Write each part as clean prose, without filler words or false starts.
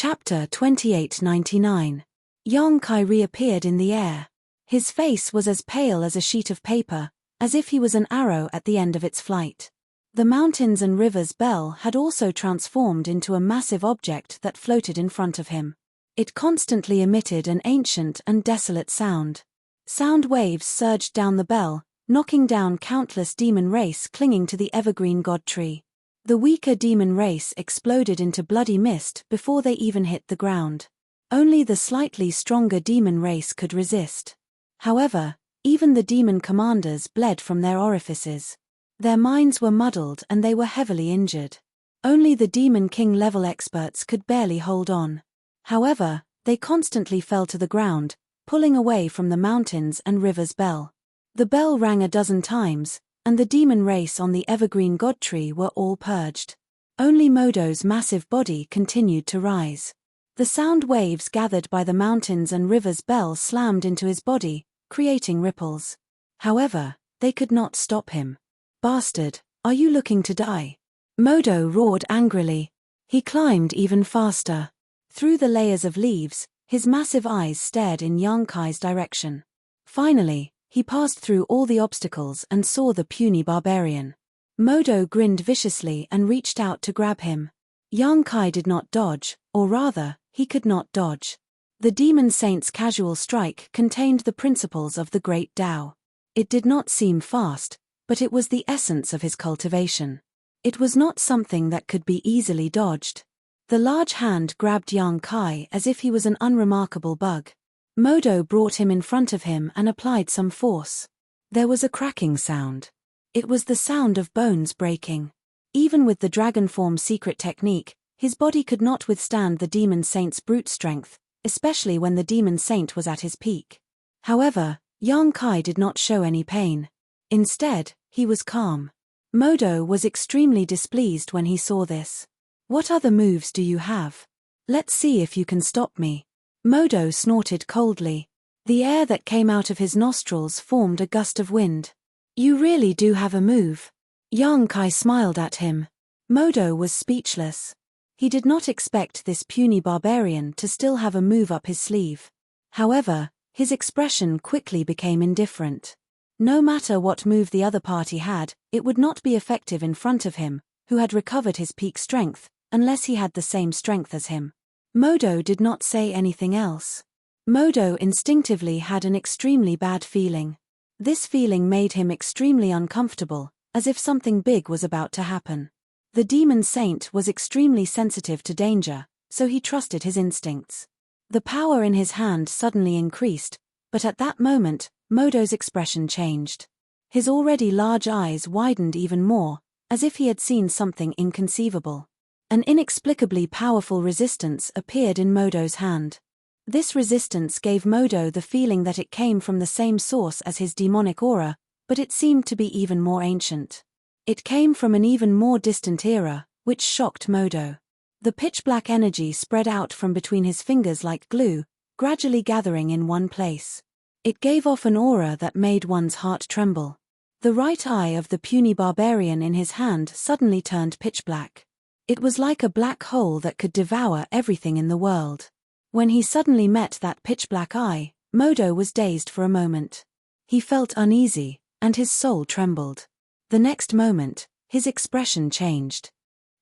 Chapter 2899. Yong-kai reappeared in the air. His face was as pale as a sheet of paper, as if he was an arrow at the end of its flight. The mountains and rivers' bell had also transformed into a massive object that floated in front of him. It constantly emitted an ancient and desolate sound. Sound waves surged down the bell, knocking down countless demon race clinging to the evergreen god tree. The weaker demon race exploded into bloody mist before they even hit the ground. Only the slightly stronger demon race could resist. However, even the demon commanders bled from their orifices. Their minds were muddled and they were heavily injured. Only the demon king level experts could barely hold on. However, they constantly fell to the ground, pulling away from the mountains and rivers' bell. The bell rang a dozen times, and the demon race on the evergreen god tree were all purged. Only Modo's massive body continued to rise. The sound waves gathered by the mountains and rivers' bell slammed into his body, creating ripples. However, they could not stop him. "Bastard, are you looking to die?" Modo roared angrily. He climbed even faster. Through the layers of leaves, his massive eyes stared in Yong-kai's direction. Finally, he passed through all the obstacles and saw the puny barbarian. Modo grinned viciously and reached out to grab him. Yong-kai did not dodge, or rather, he could not dodge. The demon saint's casual strike contained the principles of the great Tao. It did not seem fast, but it was the essence of his cultivation. It was not something that could be easily dodged. The large hand grabbed Yong-kai as if he was an unremarkable bug. Modo brought him in front of him and applied some force. There was a cracking sound. It was the sound of bones breaking. Even with the dragon form secret technique, his body could not withstand the demon saint's brute strength, especially when the demon saint was at his peak. However, Yong-kai did not show any pain. Instead, he was calm. Modo was extremely displeased when he saw this. "What other moves do you have? Let's see if you can stop me." Modo snorted coldly. The air that came out of his nostrils formed a gust of wind. "You really do have a move." Yong-kai smiled at him. Modo was speechless. He did not expect this puny barbarian to still have a move up his sleeve. However, his expression quickly became indifferent. No matter what move the other party had, it would not be effective in front of him, who had recovered his peak strength, unless he had the same strength as him. Modo did not say anything else. Modo instinctively had an extremely bad feeling. This feeling made him extremely uncomfortable, as if something big was about to happen. The demon saint was extremely sensitive to danger, so he trusted his instincts. The power in his hand suddenly increased, but at that moment, Modo's expression changed. His already large eyes widened even more, as if he had seen something inconceivable. An inexplicably powerful resistance appeared in Modo's hand. This resistance gave Modo the feeling that it came from the same source as his demonic aura, but it seemed to be even more ancient. It came from an even more distant era, which shocked Modo. The pitch-black energy spread out from between his fingers like glue, gradually gathering in one place. It gave off an aura that made one's heart tremble. The right eye of the puny barbarian in his hand suddenly turned pitch-black. It was like a black hole that could devour everything in the world. When he suddenly met that pitch-black eye, Modo was dazed for a moment. He felt uneasy, and his soul trembled. The next moment, his expression changed.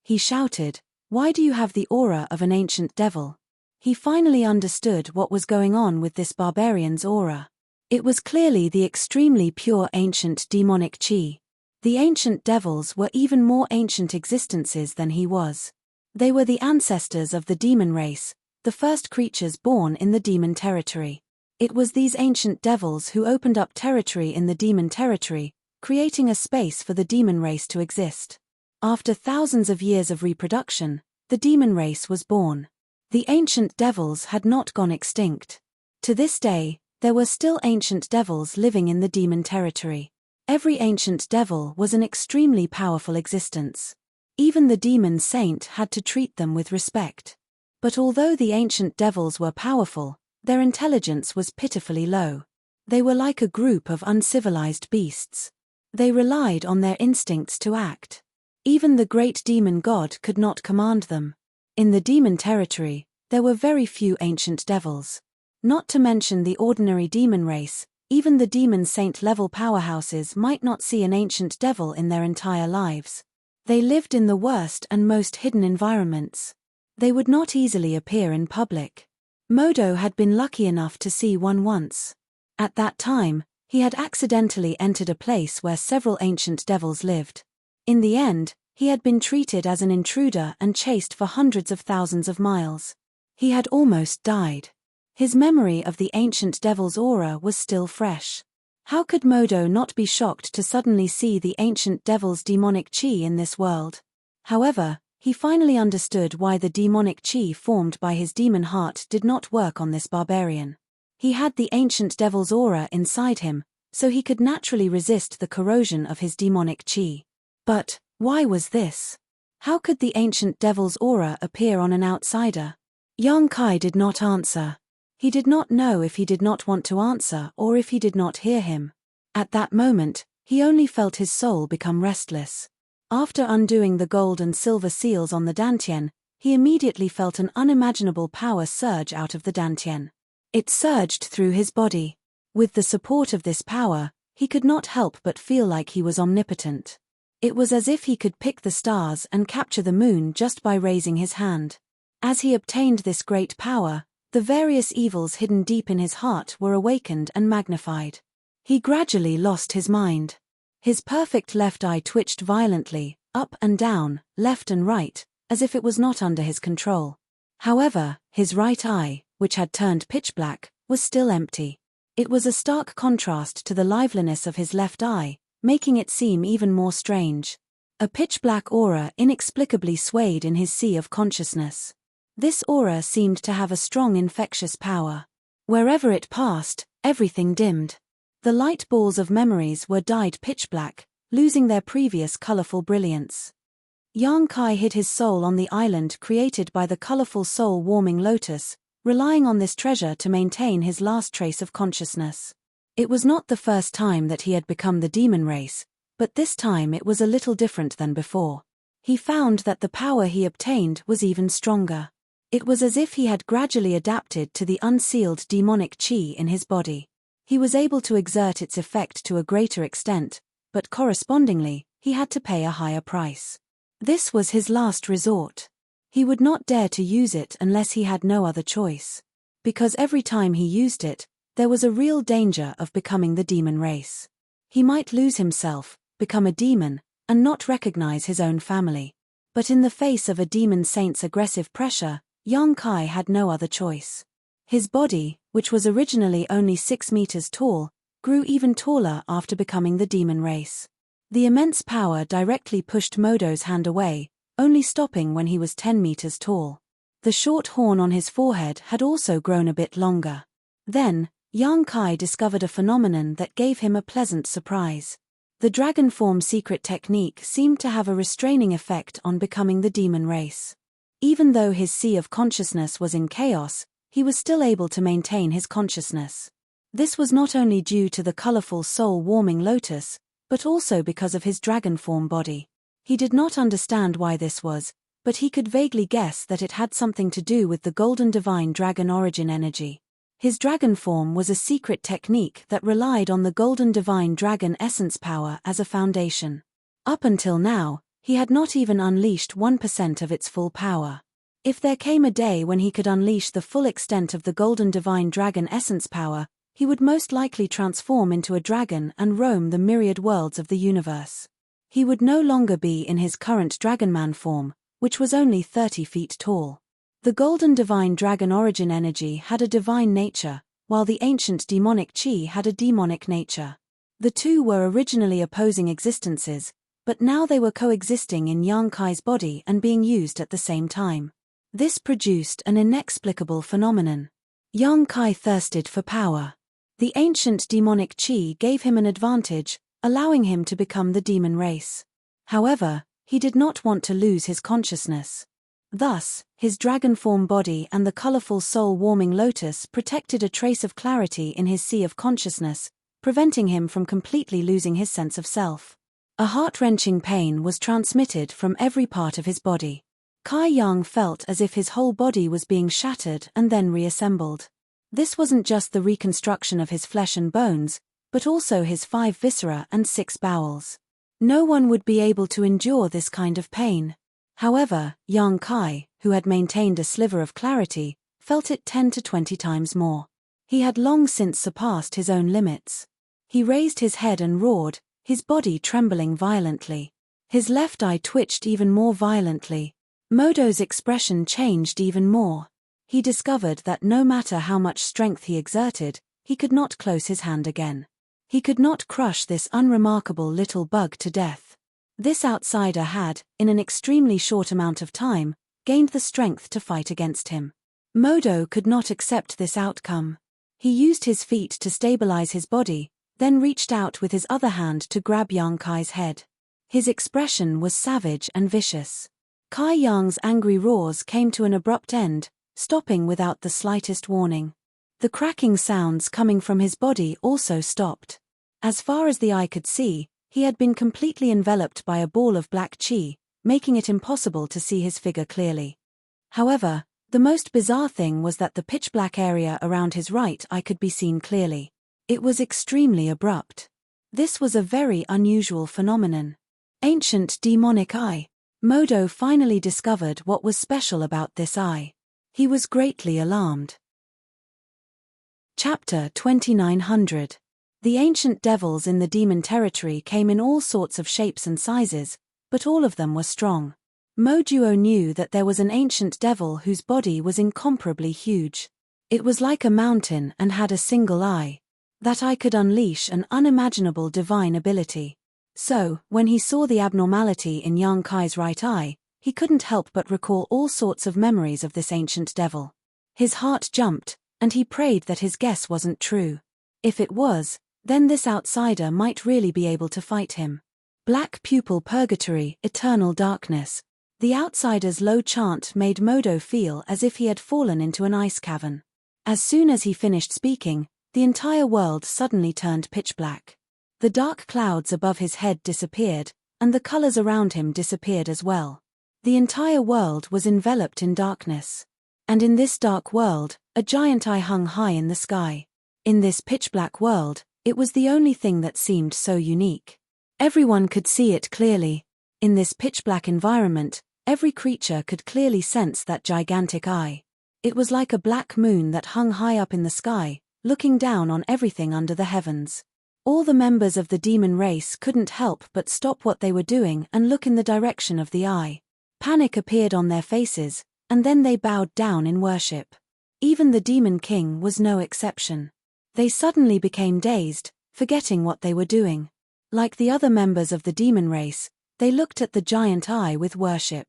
He shouted, "Why do you have the aura of an ancient devil?" He finally understood what was going on with this barbarian's aura. It was clearly the extremely pure ancient demonic chi. The ancient devils were even more ancient existences than he was. They were the ancestors of the demon race, the first creatures born in the demon territory. It was these ancient devils who opened up territory in the demon territory, creating a space for the demon race to exist. After thousands of years of reproduction, the demon race was born. The ancient devils had not gone extinct. To this day, there were still ancient devils living in the demon territory. Every ancient devil was an extremely powerful existence. Even the demon saint had to treat them with respect. But although the ancient devils were powerful, their intelligence was pitifully low. They were like a group of uncivilized beasts. They relied on their instincts to act. Even the great demon god could not command them. In the demon territory, There were very few ancient devils. Not to mention the ordinary demon race, even the demon saint level powerhouses might not see an ancient devil in their entire lives. They lived in the worst and most hidden environments. They would not easily appear in public. Modo had been lucky enough to see one once. At that time, he had accidentally entered a place where several ancient devils lived. In the end, he had been treated as an intruder and chased for hundreds of thousands of miles. He had almost died. His memory of the ancient devil's aura was still fresh. How could Modo not be shocked to suddenly see the ancient devil's demonic chi in this world? However, he finally understood why the demonic chi formed by his demon heart did not work on this barbarian. He had the ancient devil's aura inside him, so he could naturally resist the corrosion of his demonic chi. But, why was this? How could the ancient devil's aura appear on an outsider? Yang Kai did not answer. He did not know if he did not want to answer or if he did not hear him. At that moment, he only felt his soul become restless. After undoing the gold and silver seals on the dantian, he immediately felt an unimaginable power surge out of the dantian. It surged through his body. With the support of this power, he could not help but feel like he was omnipotent. It was as if he could pick the stars and capture the moon just by raising his hand. As he obtained this great power, the various evils hidden deep in his heart were awakened and magnified. He gradually lost his mind. His perfect left eye twitched violently, up and down, left and right, as if it was not under his control. However, his right eye, which had turned pitch black, was still empty. It was a stark contrast to the liveliness of his left eye, making it seem even more strange. A pitch-black aura inexplicably swayed in his sea of consciousness. This aura seemed to have a strong infectious power. Wherever it passed, everything dimmed. The light balls of memories were dyed pitch-black, losing their previous colorful brilliance. Yang Kai hid his soul on the island created by the colorful soul-warming lotus, relying on this treasure to maintain his last trace of consciousness. It was not the first time that he had become the demon race, but this time it was a little different than before. He found that the power he obtained was even stronger. It was as if he had gradually adapted to the unsealed demonic chi in his body. He was able to exert its effect to a greater extent, but correspondingly, he had to pay a higher price. This was his last resort. He would not dare to use it unless he had no other choice. Because every time he used it, there was a real danger of becoming the demon race. He might lose himself, become a demon, and not recognize his own family. But in the face of a demon saint's aggressive pressure, Yang Kai had no other choice. His body, which was originally only 6 meters tall, grew even taller after becoming the demon race. The immense power directly pushed Modo's hand away, only stopping when he was 10 meters tall. The short horn on his forehead had also grown a bit longer. Then, Yang Kai discovered a phenomenon that gave him a pleasant surprise. The dragon form secret technique seemed to have a restraining effect on becoming the demon race. Even though his sea of consciousness was in chaos, he was still able to maintain his consciousness. This was not only due to the colorful soul-warming lotus, but also because of his dragon form body. He did not understand why this was, but he could vaguely guess that it had something to do with the golden divine dragon origin energy. His dragon form was a secret technique that relied on the golden divine dragon essence power as a foundation. Up until now, he had not even unleashed 1% of its full power. If there came a day when he could unleash the full extent of the golden divine dragon essence power, he would most likely transform into a dragon and roam the myriad worlds of the universe. He would no longer be in his current dragonman form, which was only 30 feet tall. The golden divine dragon origin energy had a divine nature, while the ancient demonic chi had a demonic nature. The two were originally opposing existences, but now they were coexisting in Yang Kai's body and being used at the same time. This produced an inexplicable phenomenon. Yang Kai thirsted for power. The ancient demonic chi gave him an advantage, allowing him to become the demon race. However, he did not want to lose his consciousness. Thus, his dragon form body and the colorful soul-warming lotus protected a trace of clarity in his sea of consciousness, preventing him from completely losing his sense of self. A heart-wrenching pain was transmitted from every part of his body. Kai Yang felt as if his whole body was being shattered and then reassembled. This wasn't just the reconstruction of his flesh and bones, but also his 5 viscera and 6 bowels. No one would be able to endure this kind of pain. However, Yang Kai, who had maintained a sliver of clarity, felt it 10 to 20 times more. He had long since surpassed his own limits. He raised his head and roared, his body trembling violently. His left eye twitched even more violently. Modo's expression changed even more. He discovered that no matter how much strength he exerted, he could not close his hand again. He could not crush this unremarkable little bug to death. This outsider had, in an extremely short amount of time, gained the strength to fight against him. Modo could not accept this outcome. He used his feet to stabilize his body, then reached out with his other hand to grab Yang Kai's head. His expression was savage and vicious. Kai Yang's angry roars came to an abrupt end, stopping without the slightest warning. The cracking sounds coming from his body also stopped. As far as the eye could see, he had been completely enveloped by a ball of black chi, making it impossible to see his figure clearly. However, the most bizarre thing was that the pitch-black area around his right eye could be seen clearly. It was extremely abrupt. This was a very unusual phenomenon. Ancient demonic eye. Modo finally discovered what was special about this eye. He was greatly alarmed. Chapter 2900. The ancient devils in the demon territory came in all sorts of shapes and sizes, but all of them were strong. Moduo knew that there was an ancient devil whose body was incomparably huge. It was like a mountain and had a single eye. That eye could unleash an unimaginable divine ability. So, when he saw the abnormality in Yang Kai's right eye, he couldn't help but recall all sorts of memories of this ancient devil. His heart jumped, and he prayed that his guess wasn't true. If it was, then this outsider might really be able to fight him. Black pupil purgatory, eternal darkness. The outsider's low chant made Modo feel as if he had fallen into an ice cavern. As soon as he finished speaking, the entire world suddenly turned pitch black. The dark clouds above his head disappeared, and the colors around him disappeared as well. The entire world was enveloped in darkness. And in this dark world, a giant eye hung high in the sky. In this pitch-black world, it was the only thing that seemed so unique. Everyone could see it clearly. In this pitch-black environment, every creature could clearly sense that gigantic eye. It was like a black moon that hung high up in the sky, looking down on everything under the heavens. All the members of the demon race couldn't help but stop what they were doing and look in the direction of the eye. Panic appeared on their faces, and then they bowed down in worship. Even the demon king was no exception. They suddenly became dazed, forgetting what they were doing. Like the other members of the demon race, they looked at the giant eye with worship.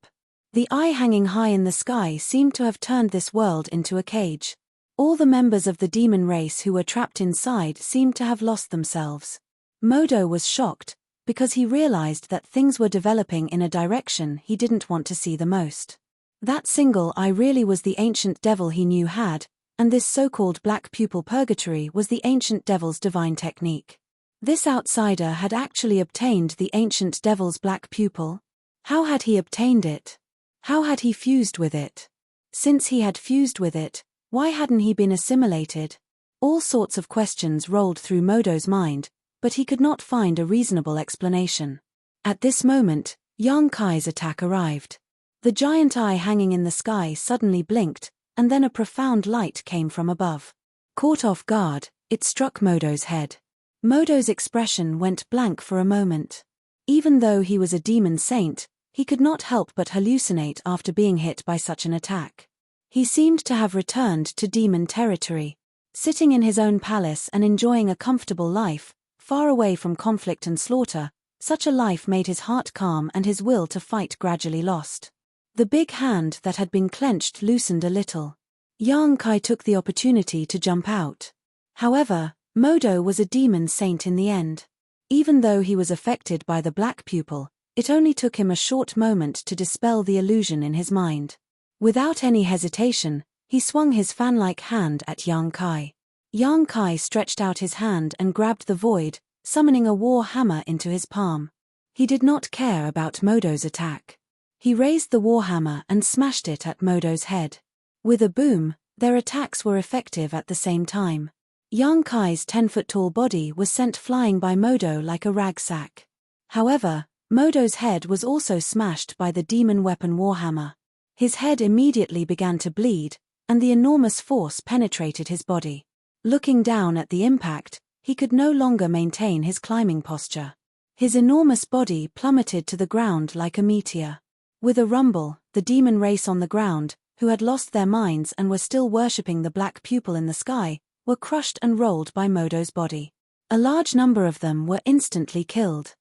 The eye hanging high in the sky seemed to have turned this world into a cage. All the members of the demon race who were trapped inside seemed to have lost themselves. Modo was shocked, because he realized that things were developing in a direction he didn't want to see the most. That single eye really was the ancient devil he knew had, and this so-called black pupil purgatory was the ancient devil's divine technique. This outsider had actually obtained the ancient devil's black pupil. How had he obtained it? How had he fused with it? Since he had fused with it, why hadn't he been assimilated? All sorts of questions rolled through Modo's mind, but he could not find a reasonable explanation. At this moment, Yang Kai's attack arrived. The giant eye hanging in the sky suddenly blinked, and then a profound light came from above. Caught off guard, it struck Modo's head. Modo's expression went blank for a moment. Even though he was a demon saint, he could not help but hallucinate after being hit by such an attack. He seemed to have returned to demon territory. Sitting in his own palace and enjoying a comfortable life, far away from conflict and slaughter, such a life made his heart calm and his will to fight gradually lost. The big hand that had been clenched loosened a little. Yang Kai took the opportunity to jump out. However, Modo was a demon saint in the end. Even though he was affected by the black pupil, it only took him a short moment to dispel the illusion in his mind. Without any hesitation, he swung his fan-like hand at Yang Kai. Yang Kai stretched out his hand and grabbed the void, summoning a war hammer into his palm. He did not care about Modo's attack. He raised the warhammer and smashed it at Modo's head. With a boom, their attacks were effective at the same time. Young Kai's 10-foot-tall body was sent flying by Modo like a rag sack. However, Modo's head was also smashed by the demon weapon warhammer. His head immediately began to bleed, and the enormous force penetrated his body. Looking down at the impact, he could no longer maintain his climbing posture. His enormous body plummeted to the ground like a meteor. With a rumble, the demon race on the ground, who had lost their minds and were still worshipping the black pupil in the sky, were crushed and rolled by Modo's body. A large number of them were instantly killed.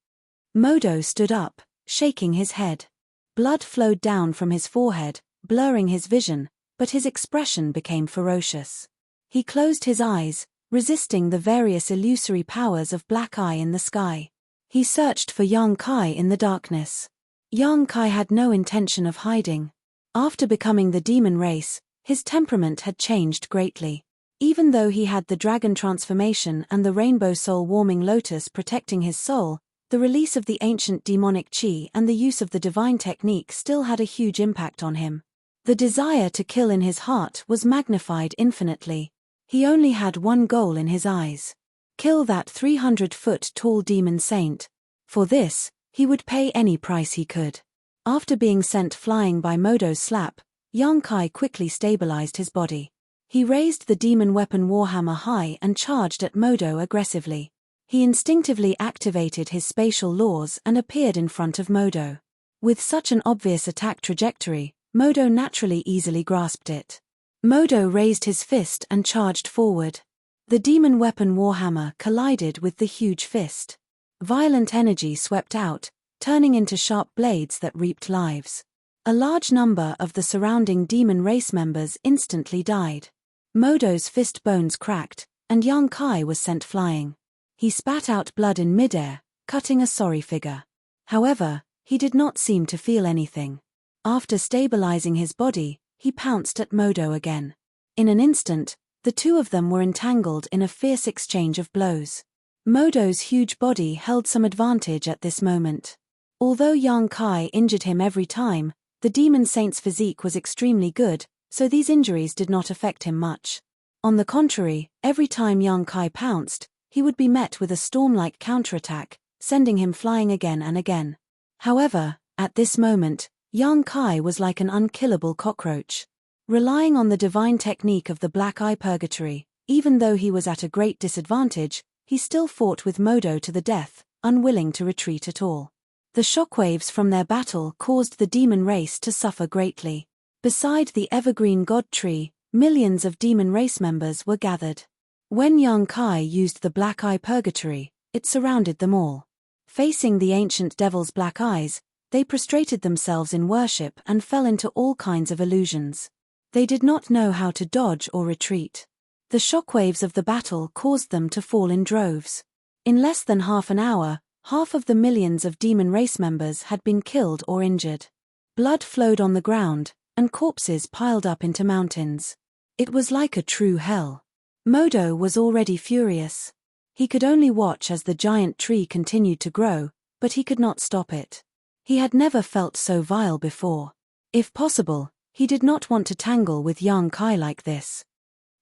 Modo stood up, shaking his head. Blood flowed down from his forehead, blurring his vision, but his expression became ferocious. He closed his eyes, resisting the various illusory powers of Black Eye in the sky. He searched for Young Kai in the darkness. Young Kai had no intention of hiding. After becoming the demon race, his temperament had changed greatly. Even though he had the dragon transformation and the rainbow soul warming lotus protecting his soul, the release of the ancient demonic chi and the use of the divine technique still had a huge impact on him. The desire to kill in his heart was magnified infinitely. He only had one goal in his eyes. Kill that 300-foot-tall demon saint. For this, he would pay any price he could. After being sent flying by Modo's slap, Young Kai quickly stabilized his body. He raised the demon weapon warhammer high and charged at Modo aggressively. He instinctively activated his spatial laws and appeared in front of Modo. With such an obvious attack trajectory, Modo naturally easily grasped it. Modo raised his fist and charged forward. The demon weapon warhammer collided with the huge fist. Violent energy swept out, turning into sharp blades that reaped lives. A large number of the surrounding demon race members instantly died. Modo's fist bones cracked, and Young Kai was sent flying. He spat out blood in midair, cutting a sorry figure. However, he did not seem to feel anything. After stabilizing his body, he pounced at Modo again. In an instant, the two of them were entangled in a fierce exchange of blows. Modo's huge body held some advantage at this moment. Although Young Kai injured him every time, the demon saint's physique was extremely good, so these injuries did not affect him much. On the contrary, every time Young Kai pounced, he would be met with a storm-like counterattack, sending him flying again and again. However, at this moment, Young Kai was like an unkillable cockroach. Relying on the divine technique of the Black Eye Purgatory, even though he was at a great disadvantage, he still fought with Modo to the death, unwilling to retreat at all. The shockwaves from their battle caused the demon race to suffer greatly. Beside the evergreen god tree, millions of demon race members were gathered. When Young Kai used the Black Eye Purgatory, it surrounded them all. Facing the ancient devil's black eyes, they prostrated themselves in worship and fell into all kinds of illusions. They did not know how to dodge or retreat. The shockwaves of the battle caused them to fall in droves. In less than half an hour, half of the millions of demon race members had been killed or injured. Blood flowed on the ground, and corpses piled up into mountains. It was like a true hell. Modo was already furious. He could only watch as the giant tree continued to grow, but he could not stop it. He had never felt so vile before. If possible, he did not want to tangle with Young Kai like this.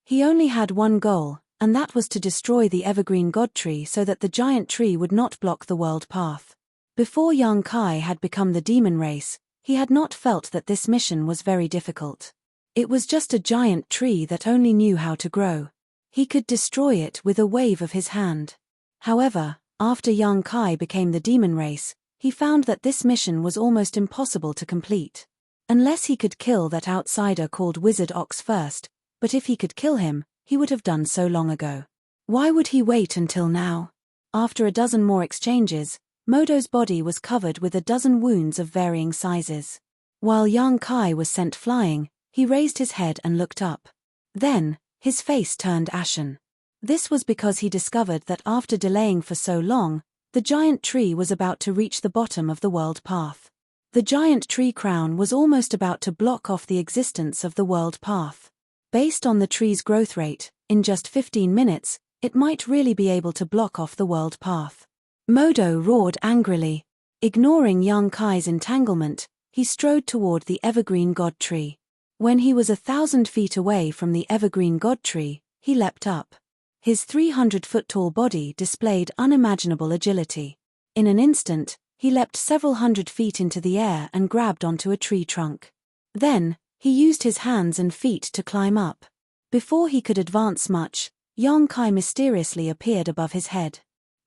He only had one goal, and that was to destroy the evergreen god tree so that the giant tree would not block the world path. Before Young Kai had become the demon race, he had not felt that this mission was very difficult. It was just a giant tree that only knew how to grow. He could destroy it with a wave of his hand. However, after Young Kai became the demon race, he found that this mission was almost impossible to complete. Unless he could kill that outsider called Wizard Ox first, but if he could kill him, he would have done so long ago. Why would he wait until now? After a dozen more exchanges, Modo's body was covered with a dozen wounds of varying sizes. While Young Kai was sent flying, he raised his head and looked up. Then, his face turned ashen. This was because he discovered that after delaying for so long, the giant tree was about to reach the bottom of the world path. The giant tree crown was almost about to block off the existence of the world path. Based on the tree's growth rate, in just 15 minutes, it might really be able to block off the world path. Modo roared angrily. Ignoring Young Kai's entanglement, he strode toward the evergreen god tree. When he was 1,000 feet away from the evergreen god tree, he leapt up. His 300-foot-tall body displayed unimaginable agility. In an instant, he leapt several hundred feet into the air and grabbed onto a tree trunk. Then, he used his hands and feet to climb up. Before he could advance much, Yong-kai mysteriously appeared above his head.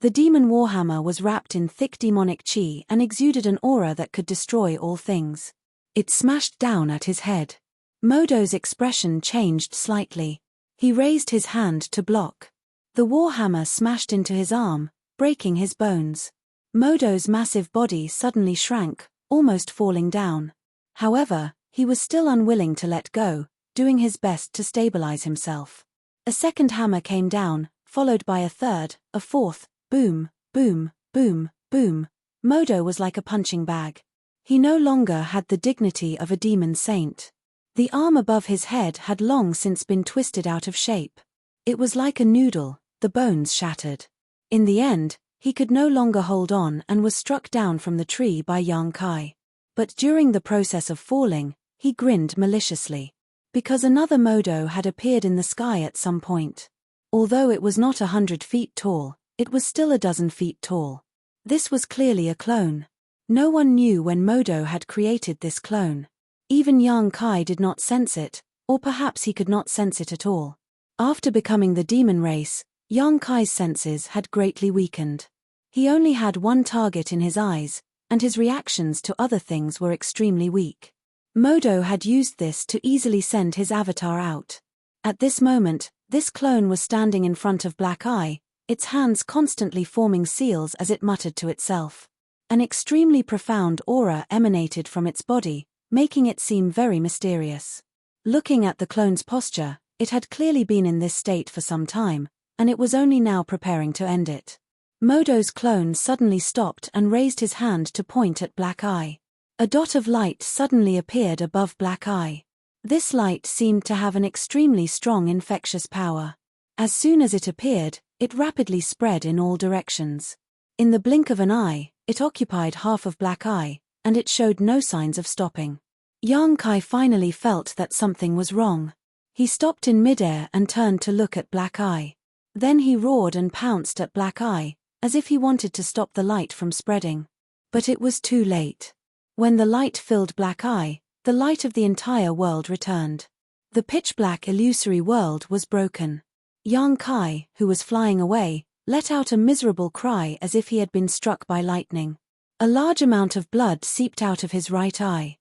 The demon warhammer was wrapped in thick demonic chi and exuded an aura that could destroy all things. It smashed down at his head. Modo's expression changed slightly. He raised his hand to block. The warhammer smashed into his arm, breaking his bones. Modo's massive body suddenly shrank, almost falling down. However, he was still unwilling to let go, doing his best to stabilize himself. A second hammer came down, followed by a third, a fourth, boom, boom, boom, boom. Modo was like a punching bag. He no longer had the dignity of a demon saint. The arm above his head had long since been twisted out of shape. It was like a noodle, the bones shattered. In the end, he could no longer hold on and was struck down from the tree by Yong-kai. But during the process of falling, he grinned maliciously. Because another Modo had appeared in the sky at some point. Although it was not 100 feet tall, it was still a dozen feet tall. This was clearly a clone. No one knew when Modo had created this clone. Even Yong-kai did not sense it, or perhaps he could not sense it at all. After becoming the demon race, Yong-kai's senses had greatly weakened. He only had one target in his eyes, and his reactions to other things were extremely weak. Modo had used this to easily send his avatar out. At this moment, this clone was standing in front of Black Eye, its hands constantly forming seals as it muttered to itself. An extremely profound aura emanated from its body, making it seem very mysterious. Looking at the clone's posture, it had clearly been in this state for some time, and it was only now preparing to end it. Modo's clone suddenly stopped and raised his hand to point at Black Eye. A dot of light suddenly appeared above Black Eye. This light seemed to have an extremely strong infectious power. As soon as it appeared, it rapidly spread in all directions. In the blink of an eye, it occupied half of Black Eye, and it showed no signs of stopping. Yong-kai finally felt that something was wrong. He stopped in midair and turned to look at Black Eye. Then he roared and pounced at Black Eye, as if he wanted to stop the light from spreading. But it was too late. When the light filled Black Eye, the light of the entire world returned. The pitch-black illusory world was broken. Yong-kai, who was flying away, let out a miserable cry as if he had been struck by lightning. A large amount of blood seeped out of his right eye.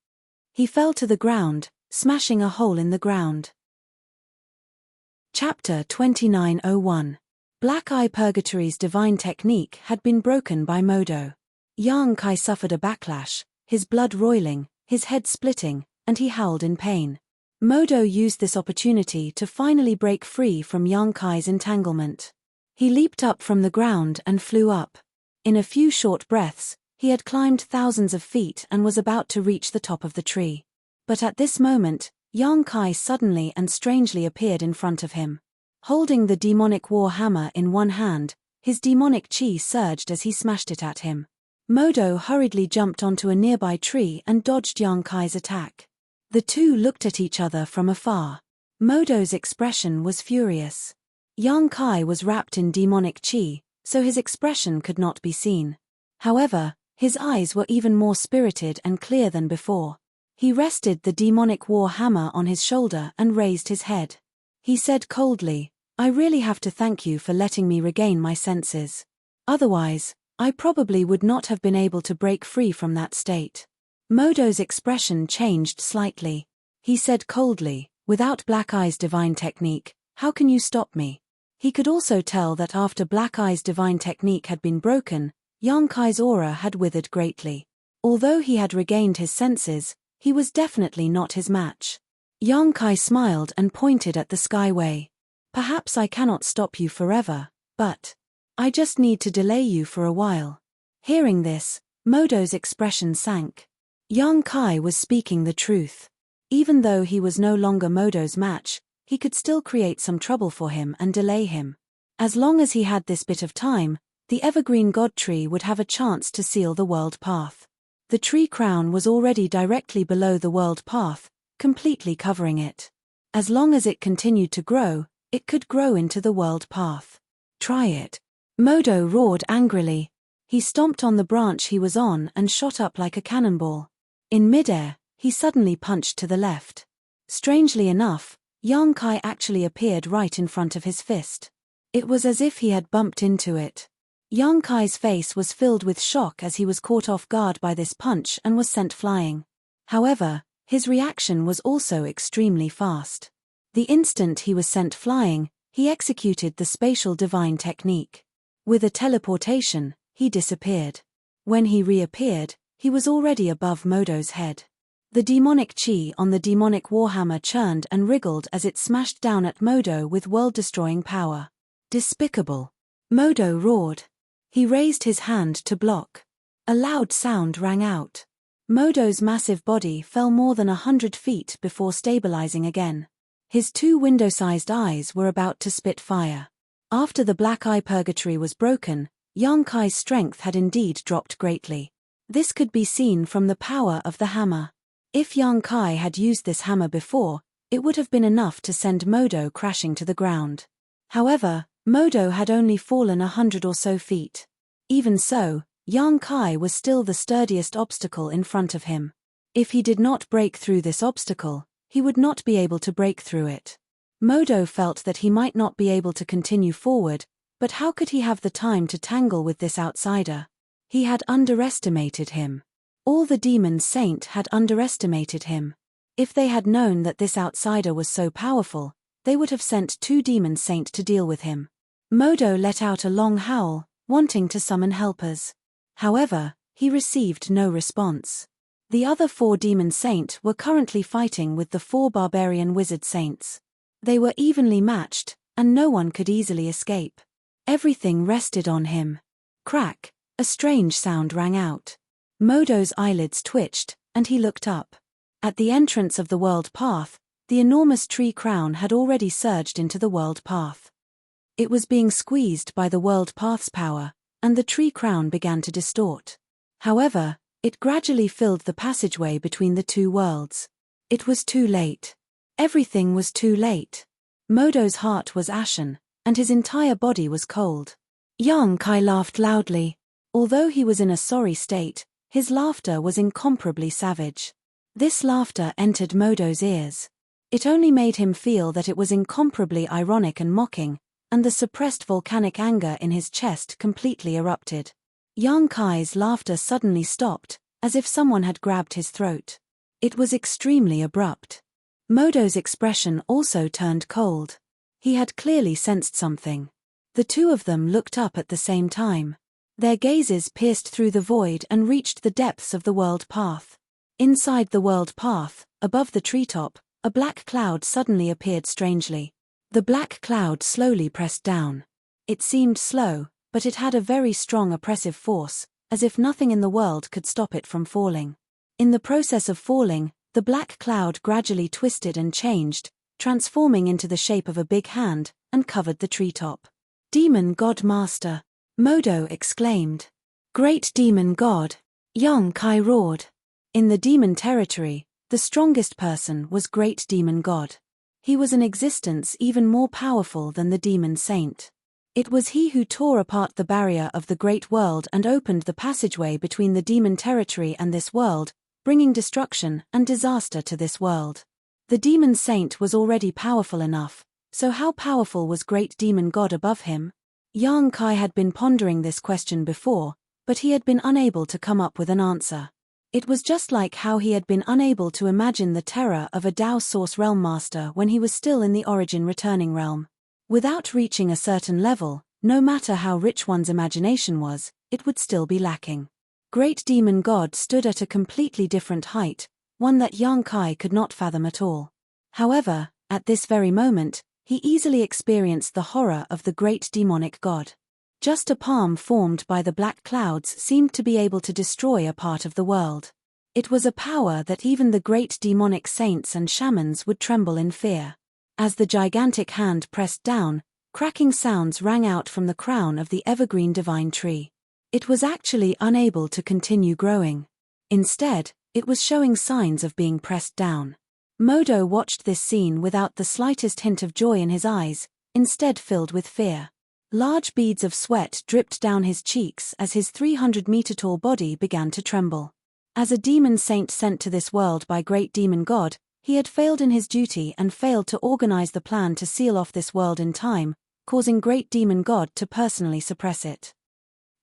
He fell to the ground, smashing a hole in the ground. Chapter 2901. Black Eye Purgatory's divine technique had been broken by Modo. Yong-kai suffered a backlash, his blood roiling, his head splitting, and he howled in pain. Modo used this opportunity to finally break free from Yong-kai's entanglement. He leaped up from the ground and flew up. In a few short breaths, he had climbed thousands of feet and was about to reach the top of the tree. But at this moment, Yong-kai suddenly and strangely appeared in front of him. Holding the demonic war hammer in one hand, his demonic chi surged as he smashed it at him. Modo hurriedly jumped onto a nearby tree and dodged Yong-kai's attack. The two looked at each other from afar. Modo's expression was furious. Yong-kai was wrapped in demonic chi, so his expression could not be seen. However, his eyes were even more spirited and clear than before. He rested the demonic war hammer on his shoulder and raised his head. He said coldly, "I really have to thank you for letting me regain my senses. Otherwise, I probably would not have been able to break free from that state." Modo's expression changed slightly. He said coldly, "Without Black Eye's divine technique, how can you stop me?" He could also tell that after Black Eye's divine technique had been broken, Yong-kai's aura had withered greatly. Although he had regained his senses, he was definitely not his match. Yong-kai smiled and pointed at the skyway. "Perhaps I cannot stop you forever, but I just need to delay you for a while." Hearing this, Modo's expression sank. Yong-kai was speaking the truth. Even though he was no longer Modo's match, he could still create some trouble for him and delay him. As long as he had this bit of time, the evergreen god tree would have a chance to seal the world path. The tree crown was already directly below the world path, completely covering it. As long as it continued to grow, it could grow into the world path. Try it. Modo roared angrily. He stomped on the branch he was on and shot up like a cannonball. In midair, he suddenly punched to the left. Strangely enough, Yang Kai actually appeared right in front of his fist. It was as if he had bumped into it. Yang Kai's face was filled with shock as he was caught off guard by this punch and was sent flying. However, his reaction was also extremely fast. The instant he was sent flying, he executed the spatial divine technique. With a teleportation, he disappeared. When he reappeared, he was already above Modo's head. The demonic chi on the demonic warhammer churned and wriggled as it smashed down at Modo with world-destroying power. Despicable! Modo roared. He raised his hand to block. A loud sound rang out. Modo's massive body fell more than 100 feet before stabilizing again. His two window-sized eyes were about to spit fire. After the black eye purgatory was broken, Yang Kai's strength had indeed dropped greatly. This could be seen from the power of the hammer. If Yang Kai had used this hammer before, it would have been enough to send Modo crashing to the ground. However, Modo had only fallen 100 or so feet. Even so, Yang Kai was still the sturdiest obstacle in front of him. If he did not break through this obstacle, he would not be able to break through it. Modo felt that he might not be able to continue forward, but how could he have the time to tangle with this outsider? He had underestimated him. All the demon saint had underestimated him. If they had known that this outsider was so powerful, they would have sent 2 demon saint to deal with him. Modo let out a long howl, wanting to summon helpers. However, he received no response. The other 4 demon saint were currently fighting with the 4 barbarian wizard saints. They were evenly matched, and no one could easily escape. Everything rested on him. Crack! A strange sound rang out. Modo's eyelids twitched, and he looked up. At the entrance of the world path, the enormous tree crown had already surged into the world path. It was being squeezed by the world path's power, and the tree crown began to distort. However, it gradually filled the passageway between the 2 worlds. It was too late. Everything was too late. Modo's heart was ashen, and his entire body was cold. Yang Kai laughed loudly. Although he was in a sorry state, his laughter was incomparably savage. This laughter entered Modo's ears. It only made him feel that it was incomparably ironic and mocking, and the suppressed volcanic anger in his chest completely erupted. Yang Kai's laughter suddenly stopped, as if someone had grabbed his throat. It was extremely abrupt. Modo's expression also turned cold. He had clearly sensed something. The 2 of them looked up at the same time. Their gazes pierced through the void and reached the depths of the world path. Inside the world path, above the treetop, a black cloud suddenly appeared strangely. The black cloud slowly pressed down. It seemed slow, but it had a very strong oppressive force, as if nothing in the world could stop it from falling. In the process of falling, the black cloud gradually twisted and changed, transforming into the shape of a big hand, and covered the treetop. Demon God Master! Modo exclaimed. Great Demon God! Yang Kai roared. In the demon territory, the strongest person was Great Demon God. He was an existence even more powerful than the demon saint. It was he who tore apart the barrier of the great world and opened the passageway between the demon territory and this world, bringing destruction and disaster to this world. The demon saint was already powerful enough, so how powerful was Great Demon God above him? Yang Kai had been pondering this question before, but he had been unable to come up with an answer. It was just like how he had been unable to imagine the terror of a Dao Source Realm Master when he was still in the Origin Returning Realm. Without reaching a certain level, no matter how rich one's imagination was, it would still be lacking. Great Demon God stood at a completely different height, one that Yang Kai could not fathom at all. However, at this very moment, he easily experienced the horror of the great demonic god. Just a palm formed by the black clouds seemed to be able to destroy a part of the world. It was a power that even the great demonic saints and shamans would tremble in fear. As the gigantic hand pressed down, cracking sounds rang out from the crown of the evergreen divine tree. It was actually unable to continue growing. Instead, it was showing signs of being pressed down. Modo watched this scene without the slightest hint of joy in his eyes, instead filled with fear. Large beads of sweat dripped down his cheeks as his 300-meter-tall body began to tremble. As a demon saint sent to this world by Great Demon God, he had failed in his duty and failed to organize the plan to seal off this world in time, causing Great Demon God to personally suppress it.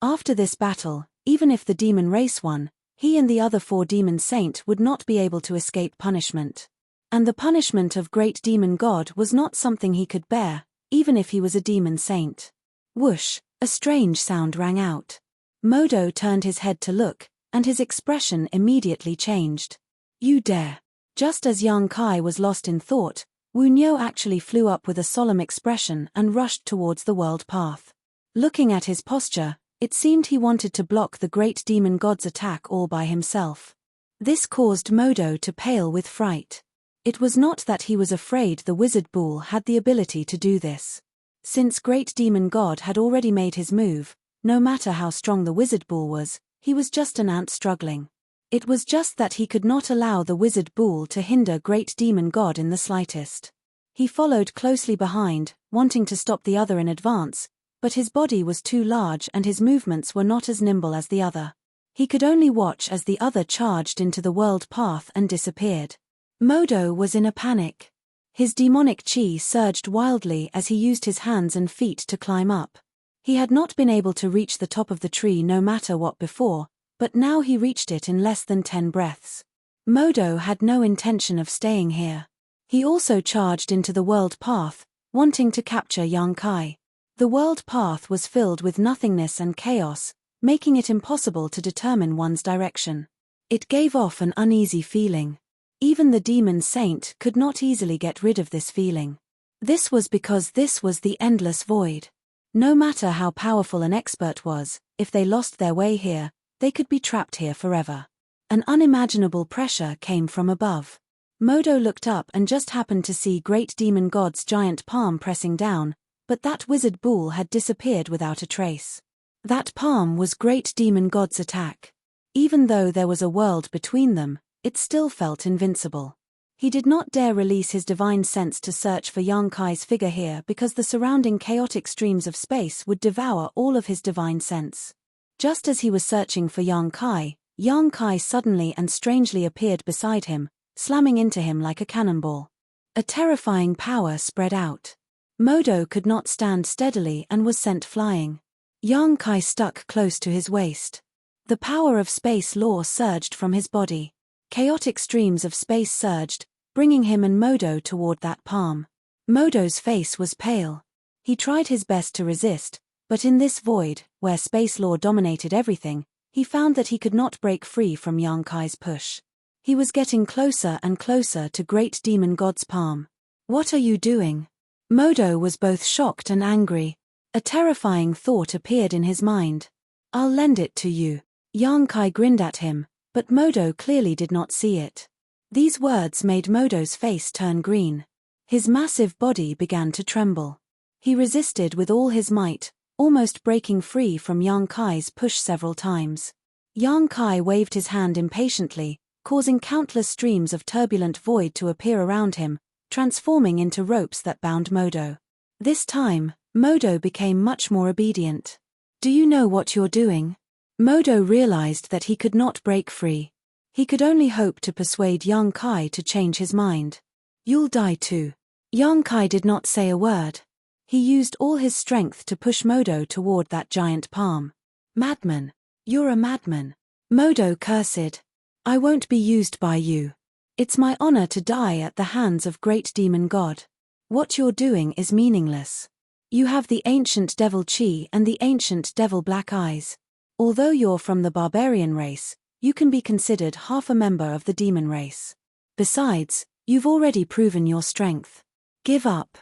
After this battle, even if the demon race won, he and the other 4 demon saint would not be able to escape punishment. And the punishment of Great Demon God was not something he could bear, even if he was a demon saint. Whoosh, a strange sound rang out. Modo turned his head to look, and his expression immediately changed. You dare. Just as Yang Kai was lost in thought, Wu Niu actually flew up with a solemn expression and rushed towards the world path. Looking at his posture, it seemed he wanted to block the Great Demon God's attack all by himself. This caused Modo to pale with fright. It was not that he was afraid the wizard bull had the ability to do this. Since Great Demon God had already made his move, no matter how strong the wizard bull was, he was just an ant struggling. It was just that he could not allow the wizard bull to hinder Great Demon God in the slightest. He followed closely behind, wanting to stop the other in advance, but his body was too large and his movements were not as nimble as the other. He could only watch as the other charged into the world path and disappeared. Modo was in a panic. His demonic chi surged wildly as he used his hands and feet to climb up. He had not been able to reach the top of the tree no matter what before, but now he reached it in less than 10 breaths. Modo had no intention of staying here. He also charged into the world path, wanting to capture Yang Kai. The world path was filled with nothingness and chaos, making it impossible to determine one's direction. It gave off an uneasy feeling. Even the demon saint could not easily get rid of this feeling. This was because this was the endless void. No matter how powerful an expert was, if they lost their way here, they could be trapped here forever. An unimaginable pressure came from above. Modo looked up and just happened to see Great Demon God's giant palm pressing down, but that wizard bull had disappeared without a trace. That palm was Great Demon God's attack. Even though there was a world between them, it still felt invincible. He did not dare release his divine sense to search for Yang Kai's figure here because the surrounding chaotic streams of space would devour all of his divine sense. Just as he was searching for Yang Kai suddenly and strangely appeared beside him, slamming into him like a cannonball. A terrifying power spread out. Modo could not stand steadily and was sent flying. Yang Kai stuck close to his waist. The power of space law surged from his body. Chaotic streams of space surged, bringing him and Modo toward that palm. Modo's face was pale. He tried his best to resist, but in this void, where space law dominated everything, he found that he could not break free from Yang Kai's push. He was getting closer and closer to Great Demon God's palm. What are you doing? Modo was both shocked and angry. A terrifying thought appeared in his mind. I'll lend it to you. Yang Kai grinned at him, but Modo clearly did not see it. These words made Modo's face turn green. His massive body began to tremble. He resisted with all his might, almost breaking free from Yang Kai's push several times. Yang Kai waved his hand impatiently, causing countless streams of turbulent void to appear around him, transforming into ropes that bound Modo. This time, Modo became much more obedient. Do you know what you're doing? Modo realized that he could not break free. He could only hope to persuade Yang Kai to change his mind. You'll die too. Yang Kai did not say a word. He used all his strength to push Modo toward that giant palm. Madman. You're a madman. Modo cursed. I won't be used by you. It's my honor to die at the hands of Great Demon God. What you're doing is meaningless. You have the ancient devil chi and the ancient devil black eyes. Although you're from the barbarian race, you can be considered half a member of the demon race. Besides, you've already proven your strength. Give up.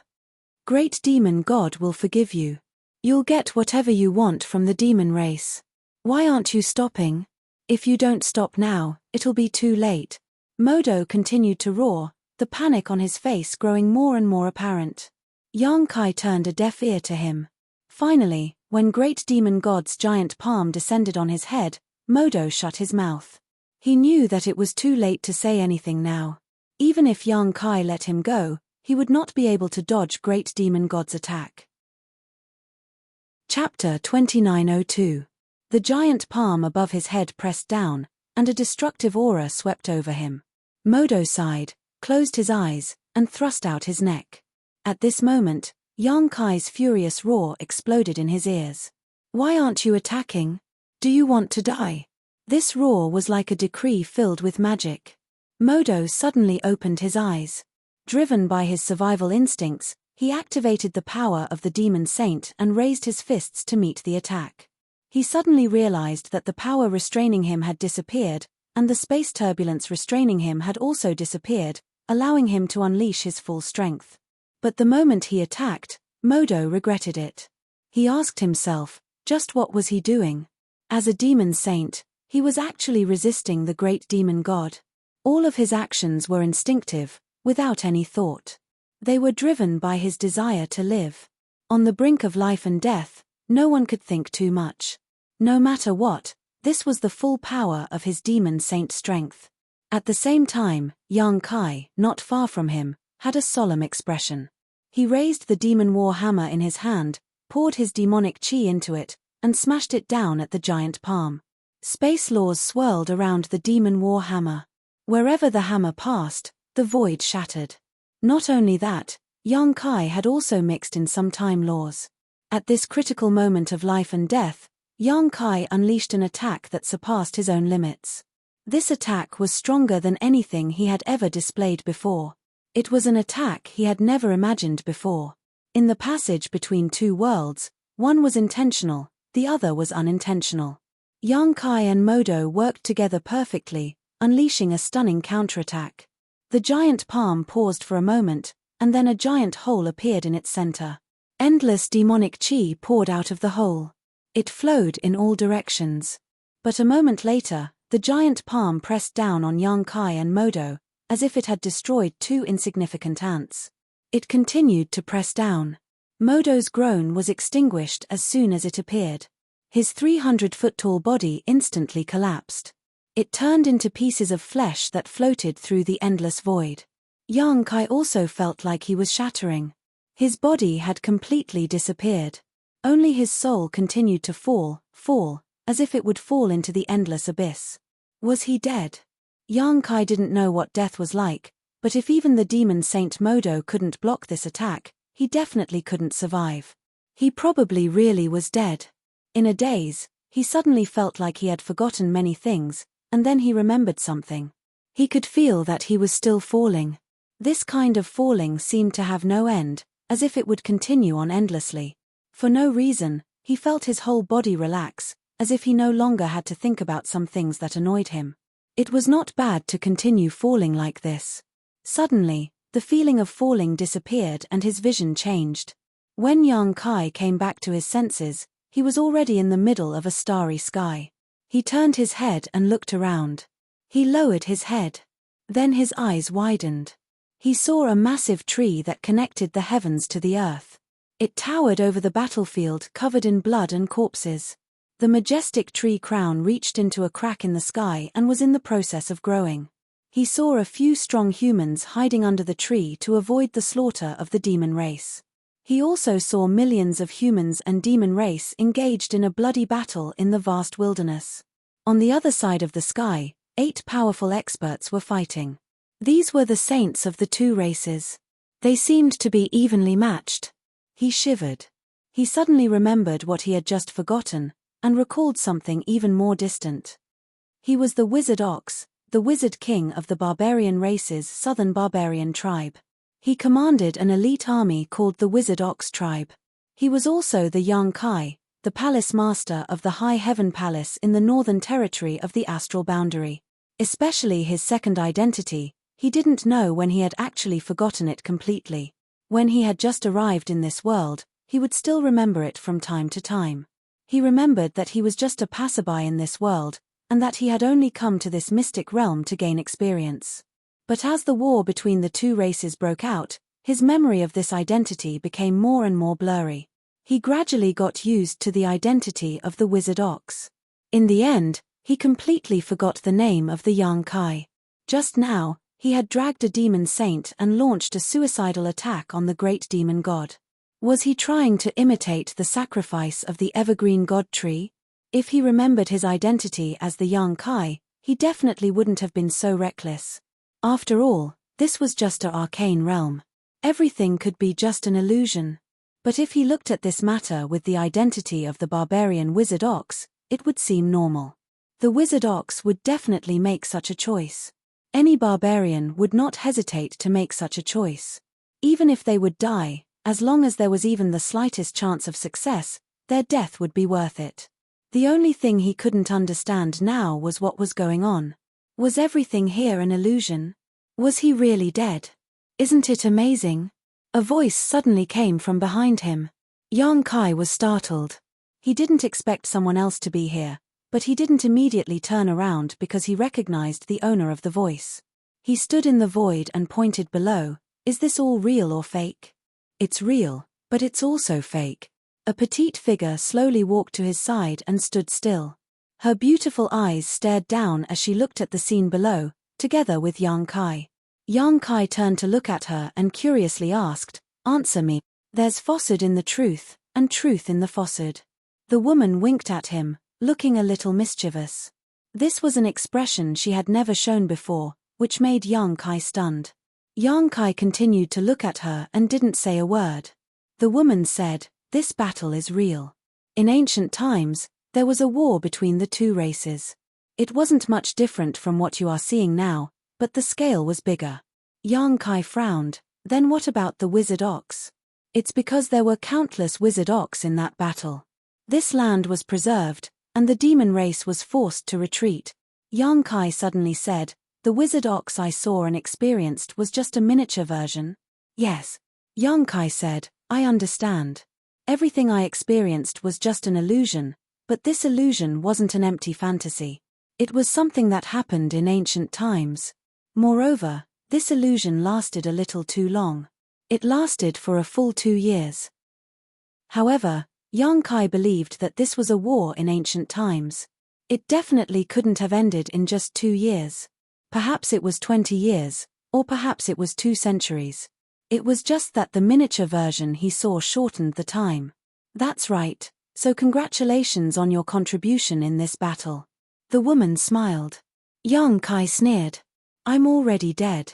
Great Demon God will forgive you. You'll get whatever you want from the demon race. Why aren't you stopping? If you don't stop now, it'll be too late. Modo continued to roar, the panic on his face growing more and more apparent. Yang Kai turned a deaf ear to him. Finally, when Great Demon God's giant palm descended on his head, Modo shut his mouth. He knew that it was too late to say anything now. Even if Yang Kai let him go, he would not be able to dodge Great Demon God's attack. Chapter 2902. The giant palm above his head pressed down, and a destructive aura swept over him. Modo sighed, closed his eyes, and thrust out his neck. At this moment, Yang Kai's furious roar exploded in his ears. "Why aren't you attacking? Do you want to die?" This roar was like a decree filled with magic. Modo suddenly opened his eyes. Driven by his survival instincts, he activated the power of the demon saint and raised his fists to meet the attack. He suddenly realized that the power restraining him had disappeared, and the space turbulence restraining him had also disappeared, allowing him to unleash his full strength. But the moment he attacked, Modo regretted it. He asked himself, just what was he doing? As a demon saint, he was actually resisting the great demon god. All of his actions were instinctive, without any thought. They were driven by his desire to live. On the brink of life and death, no one could think too much. No matter what, this was the full power of his demon saint strength. At the same time, Yang Kai, not far from him, had a solemn expression. He raised the demon war hammer in his hand, poured his demonic chi into it, and smashed it down at the giant palm. Space laws swirled around the demon war hammer. Wherever the hammer passed, the void shattered. Not only that, Yang Kai had also mixed in some time laws. At this critical moment of life and death, Yang Kai unleashed an attack that surpassed his own limits. This attack was stronger than anything he had ever displayed before. It was an attack he had never imagined before. In the passage between two worlds, one was intentional, the other was unintentional. Yang Kai and Modo worked together perfectly, unleashing a stunning counterattack. The giant palm paused for a moment, and then a giant hole appeared in its center. Endless demonic chi poured out of the hole. It flowed in all directions. But a moment later, the giant palm pressed down on Yang Kai and Modo, as if it had destroyed two insignificant ants. It continued to press down. Modo's groan was extinguished as soon as it appeared. His 300-foot-tall body instantly collapsed. It turned into pieces of flesh that floated through the endless void. Yang Kai also felt like he was shattering. His body had completely disappeared. Only his soul continued to fall, as if it would fall into the endless abyss. Was he dead? Yang Kai didn't know what death was like, but if even the demon Saint Modo couldn't block this attack, he definitely couldn't survive. He probably really was dead. In a daze, he suddenly felt like he had forgotten many things, and then he remembered something. He could feel that he was still falling. This kind of falling seemed to have no end, as if it would continue on endlessly. For no reason, he felt his whole body relax, as if he no longer had to think about some things that annoyed him. It was not bad to continue falling like this. Suddenly, the feeling of falling disappeared and his vision changed. When Yang Kai came back to his senses, he was already in the middle of a starry sky. He turned his head and looked around. He lowered his head. Then his eyes widened. He saw a massive tree that connected the heavens to the earth. It towered over the battlefield covered in blood and corpses. The majestic tree crown reached into a crack in the sky and was in the process of growing. He saw a few strong humans hiding under the tree to avoid the slaughter of the demon race. He also saw millions of humans and demon race engaged in a bloody battle in the vast wilderness. On the other side of the sky, 8 powerful experts were fighting. These were the saints of the two races. They seemed to be evenly matched. He shivered. He suddenly remembered what he had just forgotten, and recalled something even more distant. He was the Wizard Ox, the Wizard King of the barbarian race's southern barbarian tribe. He commanded an elite army called the Wizard Ox tribe. He was also the Yang Kai, the palace master of the High Heaven Palace in the northern territory of the astral boundary. Especially his second identity, he didn't know when he had actually forgotten it completely. When he had just arrived in this world, he would still remember it from time to time. He remembered that he was just a passerby in this world, and that he had only come to this mystic realm to gain experience. But as the war between the two races broke out, his memory of this identity became more and more blurry. He gradually got used to the identity of the Wizard Ox. In the end, He completely forgot the name of the young Kai. Just now, he had dragged a demon saint and launched a suicidal attack on the great demon god. Was he trying to imitate the sacrifice of the evergreen god tree? If he remembered his identity as the young Kai, he definitely wouldn't have been so reckless. After all, this was just an arcane realm. Everything could be just an illusion. But if he looked at this matter with the identity of the barbarian wizard ox, it would seem normal. The wizard ox would definitely make such a choice. Any barbarian would not hesitate to make such a choice. Even if they would die, as long as there was even the slightest chance of success, their death would be worth it. The only thing he couldn't understand now was what was going on. Was everything here an illusion? Was he really dead? Isn't it amazing? A voice suddenly came from behind him. Young Kai was startled. He didn't expect someone else to be here, but he didn't immediately turn around because he recognized the owner of the voice. He stood in the void and pointed below. Is this all real or fake? It's real, but it's also fake. A petite figure slowly walked to his side and stood still. Her beautiful eyes stared down as she looked at the scene below, together with young Kai. Young Kai turned to look at her and curiously asked, "Answer me. There's falsehood in the truth, and truth in the falsehood." The woman winked at him, looking a little mischievous. This was an expression she had never shown before, which made young Kai stunned. Young Kai continued to look at her and didn't say a word. The woman said, "This battle is real. In ancient times, there was a war between the two races. It wasn't much different from what you are seeing now, but the scale was bigger." Young Kai frowned. Then what about the wizard ox? It's because there were countless wizard ox in that battle. This land was preserved, and the demon race was forced to retreat. Young Kai suddenly said, "The wizard ox I saw and experienced was just a miniature version?" "Yes." Young Kai said, "I understand. Everything I experienced was just an illusion, but this illusion wasn't an empty fantasy. It was something that happened in ancient times. Moreover, this illusion lasted a little too long. It lasted for a full 2 years." However, young Kai believed that this was a war in ancient times. It definitely couldn't have ended in just 2 years. Perhaps it was 20 years, or perhaps it was 2 centuries. It was just that the miniature version he saw shortened the time. "That's right, so congratulations on your contribution in this battle." The woman smiled. Young Kai sneered. "I'm already dead.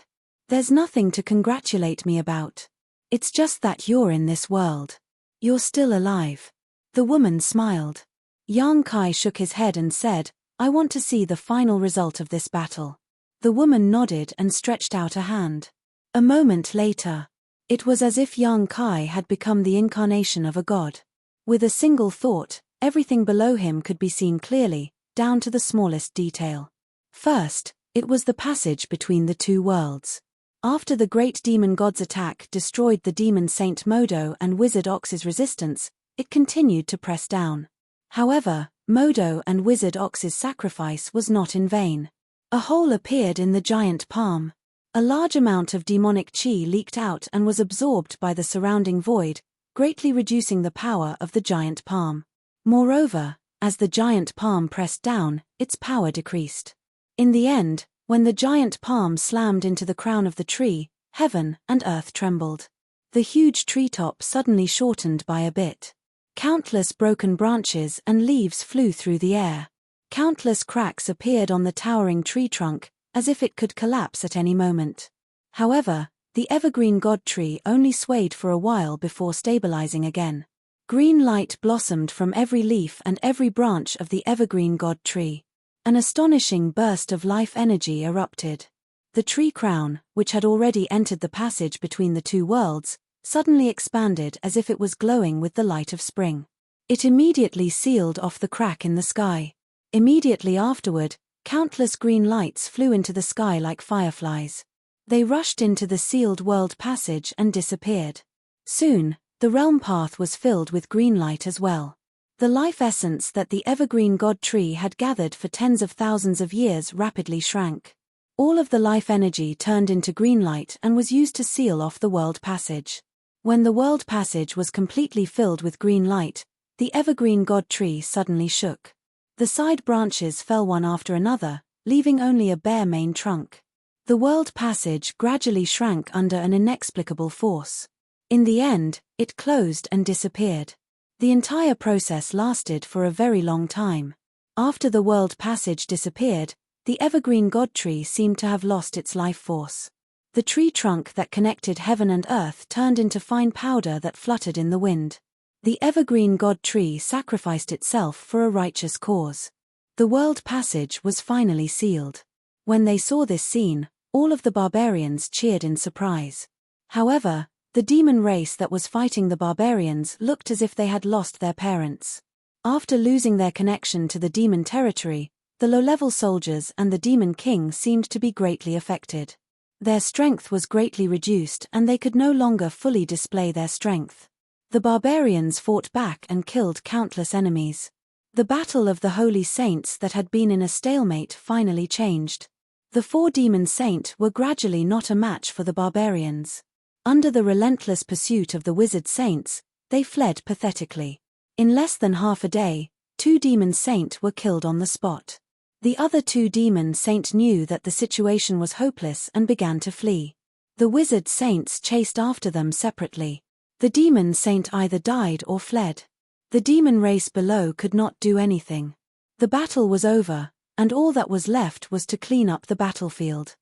There's nothing to congratulate me about. It's just that you're in this world. You're still alive." The woman smiled. Young Kai shook his head and said, "I want to see the final result of this battle." The woman nodded and stretched out a hand. A moment later, it was as if young Kai had become the incarnation of a god. With a single thought, everything below him could be seen clearly, down to the smallest detail. First, it was the passage between the two worlds. After the great demon god's attack destroyed the demon Saint Modo and wizard Ox's resistance, it continued to press down. However, Modo and wizard Ox's sacrifice was not in vain. A hole appeared in the giant palm. A large amount of demonic chi leaked out and was absorbed by the surrounding void, greatly reducing the power of the giant palm. Moreover, as the giant palm pressed down, its power decreased. In the end, when the giant palm slammed into the crown of the tree, heaven and earth trembled. The huge treetop suddenly shortened by a bit. Countless broken branches and leaves flew through the air. Countless cracks appeared on the towering tree trunk, as if it could collapse at any moment. However, the evergreen god tree only swayed for a while before stabilizing again. Green light blossomed from every leaf and every branch of the evergreen god tree. An astonishing burst of life energy erupted. The tree crown, which had already entered the passage between the two worlds, suddenly expanded as if it was glowing with the light of spring. It immediately sealed off the crack in the sky. Immediately afterward, countless green lights flew into the sky like fireflies. They rushed into the sealed world passage and disappeared. Soon, the realm path was filled with green light as well. The life essence that the evergreen god tree had gathered for tens of thousands of years rapidly shrank. All of the life energy turned into green light and was used to seal off the world passage. When the world passage was completely filled with green light, the evergreen god tree suddenly shook. The side branches fell one after another, leaving only a bare main trunk. The world passage gradually shrank under an inexplicable force. In the end, it closed and disappeared. The entire process lasted for a very long time. After the world passage disappeared, the evergreen god tree seemed to have lost its life force. The tree trunk that connected heaven and earth turned into fine powder that fluttered in the wind. The evergreen god tree sacrificed itself for a righteous cause. The world passage was finally sealed. When they saw this scene, all of the barbarians cheered in surprise. However, the demon race that was fighting the barbarians looked as if they had lost their parents. After losing their connection to the demon territory, the low-level soldiers and the demon king seemed to be greatly affected. Their strength was greatly reduced and they could no longer fully display their strength. The barbarians fought back and killed countless enemies. The battle of the holy saints that had been in a stalemate finally changed. The 4 demon saints were gradually not a match for the barbarians. Under the relentless pursuit of the wizard saints, they fled pathetically. In less than half a day, 2 demon saints were killed on the spot. The other 2 demon saints knew that the situation was hopeless and began to flee. The wizard saints chased after them separately. The demon saint either died or fled. The demon race below could not do anything. The battle was over, and all that was left was to clean up the battlefield.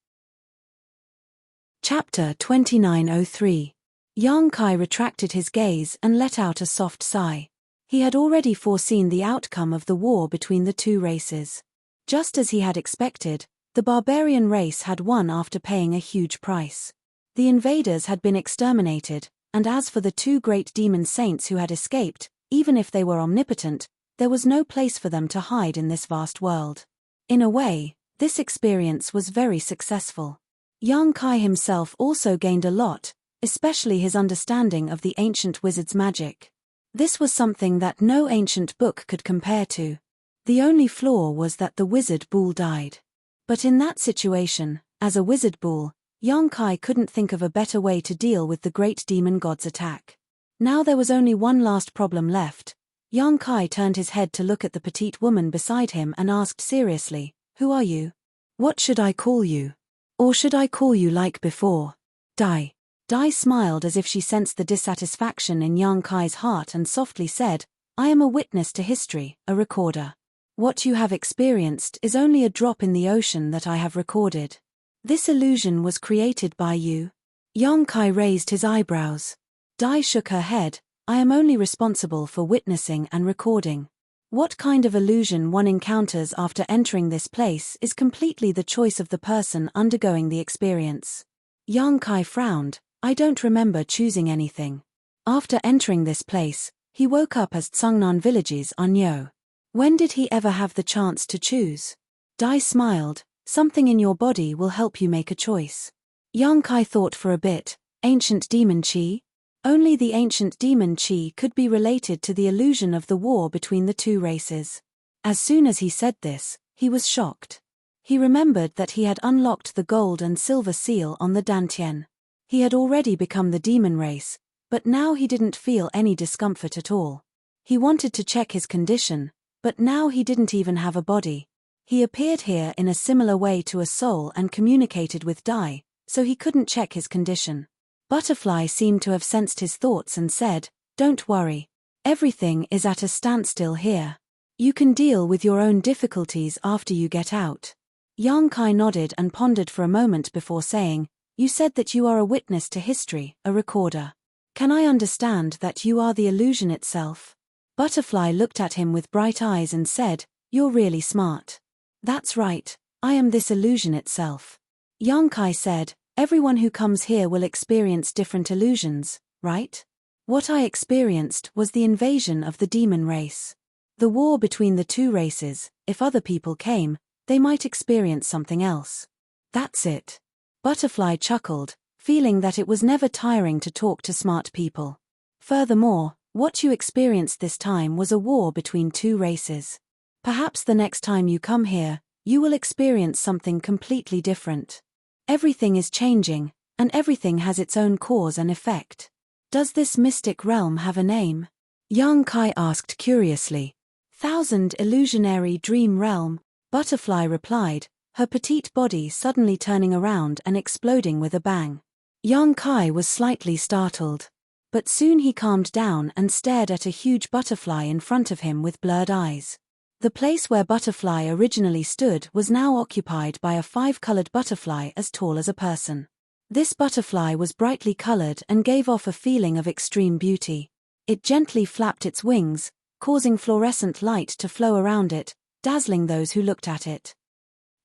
Chapter 2903. Yang Kai retracted his gaze and let out a soft sigh. He had already foreseen the outcome of the war between the 2 races. Just as he had expected, the barbarian race had won after paying a huge price. The invaders had been exterminated, and as for the 2 great demon saints who had escaped, even if they were omnipotent, there was no place for them to hide in this vast world. In a way, this experience was very successful. Yang Kai himself also gained a lot, especially his understanding of the ancient wizard's magic. This was something that no ancient book could compare to. The only flaw was that the wizard bull died. But in that situation, as a wizard bull, Yang Kai couldn't think of a better way to deal with the great demon god's attack. Now there was only one last problem left. Yang Kai turned his head to look at the petite woman beside him and asked seriously, "Who are you? What should I call you? Or should I call you like before? Dai." Dai smiled as if she sensed the dissatisfaction in Yang Kai's heart and softly said, "I am a witness to history, a recorder. What you have experienced is only a drop in the ocean that I have recorded. This illusion was created by you." Yang Kai raised his eyebrows. Dai shook her head. "I am only responsible for witnessing and recording. What kind of illusion one encounters after entering this place is completely the choice of the person undergoing the experience." Yang Kai frowned. "I don't remember choosing anything. After entering this place, he woke up as Tsungnan villages on Yo. When did he ever have the chance to choose?" Dai smiled. "Something in your body will help you make a choice." Yang Kai thought for a bit. Ancient demon chi? Only the ancient demon chi could be related to the illusion of the war between the 2 races. As soon as he said this, he was shocked. He remembered that he had unlocked the gold and silver seal on the Dantian. He had already become the demon race, but now he didn't feel any discomfort at all. He wanted to check his condition, but now he didn't even have a body. He appeared here in a similar way to a soul and communicated with Dai, so he couldn't check his condition. Butterfly seemed to have sensed his thoughts and said, "Don't worry. Everything is at a standstill here. You can deal with your own difficulties after you get out." Yang Kai nodded and pondered for a moment before saying, "You said that you are a witness to history, a recorder. Can I understand that you are the illusion itself?" Butterfly looked at him with bright eyes and said, "You're really smart." "That's right, I am this illusion itself." Yang Kai said, "Everyone who comes here will experience different illusions, right? What I experienced was the invasion of the demon race. The war between the 2 races. If other people came, they might experience something else. That's it." Butterfly chuckled, feeling that it was never tiring to talk to smart people. "Furthermore, what you experienced this time was a war between 2 races. Perhaps the next time you come here, you will experience something completely different. Everything is changing, and everything has its own cause and effect. Does this mystic realm have a name?" Yang Kai asked curiously. Thousand illusionary dream realm, Butterfly replied, her petite body suddenly turning around and exploding with a bang. Yang Kai was slightly startled. But soon he calmed down and stared at a huge butterfly in front of him with blurred eyes. The place where Butterfly originally stood was now occupied by a 5-colored butterfly as tall as a person. This butterfly was brightly colored and gave off a feeling of extreme beauty. It gently flapped its wings, causing fluorescent light to flow around it, dazzling those who looked at it.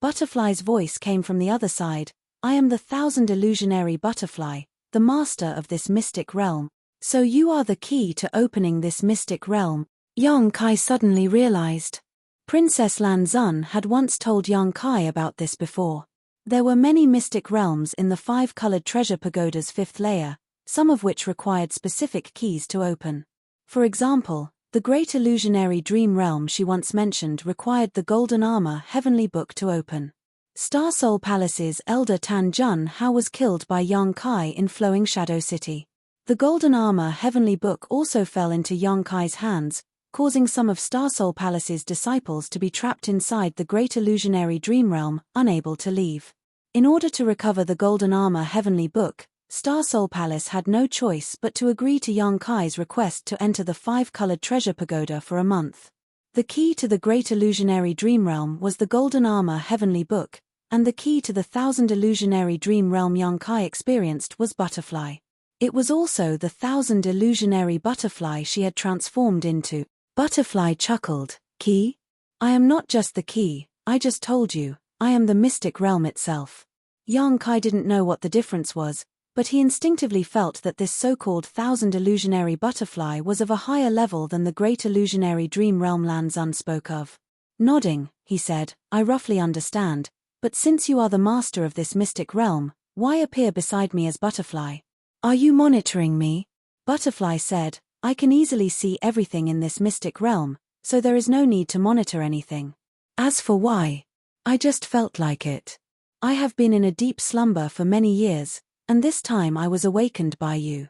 Butterfly's voice came from the other side. I am the thousand illusionary butterfly, the master of this mystic realm. So you are the key to opening this mystic realm, Yang Kai suddenly realized. Princess Lan Xun had once told Yang Kai about this before. There were many mystic realms in the 5-colored treasure pagoda's 5th layer, some of which required specific keys to open. For example, the great illusionary dream realm she once mentioned required the golden armor heavenly book to open. Star Soul Palace's elder Tan Jun Hao was killed by Yang Kai in Flowing Shadow City. The golden armor heavenly book also fell into Yang Kai's hands, causing some of Star Soul Palace's disciples to be trapped inside the great illusionary dream realm, unable to leave. In order to recover the golden armor heavenly book, Star Soul Palace had no choice but to agree to Yang Kai's request to enter the 5-colored treasure pagoda for a month. The key to the great illusionary dream realm was the golden armor heavenly book, and the key to the 1,000 illusionary dream realm Yang Kai experienced was Butterfly. It was also the 1,000 illusionary butterfly she had transformed into. Butterfly chuckled. Key? I am not just the key, I just told you, I am the mystic realm itself. Yang Kai didn't know what the difference was, but he instinctively felt that this so-called 1,000 illusionary butterfly was of a higher level than the great illusionary dream realm Lan Xun spoke of. Nodding, he said, I roughly understand, but since you are the master of this mystic realm, why appear beside me as Butterfly? Are you monitoring me? Butterfly said, I can easily see everything in this mystic realm, so there is no need to monitor anything. As for why, I just felt like it. I have been in a deep slumber for many years, and this time I was awakened by you.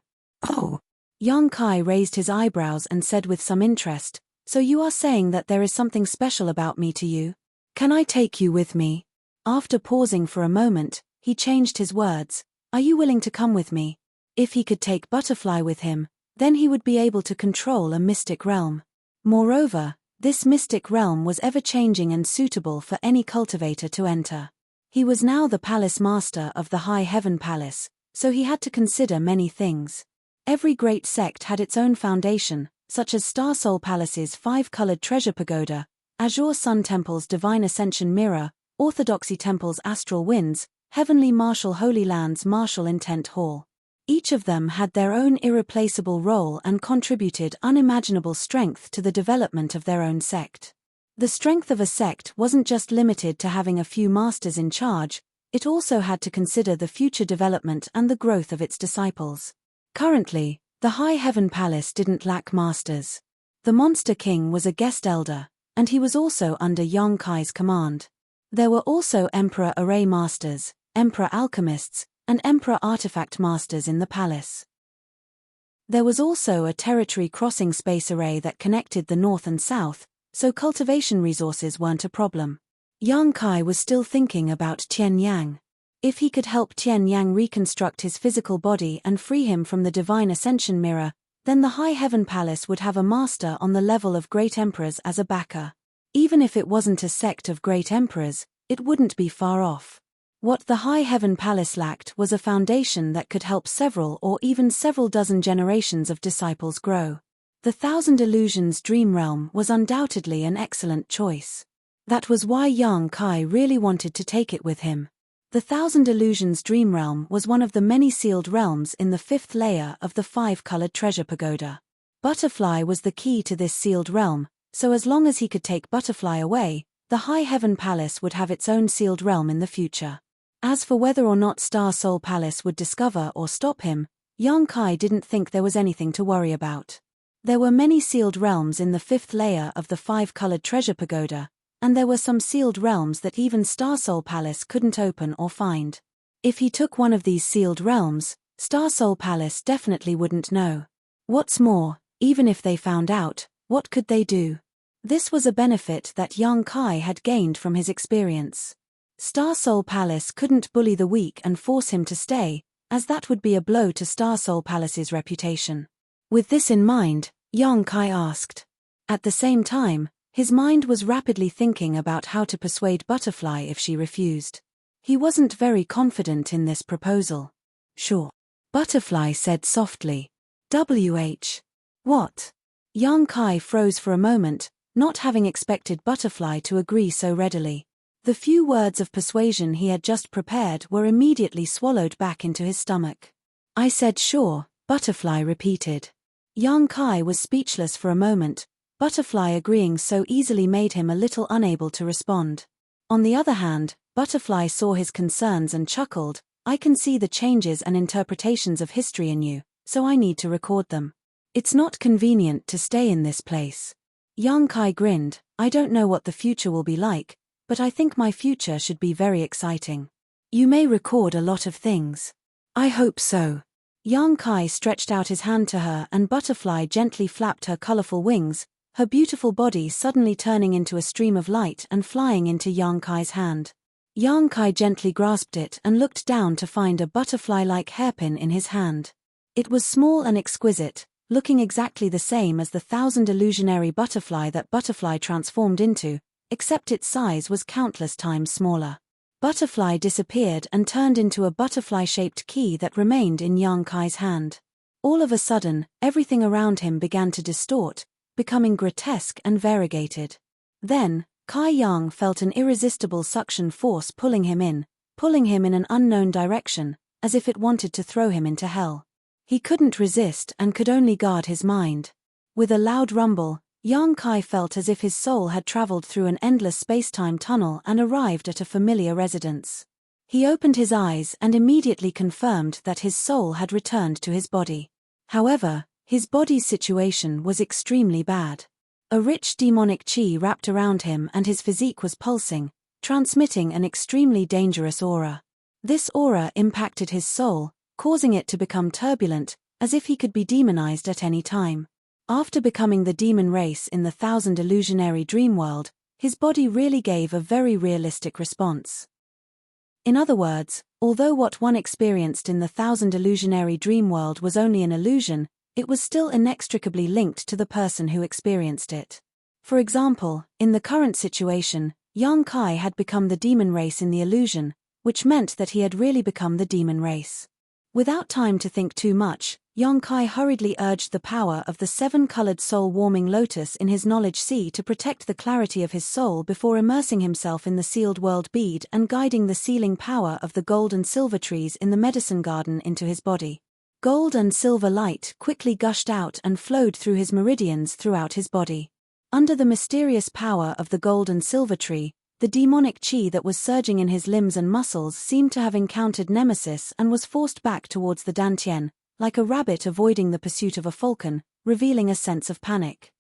Oh. Yang Kai raised his eyebrows and said with some interest, so you are saying that there is something special about me to you? Can I take you with me? After pausing for a moment, he changed his words. Are you willing to come with me? If he could take Butterfly with him, then he would be able to control a mystic realm. Moreover, this mystic realm was ever-changing and suitable for any cultivator to enter. He was now the palace master of the High Heaven Palace, so he had to consider many things. Every great sect had its own foundation, such as Star Soul Palace's 5-colored treasure pagoda, Azure Sun Temple's Divine Ascension Mirror, Orthodoxy Temple's Astral Winds, Heavenly Martial Holy Land's Martial Intent Hall. Each of them had their own irreplaceable role and contributed unimaginable strength to the development of their own sect. The strength of a sect wasn't just limited to having a few masters in charge, it also had to consider the future development and the growth of its disciples. Currently, the High Heaven Palace didn't lack masters. The Monster King was a guest elder, and he was also under Yang Kai's command. There were also Emperor Array Masters, Emperor Alchemists, and Emperor Artifact Masters in the palace. There was also a territory crossing space array that connected the north and south, so cultivation resources weren't a problem. Yang Kai was still thinking about Tian Yang. If he could help Tian Yang reconstruct his physical body and free him from the Divine Ascension Mirror, then the High Heaven Palace would have a master on the level of Great Emperors as a backer. Even if it wasn't a sect of Great Emperors, it wouldn't be far off. What the High Heaven Palace lacked was a foundation that could help several or even several dozen generations of disciples grow. The 1,000 Illusions Dream Realm was undoubtedly an excellent choice. That was why Yang Kai really wanted to take it with him. The 1,000 Illusions Dream Realm was one of the many sealed realms in the 5th layer of the 5-colored treasure pagoda. Butterfly was the key to this sealed realm, so as long as he could take Butterfly away, the High Heaven Palace would have its own sealed realm in the future. As for whether or not Star Soul Palace would discover or stop him, Yang Kai didn't think there was anything to worry about. There were many sealed realms in the 5th layer of the 5-colored treasure pagoda, and there were some sealed realms that even Star Soul Palace couldn't open or find. If he took one of these sealed realms, Star Soul Palace definitely wouldn't know. What's more, even if they found out, what could they do? This was a benefit that young Kai had gained from his experience. Star Soul Palace couldn't bully the weak and force him to stay, as that would be a blow to Star Soul Palace's reputation. With this in mind, young Kai asked. At the same time, his mind was rapidly thinking about how to persuade Butterfly if she refused. He wasn't very confident in this proposal. Sure. Butterfly said softly. What? Young Kai froze for a moment, not having expected Butterfly to agree so readily. The few words of persuasion he had just prepared were immediately swallowed back into his stomach. I said sure, Butterfly repeated. Young Kai was speechless for a moment. Butterfly agreeing so easily made him a little unable to respond. On the other hand, Butterfly saw his concerns and chuckled. I can see the changes and interpretations of history in you, so I need to record them. It's not convenient to stay in this place. Young Kai grinned. I don't know what the future will be like, but I think my future should be very exciting. You may record a lot of things. I hope so. Young Kai stretched out his hand to her and Butterfly gently flapped her colorful wings, her beautiful body suddenly turning into a stream of light and flying into young Kai's hand. Young Kai gently grasped it and looked down to find a butterfly-like hairpin in his hand. It was small and exquisite, looking exactly the same as the 1,000 illusionary butterfly that Butterfly transformed into, except its size was countless times smaller. Butterfly disappeared and turned into a butterfly-shaped key that remained in young Kai's hand. All of a sudden, everything around him began to distort, becoming grotesque and variegated. Then, Kai Yang felt an irresistible suction force pulling him in an unknown direction, as if it wanted to throw him into hell. He couldn't resist and could only guard his mind. With a loud rumble, young Kai felt as if his soul had traveled through an endless space-time tunnel and arrived at a familiar residence. He opened his eyes and immediately confirmed that his soul had returned to his body. However, his body's situation was extremely bad. A rich demonic chi wrapped around him and his physique was pulsing, transmitting an extremely dangerous aura. This aura impacted his soul, causing it to become turbulent, as if he could be demonized at any time. After becoming the demon race in the 1,000 illusionary dream world, his body really gave a very realistic response. In other words, although what one experienced in the 1,000 illusionary dream world was only an illusion, it was still inextricably linked to the person who experienced it. For example, in the current situation, young Kai had become the demon race in the illusion, which meant that he had really become the demon race. Without time to think too much, young Kai hurriedly urged the power of the 7-colored soul-warming lotus in his knowledge sea to protect the clarity of his soul before immersing himself in the sealed world bead and guiding the sealing power of the gold and silver trees in the medicine garden into his body. Gold and silver light quickly gushed out and flowed through his meridians throughout his body. Under the mysterious power of the gold and silver tree, the demonic chi that was surging in his limbs and muscles seemed to have encountered nemesis and was forced back towards the dantian, like a rabbit avoiding the pursuit of a falcon, revealing a sense of panic.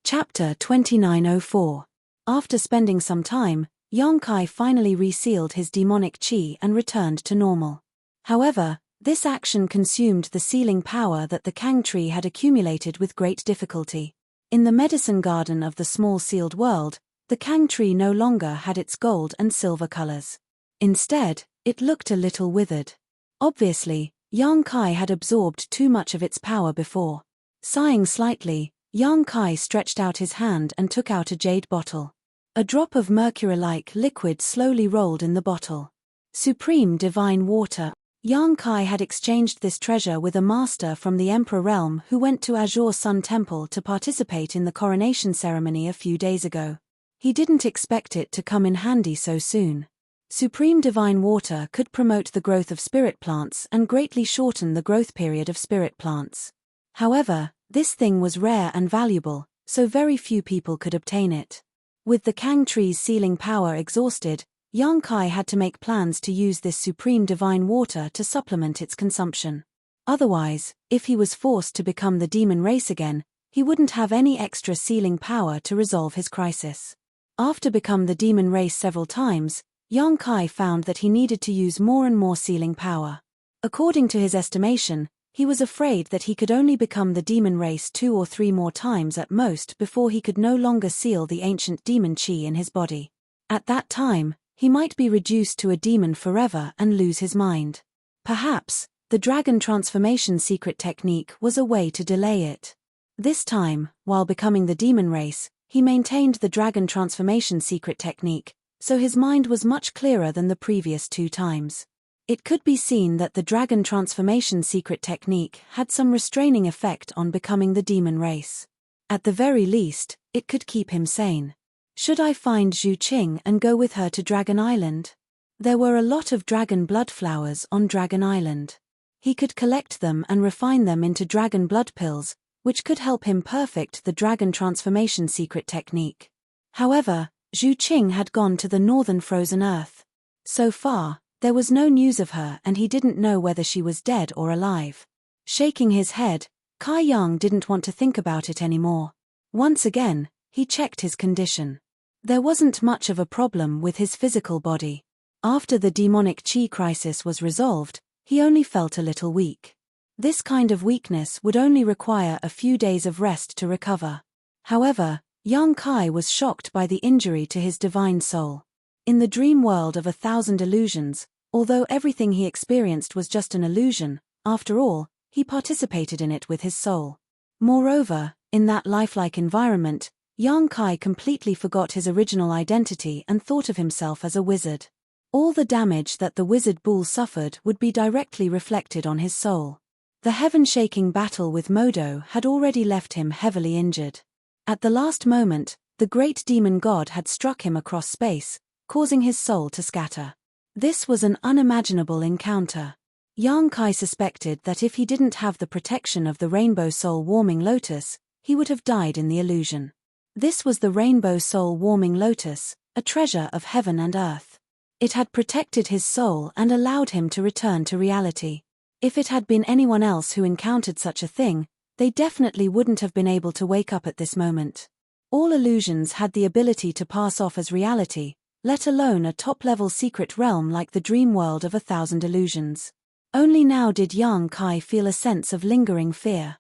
Chapter 2904. After spending some time, young Kai finally resealed his demonic chi and returned to normal. However, this action consumed the sealing power that the Kang tree had accumulated with great difficulty. In the medicine garden of the small sealed world, the Kang tree no longer had its gold and silver colors. Instead, it looked a little withered. Obviously, young Kai had absorbed too much of its power before. Sighing slightly, young Kai stretched out his hand and took out a jade bottle. A drop of mercury-like liquid slowly rolled in the bottle. Supreme divine water. Young Kai had exchanged this treasure with a master from the Emperor realm who went to Azure Sun Temple to participate in the coronation ceremony a few days ago. He didn't expect it to come in handy so soon. Supreme divine water could promote the growth of spirit plants and greatly shorten the growth period of spirit plants. However, this thing was rare and valuable, so very few people could obtain it. With the Kang tree's sealing power exhausted, young Kai had to make plans to use this supreme divine water to supplement its consumption. Otherwise, if he was forced to become the demon race again, he wouldn't have any extra sealing power to resolve his crisis. After become the demon race several times, young Kai found that he needed to use more and more sealing power. According to his estimation, He was afraid that he could only become the demon race 2 or 3 more times at most before he could no longer seal the ancient demon chi in his body. At that time, he might be reduced to a demon forever and lose his mind. Perhaps, the dragon transformation secret technique was a way to delay it. This time, while becoming the demon race, he maintained the dragon transformation secret technique, so his mind was much clearer than the previous 2 times. It could be seen that the dragon transformation secret technique had some restraining effect on becoming the demon race. At the very least, it could keep him sane. Should I find Zhu Qing and go with her to Dragon Island? There were a lot of dragon blood flowers on Dragon Island. He could collect them and refine them into dragon blood pills, which could help him perfect the dragon transformation secret technique. However, Zhu Qing had gone to the northern frozen earth. So far, there was no news of her and he didn't know whether she was dead or alive. Shaking his head, Kai Yang didn't want to think about it anymore. Once again, he checked his condition. There wasn't much of a problem with his physical body. After the demonic chi crisis was resolved, he only felt a little weak. This kind of weakness would only require a few days of rest to recover. However, Yang Kai was shocked by the injury to his divine soul. In the dream world of 1,000 illusions, although everything he experienced was just an illusion, after all, he participated in it with his soul. Moreover, in that lifelike environment, Yang Kai completely forgot his original identity and thought of himself as a wizard. All the damage that the wizard bull suffered would be directly reflected on his soul. The heaven-shaking battle with Modo had already left him heavily injured. At the last moment, the great demon god had struck him across space, causing his soul to scatter. This was an unimaginable encounter. Yang Kai suspected that if he didn't have the protection of the Rainbow Soul Warming Lotus, he would have died in the illusion. This was the Rainbow Soul Warming Lotus, a treasure of heaven and earth. It had protected his soul and allowed him to return to reality. If it had been anyone else who encountered such a thing, they definitely wouldn't have been able to wake up at this moment. All illusions had the ability to pass off as reality, let alone a top-level secret realm like the dream world of 1,000 illusions. Only now did Yang Kai feel a sense of lingering fear.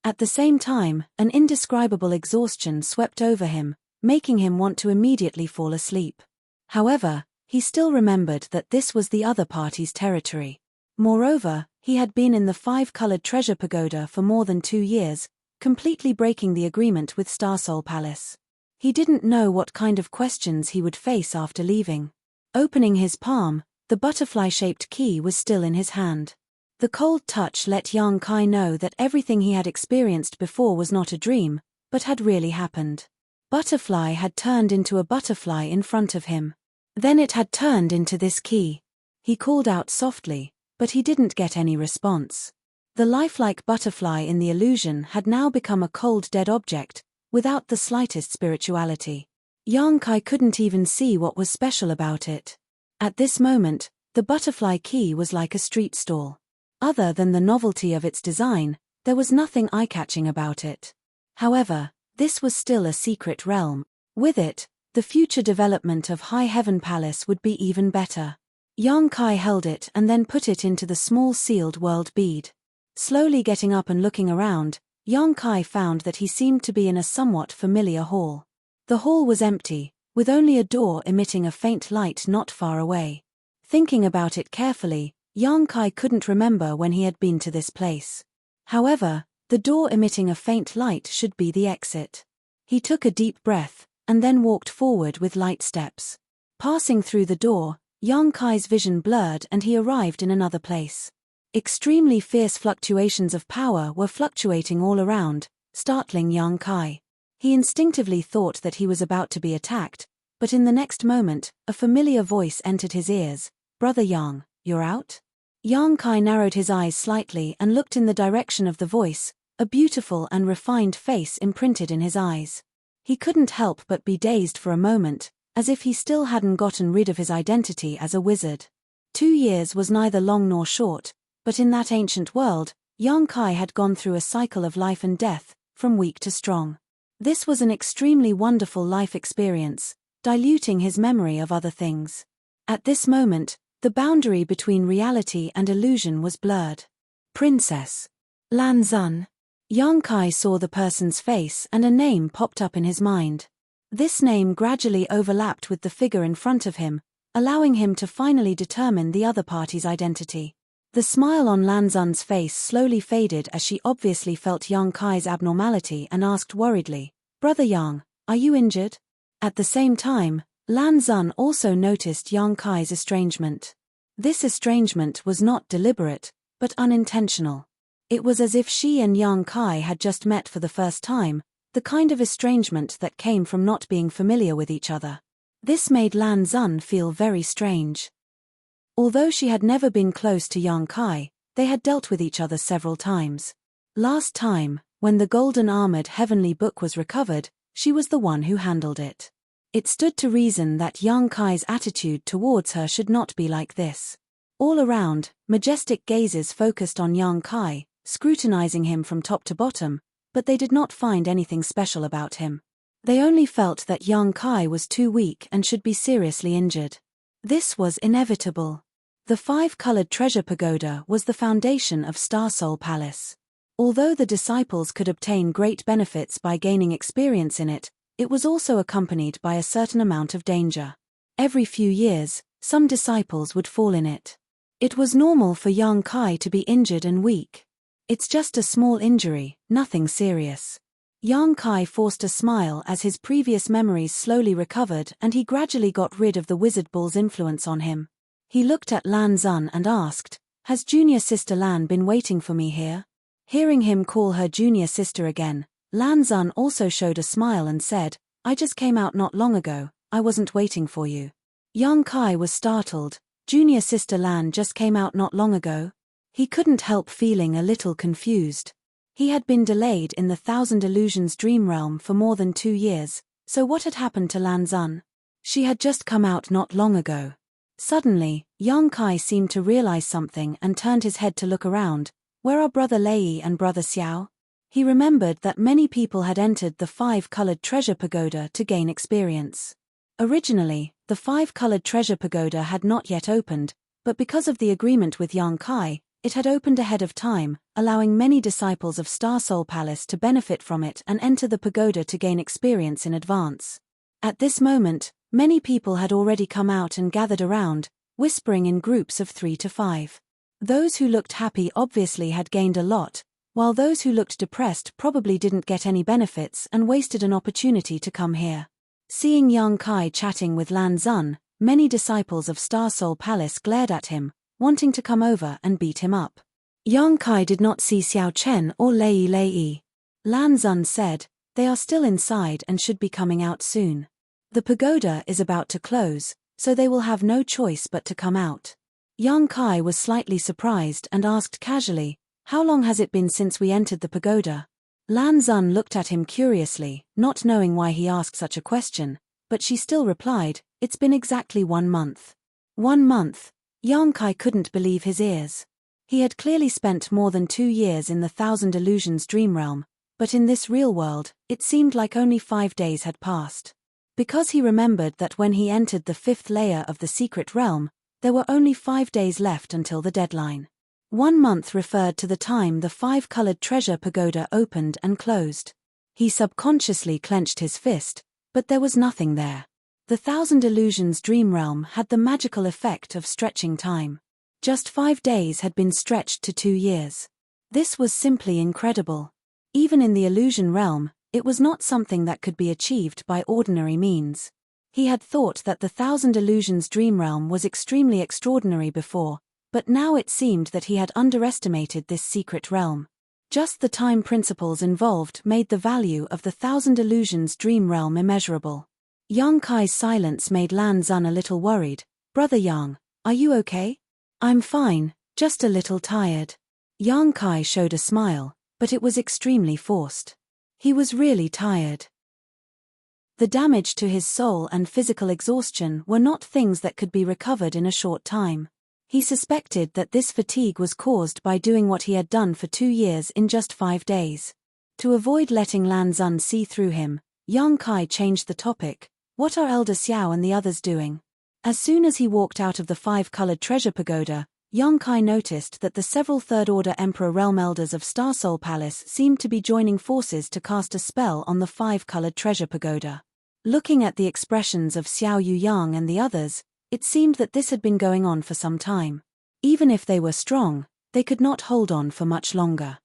At the same time, an indescribable exhaustion swept over him, making him want to immediately fall asleep. However, he still remembered that this was the other party's territory. Moreover, he had been in the 5-colored treasure pagoda for more than 2 years, completely breaking the agreement with Starsoul Palace. He didn't know what kind of questions he would face after leaving. Opening his palm, the butterfly-shaped key was still in his hand. The cold touch let Yang Kai know that everything he had experienced before was not a dream, but had really happened. Butterfly had turned into a butterfly in front of him. Then it had turned into this key. He called out softly, but he didn't get any response. The lifelike butterfly in the illusion had now become a cold dead object, without the slightest spirituality. Yang Kai couldn't even see what was special about it. At this moment, the butterfly key was like a street stall. Other than the novelty of its design, there was nothing eye-catching about it. However, this was still a secret realm. With it, the future development of High Heaven Palace would be even better. Yang Kai held it and then put it into the small sealed world bead. Slowly getting up and looking around, Yang Kai found that he seemed to be in a somewhat familiar hall. The hall was empty, with only a door emitting a faint light not far away. Thinking about it carefully, Yang Kai couldn't remember when he had been to this place. However, the door emitting a faint light should be the exit. He took a deep breath, and then walked forward with light steps. Passing through the door, Yang Kai's vision blurred and he arrived in another place. Extremely fierce fluctuations of power were fluctuating all around, startling Yang Kai. He instinctively thought that he was about to be attacked, but in the next moment, a familiar voice entered his ears. "Brother Yang, you're out?" Yang Kai narrowed his eyes slightly and looked in the direction of the voice, a beautiful and refined face imprinted in his eyes. He couldn't help but be dazed for a moment, as if he still hadn't gotten rid of his identity as a wizard. 2 years was neither long nor short, but in that ancient world, Yang Kai had gone through a cycle of life and death, from weak to strong. This was an extremely wonderful life experience, diluting his memory of other things. At this moment, the boundary between reality and illusion was blurred. Princess. Lan Xun. Yang Kai saw the person's face and a name popped up in his mind. This name gradually overlapped with the figure in front of him, allowing him to finally determine the other party's identity. The smile on Lan Xun's face slowly faded as she obviously felt Yang Kai's abnormality and asked worriedly, "Brother Yang, are you injured?" At the same time, Lan Xun also noticed Yang Kai's estrangement. This estrangement was not deliberate, but unintentional. It was as if she and Yang Kai had just met for the first time, the kind of estrangement that came from not being familiar with each other. This made Lan Xun feel very strange. Although she had never been close to Yang Kai, they had dealt with each other several times. Last time, when the golden armored heavenly book was recovered, she was the one who handled it. It stood to reason that Yang Kai's attitude towards her should not be like this. All around, majestic gazes focused on Yang Kai, scrutinizing him from top to bottom, but they did not find anything special about him. They only felt that Yang Kai was too weak and should be seriously injured. This was inevitable. The five-colored treasure pagoda was the foundation of Star Soul Palace. Although the disciples could obtain great benefits by gaining experience in it, it was also accompanied by a certain amount of danger. Every few years, some disciples would fall in it. It was normal for Yang Kai to be injured and weak. "It's just a small injury, nothing serious." Yang Kai forced a smile as his previous memories slowly recovered and he gradually got rid of the wizard bull's influence on him. He looked at Lan Xun and asked, "Has junior sister Lan been waiting for me here?" Hearing him call her junior sister again, Lan Xun also showed a smile and said, "I just came out not long ago, I wasn't waiting for you." Yang Kai was startled. Junior sister Lan just came out not long ago? He couldn't help feeling a little confused. He had been delayed in the Thousand Illusions dream realm for more than 2 years, so what had happened to Lan Xun? She had just come out not long ago. Suddenly, Yang Kai seemed to realize something and turned his head to look around. Where are Brother Lei and Brother Xiao? He remembered that many people had entered the five-colored treasure pagoda to gain experience. Originally, the five-colored treasure pagoda had not yet opened, but because of the agreement with Yang Kai, it had opened ahead of time, allowing many disciples of Star Soul Palace to benefit from it and enter the pagoda to gain experience in advance. At this moment, many people had already come out and gathered around, whispering in groups of 3 to 5. Those who looked happy obviously had gained a lot, while those who looked depressed probably didn't get any benefits and wasted an opportunity to come here. Seeing Yang Kai chatting with Lan Xun, many disciples of Star Soul Palace glared at him, wanting to come over and beat him up. Yang Kai did not see Xiao Chen or Lei. Lan Xun said, "They are still inside and should be coming out soon. The pagoda is about to close, so they will have no choice but to come out." Yang Kai was slightly surprised and asked casually, "How long has it been since we entered the pagoda?" Lan Xun looked at him curiously, not knowing why he asked such a question, but she still replied, "It's been exactly 1 month." 1 month? Yang Kai couldn't believe his ears. He had clearly spent more than 2 years in the Thousand Illusions dream realm, but in this real world, it seemed like only 5 days had passed. Because he remembered that when he entered the 5th layer of the secret realm, there were only 5 days left until the deadline. 1 month referred to the time the 5-colored treasure pagoda opened and closed. He subconsciously clenched his fist, but there was nothing there. The Thousand Illusions dream realm had the magical effect of stretching time. Just 5 days had been stretched to 2 years. This was simply incredible. Even in the illusion realm, it was not something that could be achieved by ordinary means. He had thought that the Thousand Illusions dream realm was extremely extraordinary before, but now it seemed that he had underestimated this secret realm. Just the time principles involved made the value of the Thousand Illusions dream realm immeasurable. Yang Kai's silence made Lan Xun a little worried. "Brother Yang, are you okay?" "I'm fine, just a little tired." Yang Kai showed a smile, but it was extremely forced. He was really tired. The damage to his soul and physical exhaustion were not things that could be recovered in a short time. He suspected that this fatigue was caused by doing what he had done for 2 years in just 5 days. To avoid letting Lan Xun see through him, Yang Kai changed the topic. "What are Elder Xiao and the others doing?" As soon as he walked out of the 5-colored treasure pagoda, Yongkai noticed that the several Third-Order Emperor Realm Elders of Star Soul Palace seemed to be joining forces to cast a spell on the five-colored treasure pagoda. Looking at the expressions of Xiao Yuyang and the others, it seemed that this had been going on for some time. Even if they were strong, they could not hold on for much longer.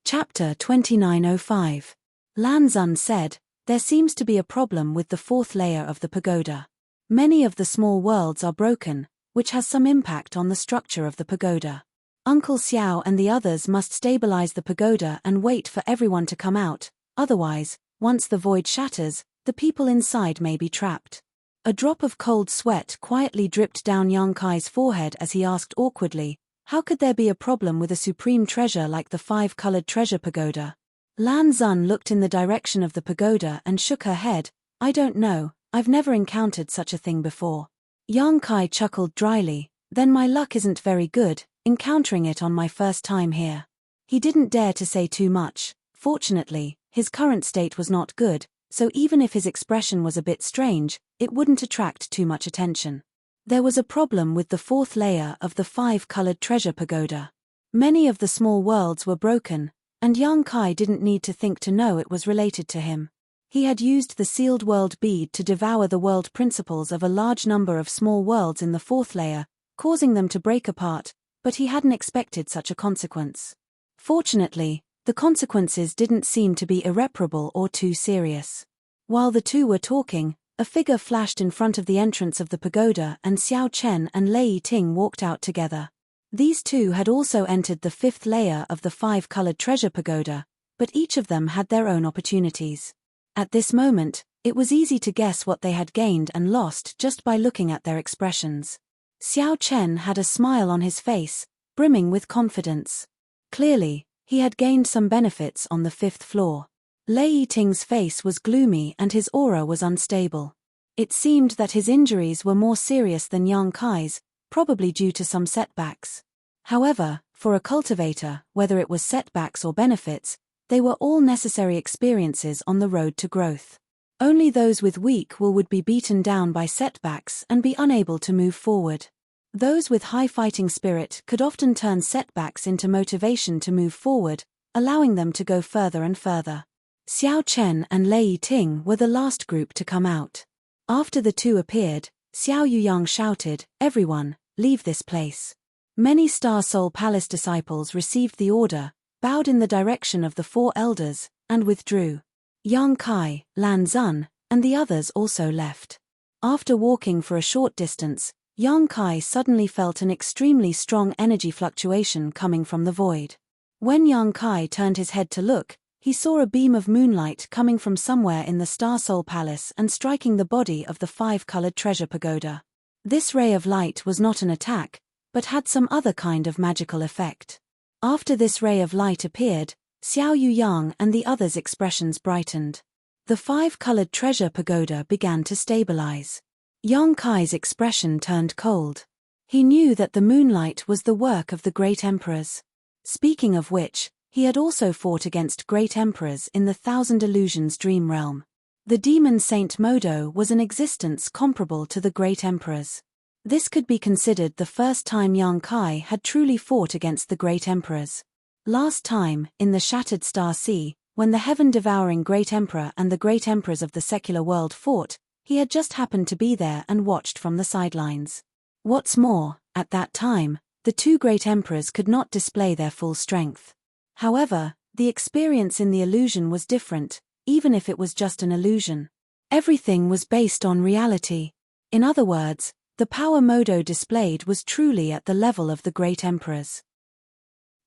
Chapter 2905. Lan Xun said, "There seems to be a problem with the fourth layer of the pagoda. Many of the small worlds are broken, which has some impact on the structure of the pagoda. Uncle Xiao and the others must stabilize the pagoda and wait for everyone to come out, otherwise, once the void shatters, the people inside may be trapped." A drop of cold sweat quietly dripped down Yongkai's forehead as he asked awkwardly, "How could there be a problem with a supreme treasure like the five-colored treasure pagoda?" Lan Xun looked in the direction of the pagoda and shook her head. "I don't know, I've never encountered such a thing before." Yongkai chuckled dryly, "Then my luck isn't very good, encountering it on my first time here." He didn't dare to say too much. Fortunately, his current state was not good, so even if his expression was a bit strange, it wouldn't attract too much attention. There was a problem with the fourth layer of the five-colored treasure pagoda. Many of the small worlds were broken, and Yongkai didn't need to think to know it was related to him. He had used the sealed world bead to devour the world principles of a large number of small worlds in the fourth layer, causing them to break apart, but he hadn't expected such a consequence. Fortunately, the consequences didn't seem to be irreparable or too serious. While the two were talking, a figure flashed in front of the entrance of the pagoda and Xiao Chen and Lei Ting walked out together. These two had also entered the fifth layer of the five-colored treasure pagoda, but each of them had their own opportunities. At this moment, it was easy to guess what they had gained and lost just by looking at their expressions. Xiao Chen had a smile on his face, brimming with confidence. Clearly, he had gained some benefits on the fifth floor. Lei Ting's face was gloomy and his aura was unstable. It seemed that his injuries were more serious than Yongkai's, probably due to some setbacks. However, for a cultivator, whether it was setbacks or benefits, they were all necessary experiences on the road to growth. Only those with weak will would be beaten down by setbacks and be unable to move forward. Those with high fighting spirit could often turn setbacks into motivation to move forward, allowing them to go further and further. Xiao Chen and Lei Ting were the last group to come out. After the two appeared, Xiao Yuyang shouted, "Everyone, leave this place." Many Star Soul Palace disciples received the order, bowed in the direction of the four elders, and withdrew. Yongkai, Lan Xun, and the others also left. After walking for a short distance, Yongkai suddenly felt an extremely strong energy fluctuation coming from the void. When Yongkai turned his head to look, he saw a beam of moonlight coming from somewhere in the Star Soul Palace and striking the body of the five-colored treasure pagoda. This ray of light was not an attack, but had some other kind of magical effect. After this ray of light appeared, Xiao Yuyang and the others' expressions brightened. The five-colored treasure pagoda began to stabilize. Yongkai's expression turned cold. He knew that the moonlight was the work of the great emperors. Speaking of which, he had also fought against great emperors in the Thousand Illusions dream realm. The demon Saint Modo was an existence comparable to the great emperors. This could be considered the first time Yongkai had truly fought against the great emperors. Last time, in the Shattered Star Sea, when the heaven-devouring great emperor and the great emperors of the secular world fought, he had just happened to be there and watched from the sidelines. What's more, at that time, the two great emperors could not display their full strength. However, the experience in the illusion was different, even if it was just an illusion. Everything was based on reality. In other words, the power Modo displayed was truly at the level of the great emperors.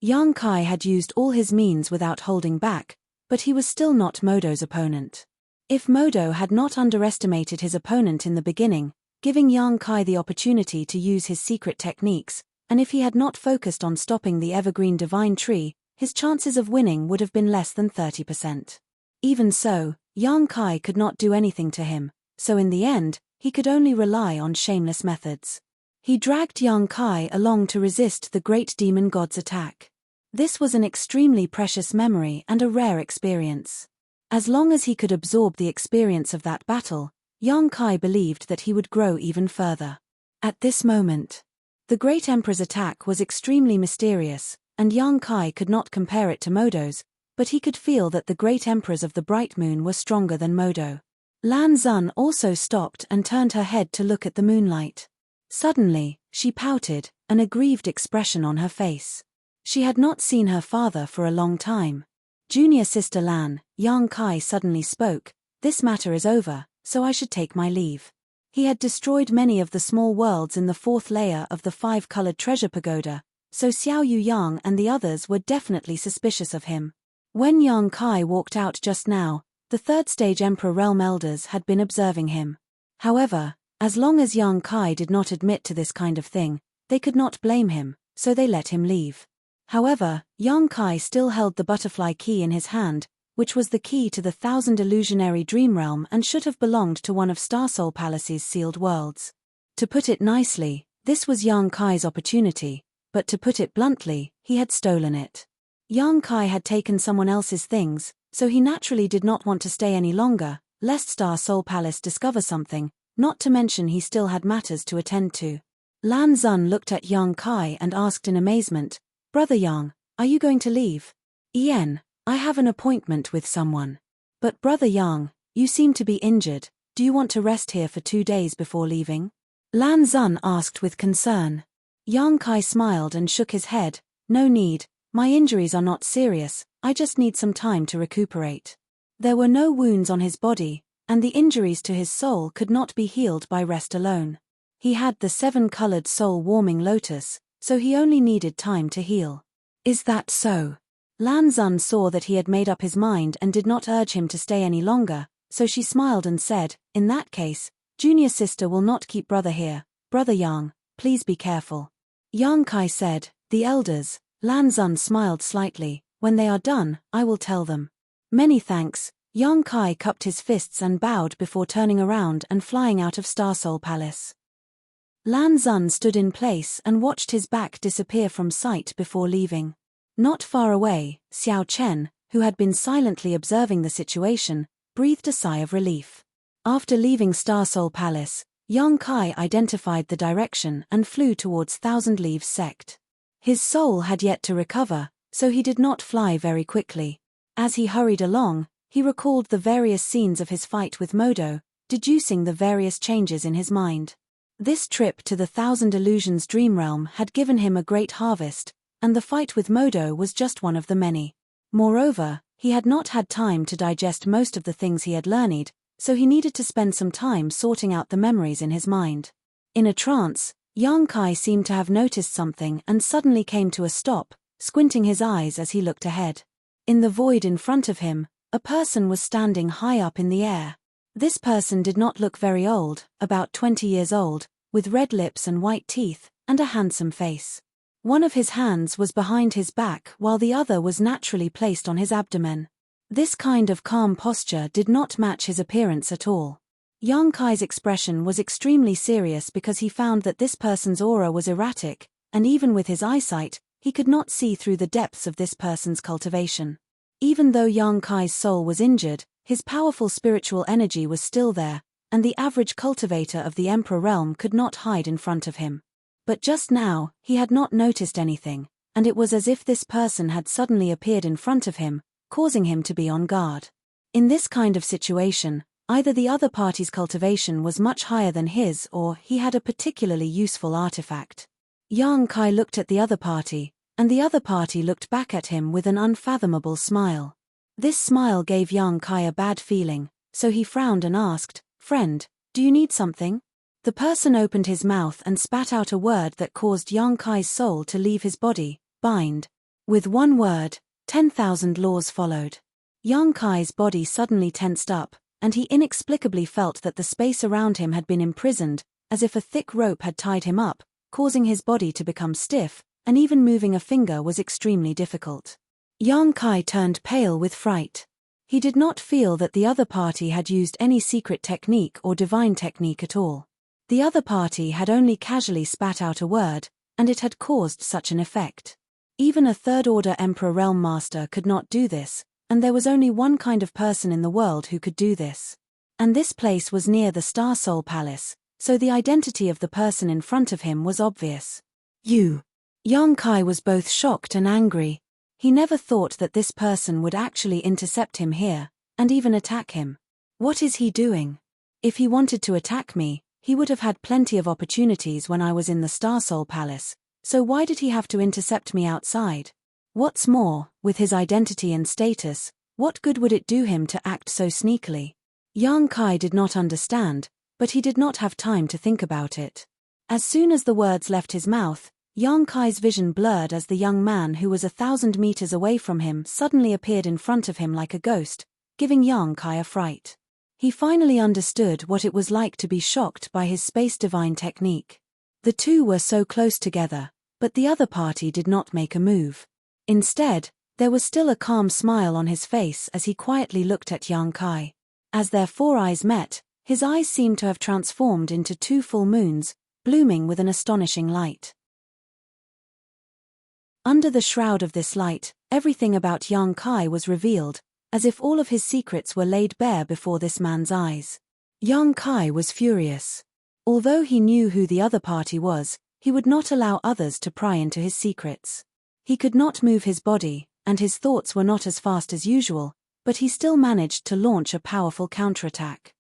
Yongkai had used all his means without holding back, but he was still not Modo's opponent. If Modo had not underestimated his opponent in the beginning, giving Yongkai the opportunity to use his secret techniques, and if he had not focused on stopping the evergreen divine tree, his chances of winning would have been less than 30%. Even so, Yongkai could not do anything to him, so in the end, he could only rely on shameless methods. He dragged Yongkai along to resist the great demon god's attack. This was an extremely precious memory and a rare experience. As long as he could absorb the experience of that battle, Yongkai believed that he would grow even further. At this moment, the Great Emperor's attack was extremely mysterious, and Yang Kai could not compare it to Modo's, but he could feel that the Great Emperors of the Bright Moon were stronger than Modo. Lan Xun also stopped and turned her head to look at the moonlight. Suddenly, she pouted, an aggrieved expression on her face. She had not seen her father for a long time. Junior sister Lan, Yang Kai suddenly spoke, "This matter is over, so I should take my leave." He had destroyed many of the small worlds in the fourth layer of the five-colored treasure pagoda, so Xiao Yu Yang and the others were definitely suspicious of him. When Yang Kai walked out just now, the third-stage Emperor Realm Elders had been observing him. However, as long as Yang Kai did not admit to this kind of thing, they could not blame him, so they let him leave. However, Yang Kai still held the butterfly key in his hand, which was the key to the 1,000 illusionary dream realm and should have belonged to one of Starsoul Palace's sealed worlds. To put it nicely, this was Yang Kai's opportunity, but to put it bluntly, he had stolen it. Yang Kai had taken someone else's things, so he naturally did not want to stay any longer, lest Starsoul Palace discover something, not to mention he still had matters to attend to. Lan Xun looked at Yang Kai and asked in amazement, "Brother Yang, are you going to leave?" "Yen, I have an appointment with someone." "But Brother Yang, you seem to be injured, do you want to rest here for 2 days before leaving?" Lan Xun asked with concern. Yang Kai smiled and shook his head, "No need, my injuries are not serious, I just need some time to recuperate." There were no wounds on his body, and the injuries to his soul could not be healed by rest alone. He had the 7-colored soul-warming lotus, so he only needed time to heal. "Is that so?" Lan Xun saw that he had made up his mind and did not urge him to stay any longer, so she smiled and said, "In that case, junior sister will not keep brother here. Brother Yang, please be careful." Yang Kai said, "The elders," Lan Xun smiled slightly, "when they are done, I will tell them." "Many thanks." Yang Kai cupped his fists and bowed before turning around and flying out of Starsoul Palace. Lan Xun stood in place and watched his back disappear from sight before leaving. Not far away, Xiao Chen, who had been silently observing the situation, breathed a sigh of relief. After leaving Starsoul Palace, Yang Kai identified the direction and flew towards Thousand Leaves Sect. His soul had yet to recover, so he did not fly very quickly. As he hurried along, he recalled the various scenes of his fight with Modo, deducing the various changes in his mind. This trip to the 1,000 Illusions dream realm had given him a great harvest, and the fight with Modo was just one of the many. Moreover, he had not had time to digest most of the things he had learned, so he needed to spend some time sorting out the memories in his mind. In a trance, Yang Kai seemed to have noticed something and suddenly came to a stop, squinting his eyes as he looked ahead. In the void in front of him, a person was standing high up in the air. This person did not look very old, about 20 years old, with red lips and white teeth, and a handsome face. One of his hands was behind his back while the other was naturally placed on his abdomen. This kind of calm posture did not match his appearance at all. Yang Kai's expression was extremely serious because he found that this person's aura was erratic, and even with his eyesight, he could not see through the depths of this person's cultivation. Even though Yang Kai's soul was injured, his powerful spiritual energy was still there, and the average cultivator of the Emperor realm could not hide in front of him. But just now, he had not noticed anything, and it was as if this person had suddenly appeared in front of him, causing him to be on guard. In this kind of situation, either the other party's cultivation was much higher than his or he had a particularly useful artifact. Yang Kai looked at the other party, and the other party looked back at him with an unfathomable smile. This smile gave Yang Kai a bad feeling, so he frowned and asked, "Friend, do you need something?" The person opened his mouth and spat out a word that caused Yang Kai's soul to leave his body, "Bind." With one word, 10,000 laws followed. Yang Kai's body suddenly tensed up, and he inexplicably felt that the space around him had been imprisoned, as if a thick rope had tied him up, causing his body to become stiff, and even moving a finger was extremely difficult. Yang Kai turned pale with fright. He did not feel that the other party had used any secret technique or divine technique at all. The other party had only casually spat out a word, and it had caused such an effect. Even a third-order Emperor Realm Master could not do this, and there was only one kind of person in the world who could do this. And this place was near the Starsoul Palace, so the identity of the person in front of him was obvious. You. Yang Kai was both shocked and angry. He never thought that this person would actually intercept him here, and even attack him. What is he doing? If he wanted to attack me, he would have had plenty of opportunities when I was in the Star Soul Palace, so why did he have to intercept me outside? What's more, with his identity and status, what good would it do him to act so sneakily? Yang Kai did not understand, but he did not have time to think about it. As soon as the words left his mouth, Yang Kai's vision blurred as the young man who was 1,000 meters away from him suddenly appeared in front of him like a ghost, giving Yang Kai a fright. He finally understood what it was like to be shocked by his space divine technique. The two were so close together, but the other party did not make a move. Instead, there was still a calm smile on his face as he quietly looked at Yang Kai. As their four eyes met, his eyes seemed to have transformed into two full moons, blooming with an astonishing light. Under the shroud of this light, everything about Yang Kai was revealed, as if all of his secrets were laid bare before this man's eyes. Yang Kai was furious. Although he knew who the other party was, he would not allow others to pry into his secrets. He could not move his body, and his thoughts were not as fast as usual, but he still managed to launch a powerful counterattack.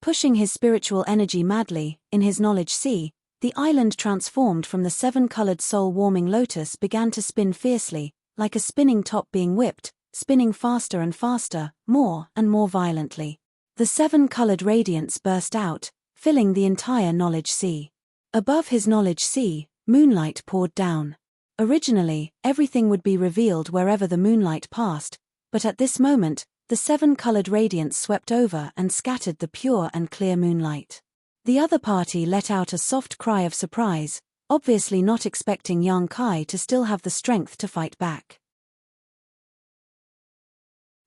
Pushing his spiritual energy madly, in his knowledge sea, the island transformed from the seven-colored soul-warming lotus began to spin fiercely, like a spinning top being whipped, spinning faster and faster, more and more violently. The seven-colored radiance burst out, filling the entire knowledge sea. Above his knowledge sea, moonlight poured down. Originally, everything would be revealed wherever the moonlight passed, but at this moment, the seven-colored radiance swept over and scattered the pure and clear moonlight. The other party let out a soft cry of surprise, obviously not expecting Yang Kai to still have the strength to fight back.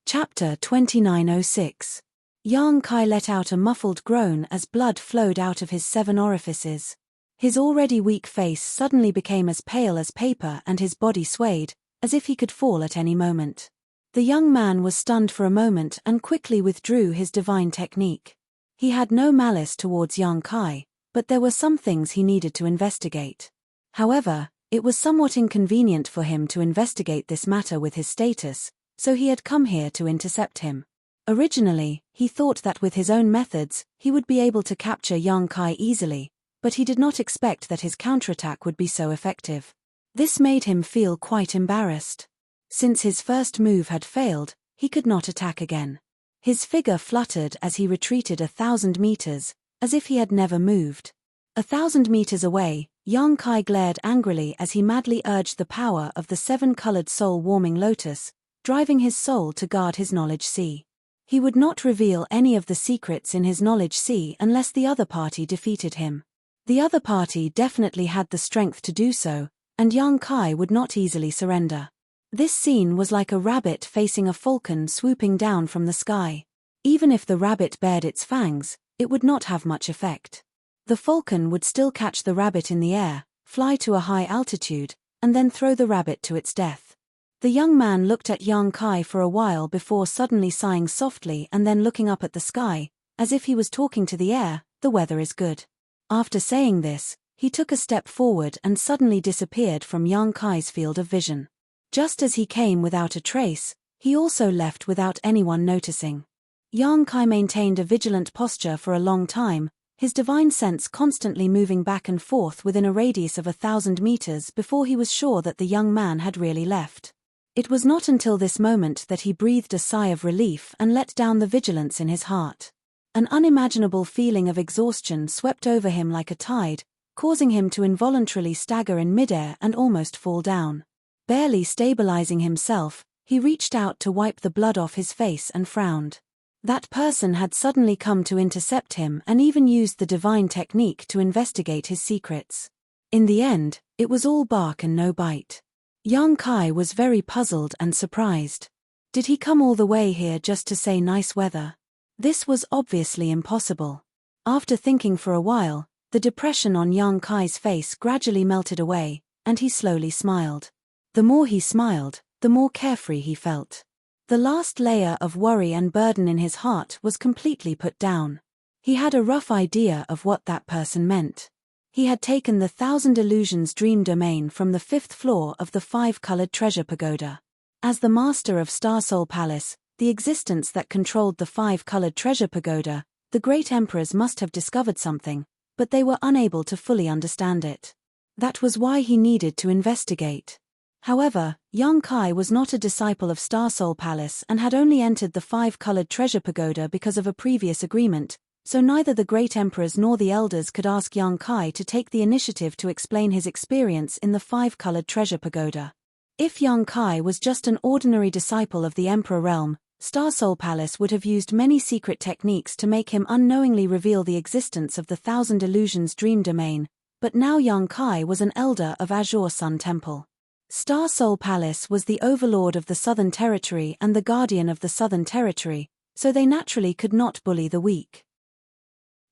Chapter 2906. Yang Kai let out a muffled groan as blood flowed out of his 7 orifices. His already weak face suddenly became as pale as paper and his body swayed, as if he could fall at any moment. The young man was stunned for a moment and quickly withdrew his divine technique. He had no malice towards Yang Kai, but there were some things he needed to investigate. However, it was somewhat inconvenient for him to investigate this matter with his status, so he had come here to intercept him. Originally, he thought that with his own methods, he would be able to capture Yang Kai easily, but he did not expect that his counterattack would be so effective. This made him feel quite embarrassed. Since his first move had failed, he could not attack again. His figure fluttered as he retreated 1,000 meters, as if he had never moved. 1,000 meters away, Yang Kai glared angrily as he madly urged the power of the seven-colored soul-warming lotus, driving his soul to guard his knowledge sea. He would not reveal any of the secrets in his knowledge sea unless the other party defeated him. The other party definitely had the strength to do so, and Yang Kai would not easily surrender. This scene was like a rabbit facing a falcon swooping down from the sky. Even if the rabbit bared its fangs, it would not have much effect. The falcon would still catch the rabbit in the air, fly to a high altitude, and then throw the rabbit to its death. The young man looked at Yang Kai for a while before suddenly sighing softly and then looking up at the sky, as if he was talking to the air. The weather is good. After saying this, he took a step forward and suddenly disappeared from Yang Kai's field of vision. Just as he came without a trace, he also left without anyone noticing. Yang Kai maintained a vigilant posture for a long time, his divine sense constantly moving back and forth within a radius of 1,000 meters before he was sure that the young man had really left. It was not until this moment that he breathed a sigh of relief and let down the vigilance in his heart. An unimaginable feeling of exhaustion swept over him like a tide, causing him to involuntarily stagger in midair and almost fall down. Barely stabilizing himself, he reached out to wipe the blood off his face and frowned. That person had suddenly come to intercept him and even used the divine technique to investigate his secrets. In the end, it was all bark and no bite. Yang Kai was very puzzled and surprised. Did he come all the way here just to say nice weather? This was obviously impossible. After thinking for a while, the depression on Yang Kai's face gradually melted away, and he slowly smiled. The more he smiled, the more carefree he felt. The last layer of worry and burden in his heart was completely put down. He had a rough idea of what that person meant. He had taken the Thousand Illusions dream domain from the 5th floor of the 5-colored treasure pagoda. As the master of Star Soul Palace, the existence that controlled the 5-colored treasure pagoda, the great emperors must have discovered something, but they were unable to fully understand it. That was why he needed to investigate. However, young Kai was not a disciple of Star Soul Palace and had only entered the 5-colored treasure pagoda because of a previous agreement, so neither the great emperors nor the elders could ask young Kai to take the initiative to explain his experience in the 5-colored treasure pagoda. If young Kai was just an ordinary disciple of the Emperor realm, Star Soul Palace would have used many secret techniques to make him unknowingly reveal the existence of the Thousand Illusions dream domain, but now young Kai was an elder of Azure Sun Temple. Star Soul Palace was the overlord of the Southern Territory and the guardian of the Southern Territory, so they naturally could not bully the weak.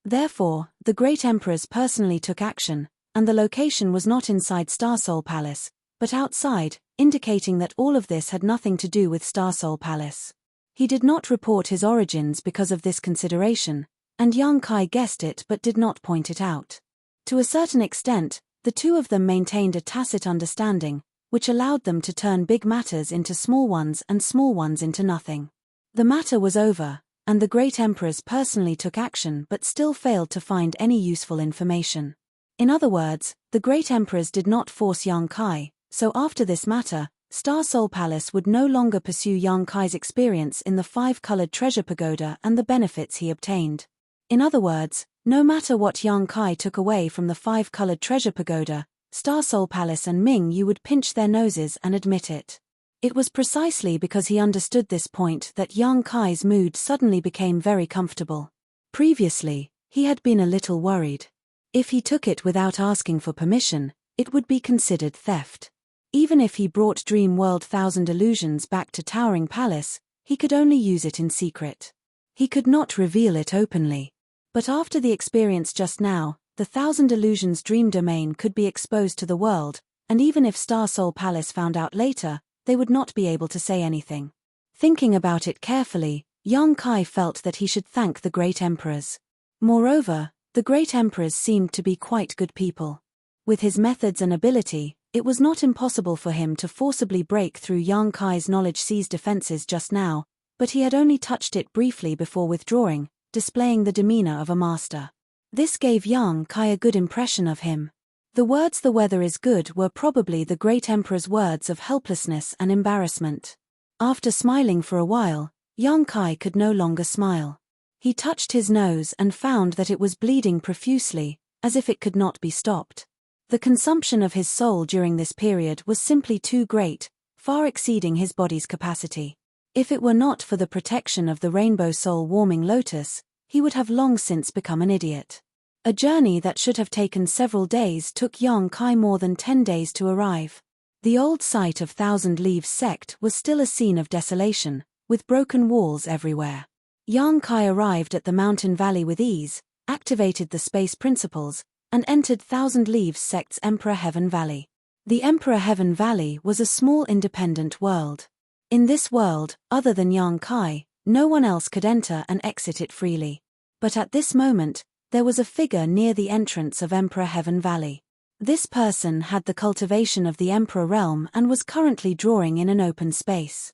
Therefore, the great emperors personally took action, and the location was not inside Star Soul Palace, but outside, indicating that all of this had nothing to do with Star Soul Palace. He did not report his origins because of this consideration, and young Kai guessed it but did not point it out. To a certain extent, the two of them maintained a tacit understanding, which allowed them to turn big matters into small ones and small ones into nothing. The matter was over, and the great emperors personally took action but still failed to find any useful information. In other words, the great emperors did not force young Kai, so after this matter, Star Soul Palace would no longer pursue young Kai's experience in the 5-colored treasure pagoda and the benefits he obtained. In other words, no matter what young Kai took away from the 5-colored treasure pagoda, Star Soul Palace and Ming Yu would pinch their noses and admit it. It was precisely because he understood this point that young Kai's mood suddenly became very comfortable. Previously, he had been a little worried. If he took it without asking for permission, it would be considered theft. Even if he brought Dream World Thousand Illusions back to Towering Palace, he could only use it in secret. He could not reveal it openly. But after the experience just now, the Thousand Illusions dream domain could be exposed to the world, and even if Star Soul Palace found out later, they would not be able to say anything. Thinking about it carefully, young Kai felt that he should thank the great emperors. Moreover, the great emperors seemed to be quite good people. With his methods and ability, it was not impossible for him to forcibly break through young Kai's knowledge seized defenses just now, but he had only touched it briefly before withdrawing, displaying the demeanor of a master. This gave young Kai a good impression of him. The words "the weather is good" were probably the great emperor's words of helplessness and embarrassment. After smiling for a while, young Kai could no longer smile. He touched his nose and found that it was bleeding profusely, as if it could not be stopped. The consumption of his soul during this period was simply too great, far exceeding his body's capacity. If it were not for the protection of the Rainbow Soul Warming Lotus, he would have long since become an idiot. A journey that should have taken several days took young Kai more than 10 days to arrive. The old site of Thousand Leaves Sect was still a scene of desolation, with broken walls everywhere. Young Kai arrived at the mountain valley with ease, activated the space principles, and entered Thousand Leaves Sect's Emperor Heaven Valley. The Emperor Heaven Valley was a small independent world. In this world, other than young Kai, no one else could enter and exit it freely. But at this moment, there was a figure near the entrance of Emperor Heaven Valley. This person had the cultivation of the Emperor realm and was currently drawing in an open space.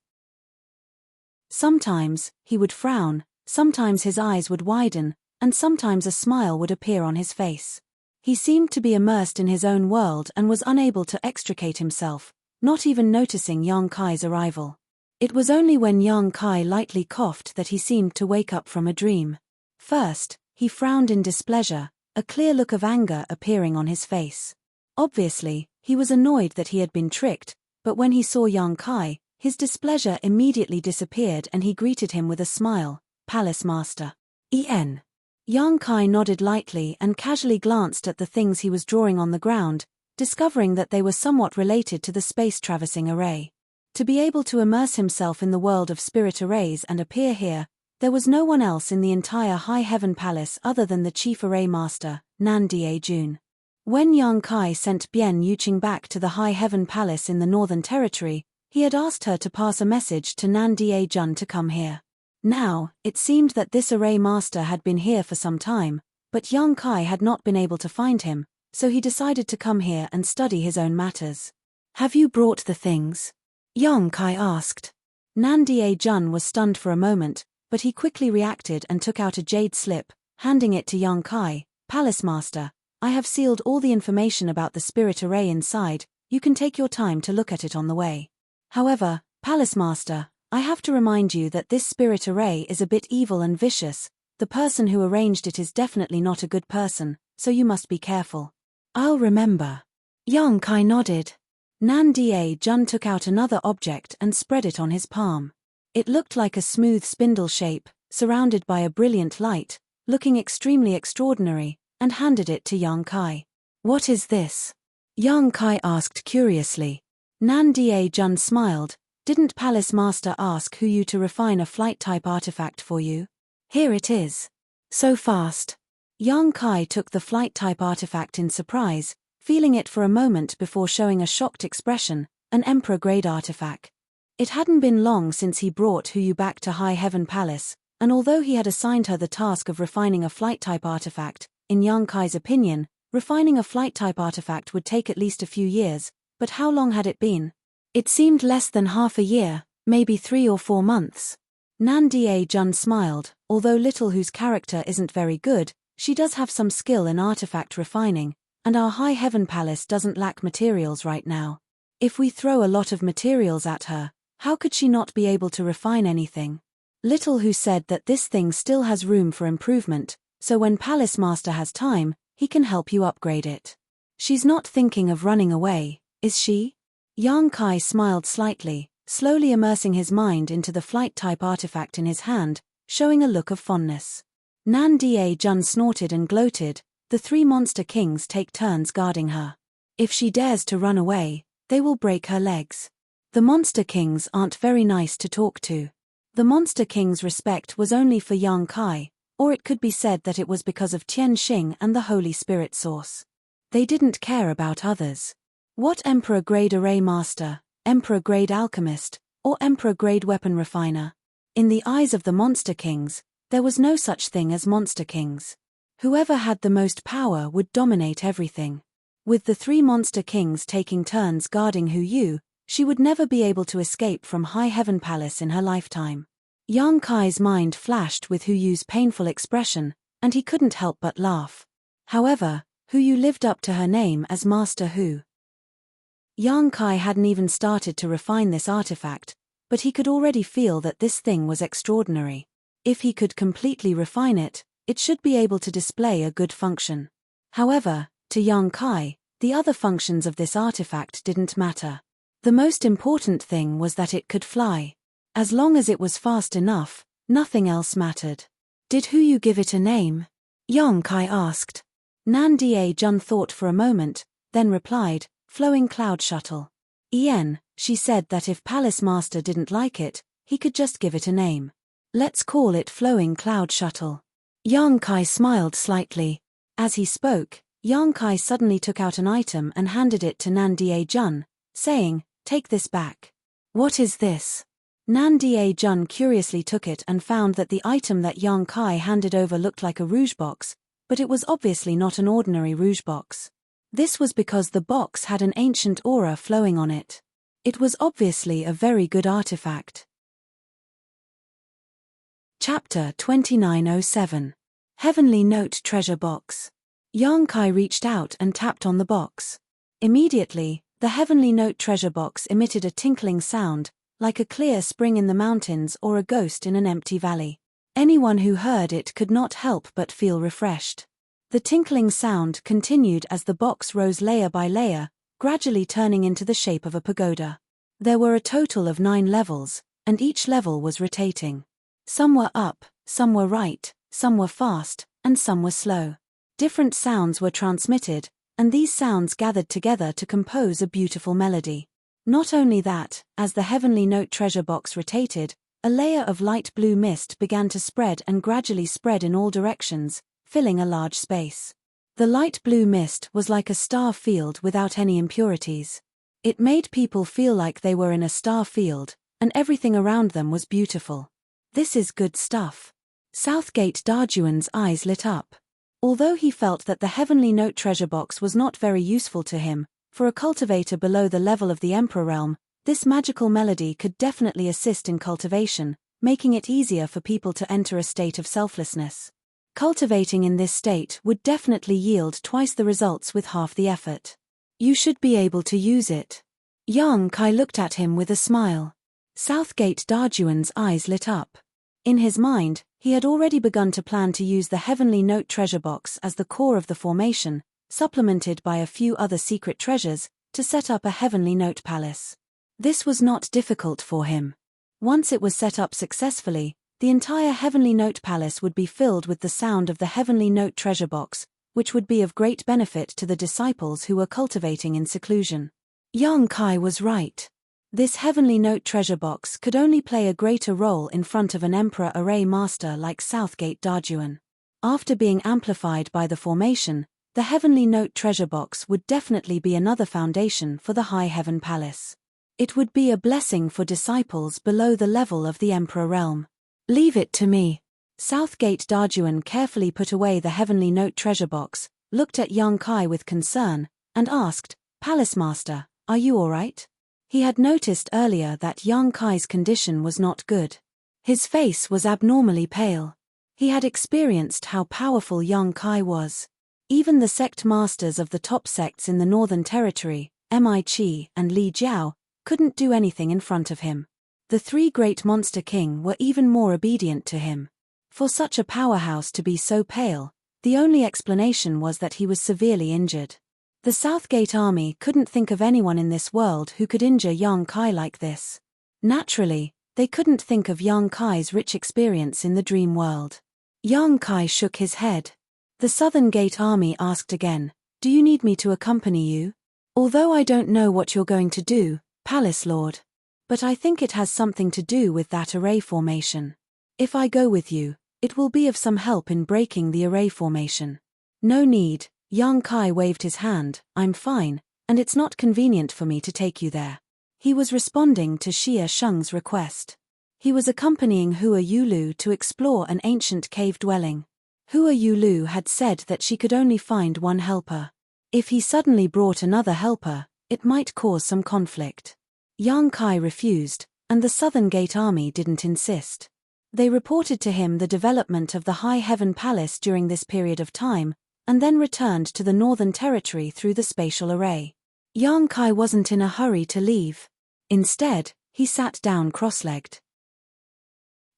Sometimes, he would frown, sometimes his eyes would widen, and sometimes a smile would appear on his face. He seemed to be immersed in his own world and was unable to extricate himself, not even noticing young Kai's arrival. It was only when young Kai lightly coughed that he seemed to wake up from a dream. First, he frowned in displeasure, a clear look of anger appearing on his face. Obviously, he was annoyed that he had been tricked, but when he saw young Kai, his displeasure immediately disappeared and he greeted him with a smile. "Palace Master." En. Young Kai nodded lightly and casually glanced at the things he was drawing on the ground, discovering that they were somewhat related to the space-traversing array. To be able to immerse himself in the world of spirit arrays and appear here, there was no one else in the entire High Heaven Palace other than the Chief Array Master, Nan Da Jun. When young Kai sent Bian Yuqing back to the High Heaven Palace in the Northern Territory, he had asked her to pass a message to Nan Da Jun to come here. Now, it seemed that this array master had been here for some time, but Yang Kai had not been able to find him, so he decided to come here and study his own matters. Have you brought the things? Yang Kai asked. Nandia Jun was stunned for a moment, but he quickly reacted and took out a jade slip, handing it to Yang Kai. Palace Master, I have sealed all the information about the spirit array inside, you can take your time to look at it on the way. However, Palace Master, I have to remind you that this spirit array is a bit evil and vicious. The person who arranged it is definitely not a good person, so you must be careful. I'll remember. Yang Kai nodded. Nandia Jun took out another object and spread it on his palm. It looked like a smooth spindle shape, surrounded by a brilliant light, looking extremely extraordinary, and handed it to Yang Kai. What is this? Yang Kai asked curiously. Nandia Jun smiled. Didn't Palace Master ask who you to refine a flight-type artifact for you? Here it is. So fast. Yang Kai took the flight-type artifact in surprise, feeling it for a moment before showing a shocked expression, an Emperor-grade artifact. It hadn't been long since he brought Huyu back to High Heaven Palace, and although he had assigned her the task of refining a flight-type artifact, in Yang Kai's opinion, refining a flight-type artifact would take at least a few years, but how long had it been? It seemed less than half a year, maybe 3 or 4 months. Nandia Jun smiled. Although Little Hu's character isn't very good, she does have some skill in artifact refining, and our High Heaven Palace doesn't lack materials right now. If we throw a lot of materials at her, how could she not be able to refine anything? Little Hu said that this thing still has room for improvement, so when Palace Master has time, he can help you upgrade it. She's not thinking of running away, is she? Yang Kai smiled slightly, slowly immersing his mind into the flight-type artifact in his hand, showing a look of fondness. Nandia Jun snorted and gloated. The 3 monster kings take turns guarding her. If she dares to run away, they will break her legs. The monster kings aren't very nice to talk to. The monster king's respect was only for Yang Kai, or it could be said that it was because of Tian Xing and the Holy Spirit source. They didn't care about others. What Emperor-grade array master, Emperor-grade alchemist, or Emperor-grade weapon refiner? In the eyes of the monster kings, there was no such thing as monster kings. Whoever had the most power would dominate everything. With the 3 monster kings taking turns guarding Huyu, she would never be able to escape from High Heaven Palace in her lifetime. Yang Kai's mind flashed with Huyu's painful expression, and he couldn't help but laugh. However, Huyu lived up to her name as Master Hu. Yang Kai hadn't even started to refine this artifact, but he could already feel that this thing was extraordinary. If he could completely refine it, it should be able to display a good function. However, to Yang Kai, the other functions of this artifact didn't matter. The most important thing was that it could fly. As long as it was fast enough, nothing else mattered. Did Huyu give it a name? Yang Kai asked. Nandia Jun thought for a moment, then replied, Flowing Cloud Shuttle. She said that if Palace Master didn't like it, he could just give it a name. Let's call it Flowing Cloud Shuttle. Yang Kai smiled slightly. As he spoke, Yang Kai suddenly took out an item and handed it to Nandia Jun, saying, Take this back. What is this? Nandia Jun curiously took it and found that the item that Yang Kai handed over looked like a rouge box, but it was obviously not an ordinary rouge box. This was because the box had an ancient aura flowing on it. It was obviously a very good artifact. Chapter 2907. Heavenly Note Treasure Box. Yang Kai reached out and tapped on the box. Immediately, the Heavenly Note Treasure Box emitted a tinkling sound, like a clear spring in the mountains or a ghost in an empty valley. Anyone who heard it could not help but feel refreshed. The tinkling sound continued as the box rose layer by layer, gradually turning into the shape of a pagoda. There were a total of 9 levels, and each level was rotating. Some were up, some were right, some were fast, and some were slow. Different sounds were transmitted, and these sounds gathered together to compose a beautiful melody. Not only that, as the Heavenly Note Treasure Box rotated, a layer of light blue mist began to spread and gradually spread in all directions, filling a large space. The light blue mist was like a star field without any impurities. It made people feel like they were in a star field, and everything around them was beautiful. This is good stuff. Southgate Darjuan's eyes lit up. Although he felt that the heavenly note treasure box was not very useful to him, for a cultivator below the level of the Emperor realm, this magical melody could definitely assist in cultivation, making it easier for people to enter a state of selflessness. Cultivating in this state would definitely yield twice the results with half the effort. You should be able to use it. Yang Kai looked at him with a smile. Southgate Darjuan's eyes lit up. In his mind, he had already begun to plan to use the heavenly note treasure box as the core of the formation, supplemented by a few other secret treasures, to set up a heavenly note palace. This was not difficult for him. Once it was set up successfully, the entire heavenly note palace would be filled with the sound of the heavenly note treasure box, which would be of great benefit to the disciples who were cultivating in seclusion. Yang Kai was right. This heavenly note treasure box could only play a greater role in front of an emperor array master like Southgate Darjuan. After being amplified by the formation, the heavenly note treasure box would definitely be another foundation for the High Heaven Palace. It would be a blessing for disciples below the level of the emperor realm. Leave it to me. Southgate Darjuan carefully put away the heavenly note treasure box, looked at Yang Kai with concern, and asked, "Palace Master, are you alright?" He had noticed earlier that Yang Kai's condition was not good. His face was abnormally pale. He had experienced how powerful Yang Kai was. Even the sect masters of the top sects in the Northern Territory, Mi Chi and Li Jiao, couldn't do anything in front of him. The three great monster king were even more obedient to him. For such a powerhouse to be so pale, the only explanation was that he was severely injured. The Southgate army couldn't think of anyone in this world who could injure Yang Kai like this. Naturally, they couldn't think of Yang Kai's rich experience in the dream world. Yang Kai shook his head. The Southern Gate army asked again, "Do you need me to accompany you?" "Although I don't know what you're going to do, Palace Lord. But I think it has something to do with that array formation. If I go with you, it will be of some help in breaking the array formation." "No need." Yang Kai waved his hand, "I'm fine, and it's not convenient for me to take you there." He was responding to Xia Sheng's request. He was accompanying Hua Yulu to explore an ancient cave dwelling. Hua Yulu had said that she could only find one helper. If he suddenly brought another helper, it might cause some conflict. Yang Kai refused, and the Southern Gate army didn't insist. They reported to him the development of the High Heaven Palace during this period of time, and then returned to the Northern Territory through the spatial array. Yang Kai wasn't in a hurry to leave. Instead, he sat down cross-legged.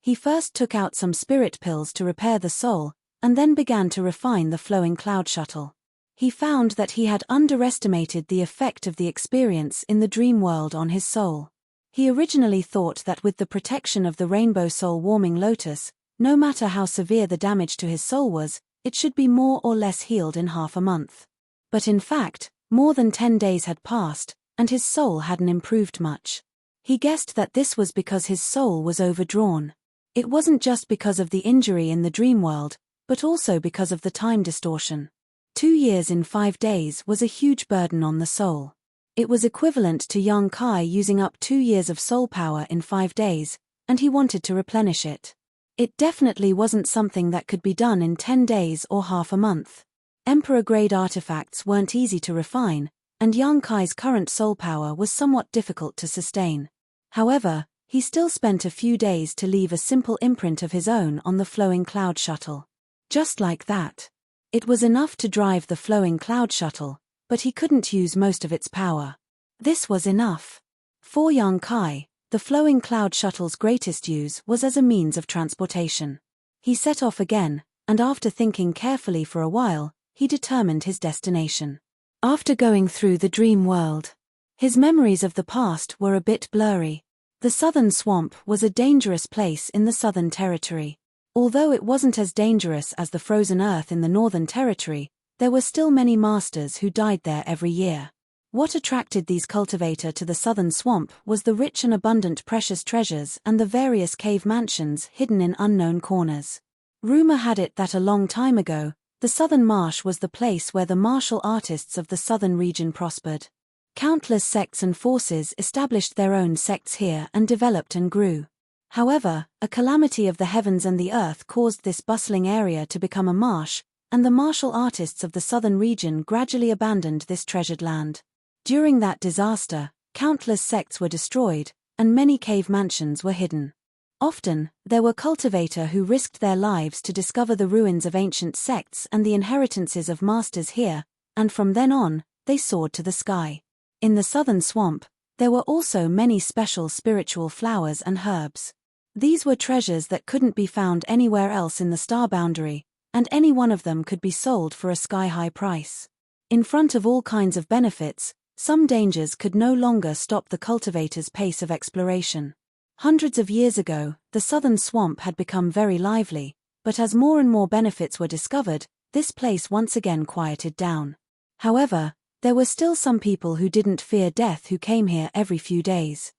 He first took out some spirit pills to repair the soul, and then began to refine the flowing cloud shuttle. He found that he had underestimated the effect of the experience in the dream world on his soul. He originally thought that with the protection of the rainbow soul warming lotus, no matter how severe the damage to his soul was, it should be more or less healed in half a month. But in fact, more than 10 days had passed, and his soul hadn't improved much. He guessed that this was because his soul was overdrawn. It wasn't just because of the injury in the dream world, but also because of the time distortion. 2 years in 5 days was a huge burden on the soul. It was equivalent to Yang Kai using up 2 years of soul power in 5 days, and he wanted to replenish it. It definitely wasn't something that could be done in 10 days or half a month. Emperor-grade artifacts weren't easy to refine, and Yang Kai's current soul power was somewhat difficult to sustain. However, he still spent a few days to leave a simple imprint of his own on the flowing cloud shuttle. Just like that. It was enough to drive the flowing cloud shuttle, but he couldn't use most of its power. This was enough. For Yang Kai, the flowing cloud shuttle's greatest use was as a means of transportation. He set off again, and after thinking carefully for a while, he determined his destination. After going through the dream world, his memories of the past were a bit blurry. The Southern Swamp was a dangerous place in the Southern Territory. Although it wasn't as dangerous as the frozen earth in the Northern Territory, there were still many masters who died there every year. What attracted these cultivators to the Southern Swamp was the rich and abundant precious treasures and the various cave mansions hidden in unknown corners. Rumor had it that a long time ago, the Southern Marsh was the place where the martial artists of the southern region prospered. Countless sects and forces established their own sects here and developed and grew. However, a calamity of the heavens and the earth caused this bustling area to become a marsh, and the martial artists of the southern region gradually abandoned this treasured land. During that disaster, countless sects were destroyed, and many cave mansions were hidden. Often, there were cultivators who risked their lives to discover the ruins of ancient sects and the inheritances of masters here, and from then on, they soared to the sky. In the southern swamp, there were also many special spiritual flowers and herbs. These were treasures that couldn't be found anywhere else in the star boundary, and any one of them could be sold for a sky-high price. In front of all kinds of benefits, some dangers could no longer stop the cultivators' pace of exploration. Hundreds of years ago, the southern swamp had become very lively, but as more and more benefits were discovered, this place once again quieted down. However, there were still some people who didn't fear death who came here every few days.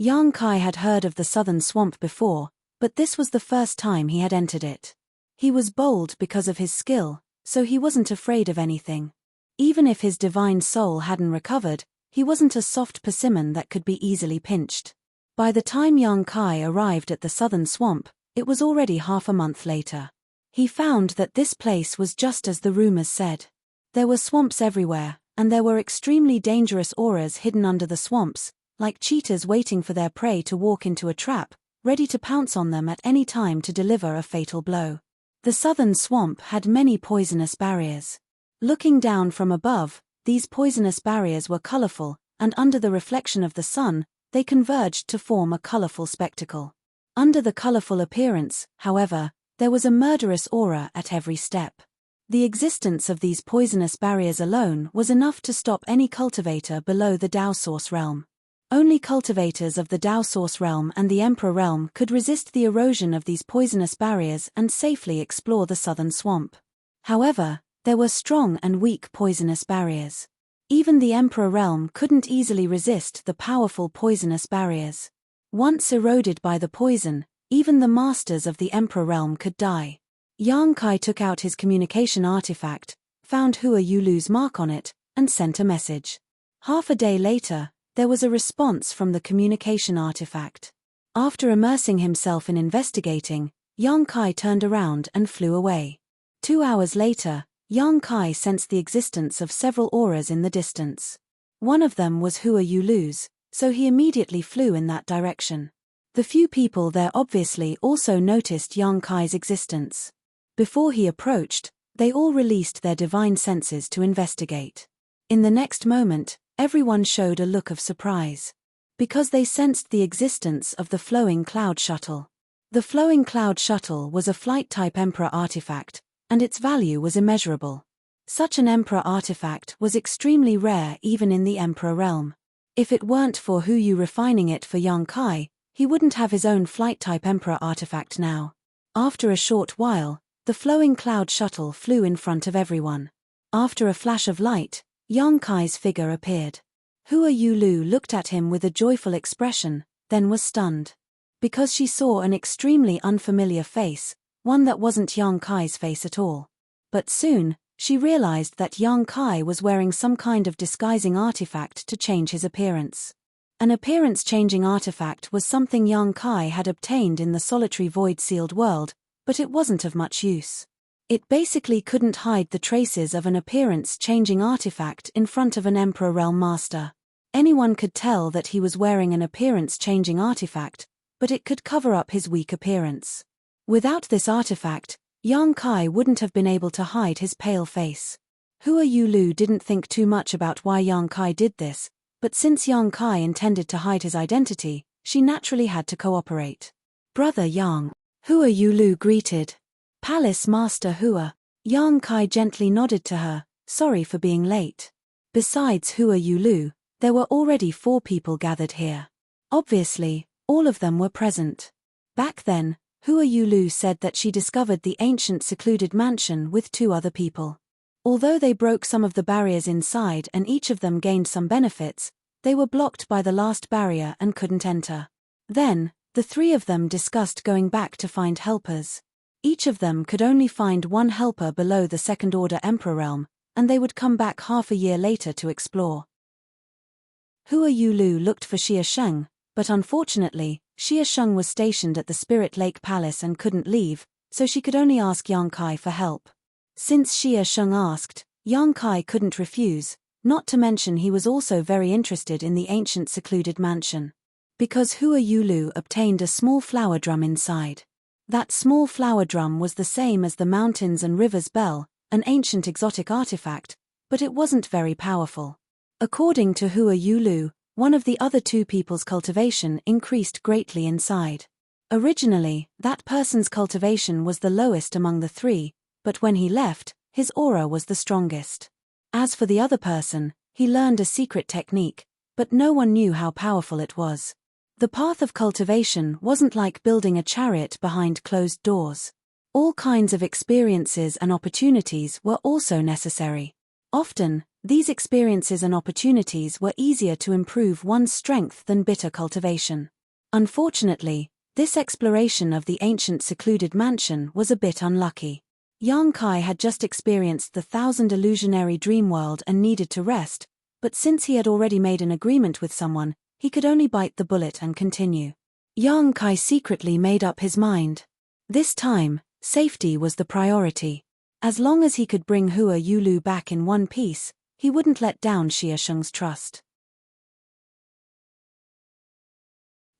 Yang Kai had heard of the southern swamp before, but this was the first time he had entered it. He was bold because of his skill, so he wasn't afraid of anything. Even if his divine soul hadn't recovered, he wasn't a soft persimmon that could be easily pinched. By the time Yang Kai arrived at the southern swamp, it was already half a month later. He found that this place was just as the rumors said. There were swamps everywhere, and there were extremely dangerous auras hidden under the swamps, like cheetahs waiting for their prey to walk into a trap, ready to pounce on them at any time to deliver a fatal blow. The southern swamp had many poisonous barriers. Looking down from above, these poisonous barriers were colorful, and under the reflection of the sun, they converged to form a colorful spectacle. Under the colorful appearance, however, there was a murderous aura at every step. The existence of these poisonous barriers alone was enough to stop any cultivator below the Dao Source realm. Only cultivators of the Dao Source realm and the Emperor realm could resist the erosion of these poisonous barriers and safely explore the southern swamp. However, there were strong and weak poisonous barriers. Even the Emperor realm couldn't easily resist the powerful poisonous barriers. Once eroded by the poison, even the masters of the Emperor realm could die. Yang Kai took out his communication artifact, found Hua Yulu's mark on it, and sent a message. Half a day later, there was a response from the communication artifact. After immersing himself in investigating, Yang Kai turned around and flew away. 2 hours later, Yang Kai sensed the existence of several auras in the distance. One of them was Hua Yulu's, so he immediately flew in that direction. The few people there obviously also noticed Yang Kai's existence. Before he approached, they all released their divine senses to investigate. In the next moment, everyone showed a look of surprise. Because they sensed the existence of the Flowing Cloud Shuttle. The Flowing Cloud Shuttle was a flight-type Emperor artifact, and its value was immeasurable. Such an Emperor artifact was extremely rare even in the Emperor realm. If it weren't for Yu refining it for Yang Kai, he wouldn't have his own flight-type Emperor artifact now. After a short while, the Flowing Cloud Shuttle flew in front of everyone. After a flash of light, Yang Kai's figure appeared. Hua Yulu looked at him with a joyful expression, then was stunned. Because she saw an extremely unfamiliar face, one that wasn't Yang Kai's face at all. But soon, she realized that Yang Kai was wearing some kind of disguising artifact to change his appearance. An appearance-changing artifact was something Yang Kai had obtained in the solitary void-sealed world, but it wasn't of much use. It basically couldn't hide the traces of an appearance-changing artifact in front of an Emperor Realm Master. Anyone could tell that he was wearing an appearance-changing artifact, but it could cover up his weak appearance. Without this artifact, Yang Kai wouldn't have been able to hide his pale face. Hua Yulu didn't think too much about why Yang Kai did this, but since Yang Kai intended to hide his identity, she naturally had to cooperate. "Brother Yang," Hua Yulu greeted. "Palace Master Hua." Yang Kai gently nodded to her, sorry for being late. Besides Hua Yulu, there were already 4 people gathered here. Obviously, all of them were present. Back then, Hua Yulu said that she discovered the ancient secluded mansion with 2 other people. Although they broke some of the barriers inside and each of them gained some benefits, they were blocked by the last barrier and couldn't enter. Then, the 3 of them discussed going back to find helpers. Each of them could only find 1 helper below the second-order Emperor realm, and they would come back half a year later to explore. Hua Yulu looked for Xia Sheng, But unfortunately, Xia Sheng was stationed at the Spirit Lake Palace and couldn't leave, so she could only ask Yang Kai for help. Since Xia Sheng asked, Yang Kai couldn't refuse, not to mention he was also very interested in the ancient secluded mansion. Because Hua Yulu obtained a small flower drum inside. That small flower drum was the same as the mountains and rivers bell, an ancient exotic artifact, but it wasn't very powerful. According to Hua Yulu, one of the other two people's cultivation increased greatly inside. Originally, that person's cultivation was the lowest among the three, but when he left, his aura was the strongest. As for the other person, he learned a secret technique, but no one knew how powerful it was. The path of cultivation wasn't like building a chariot behind closed doors. All kinds of experiences and opportunities were also necessary. Often, these experiences and opportunities were easier to improve one's strength than bitter cultivation. Unfortunately, this exploration of the ancient secluded mansion was a bit unlucky. Yang Kai had just experienced the 1,000 illusionary dream world and needed to rest, but since he had already made an agreement with someone, he could only bite the bullet and continue. Yang Kai secretly made up his mind. This time, safety was the priority. As long as he could bring Hua Yulu back in one piece, he wouldn't let down Xia Sheng's trust.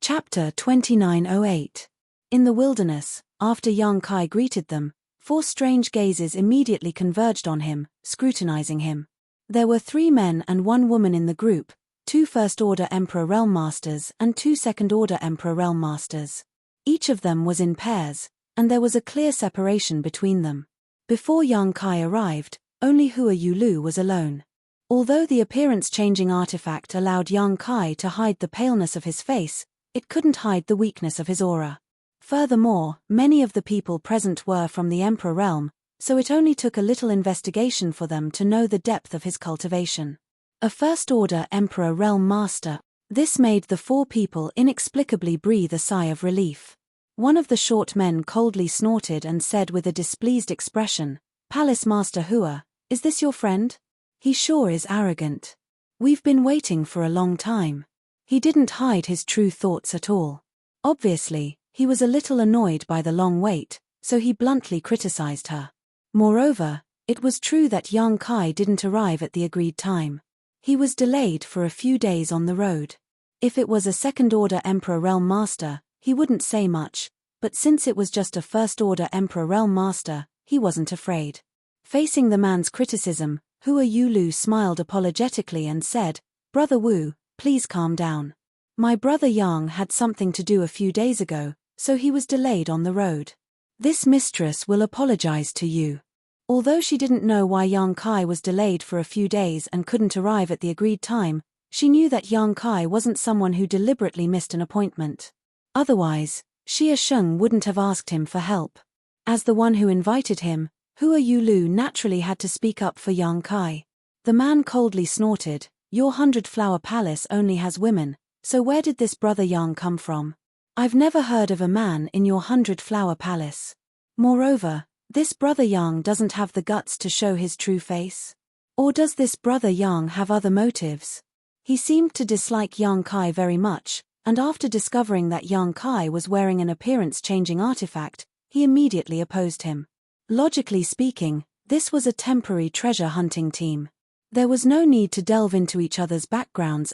Chapter 2908. In the wilderness, after Yang Kai greeted them, 4 strange gazes immediately converged on him, scrutinizing him. There were 3 men and 1 woman in the group, 2 First-Order Emperor Realm Masters and 2 Second-Order Emperor Realm Masters. Each of them was in pairs, and there was a clear separation between them. Before Yang Kai arrived, only Hua Yulu was alone. Although the appearance-changing artifact allowed Yang Kai to hide the paleness of his face, it couldn't hide the weakness of his aura. Furthermore, many of the people present were from the Emperor realm, so it only took a little investigation for them to know the depth of his cultivation. A First-Order Emperor Realm Master. This made the 4 people inexplicably breathe a sigh of relief. One of the short men coldly snorted and said with a displeased expression, "Palace Master Hua, is this your friend? He sure is arrogant. We've been waiting for a long time." He didn't hide his true thoughts at all. Obviously, he was a little annoyed by the long wait, so he bluntly criticized her. Moreover, it was true that Yang Kai didn't arrive at the agreed time. He was delayed for a few days on the road. If it was a Second-Order Emperor Realm Master, he wouldn't say much, but since it was just a First-Order Emperor Realm Master, he wasn't afraid. Facing the man's criticism, Hua Yulu smiled apologetically and said, "Brother Wu, please calm down. My brother Yang had something to do a few days ago, so he was delayed on the road. This mistress will apologize to you." Although she didn't know why Yang Kai was delayed for a few days and couldn't arrive at the agreed time, she knew that Yang Kai wasn't someone who deliberately missed an appointment. Otherwise, Xia Sheng wouldn't have asked him for help. As the one who invited him, Hua Yulu naturally had to speak up for Yang Kai. The man coldly snorted, "Your 100-flower palace only has women, so where did this brother Yang come from? I've never heard of a man in your 100-flower palace. Moreover, this brother Yang doesn't have the guts to show his true face. Or does this brother Yang have other motives?" He seemed to dislike Yang Kai very much, and after discovering that Yang Kai was wearing an appearance-changing artifact, he immediately opposed him. Logically speaking, this was a temporary treasure hunting team. There was no need to delve into each other's backgrounds.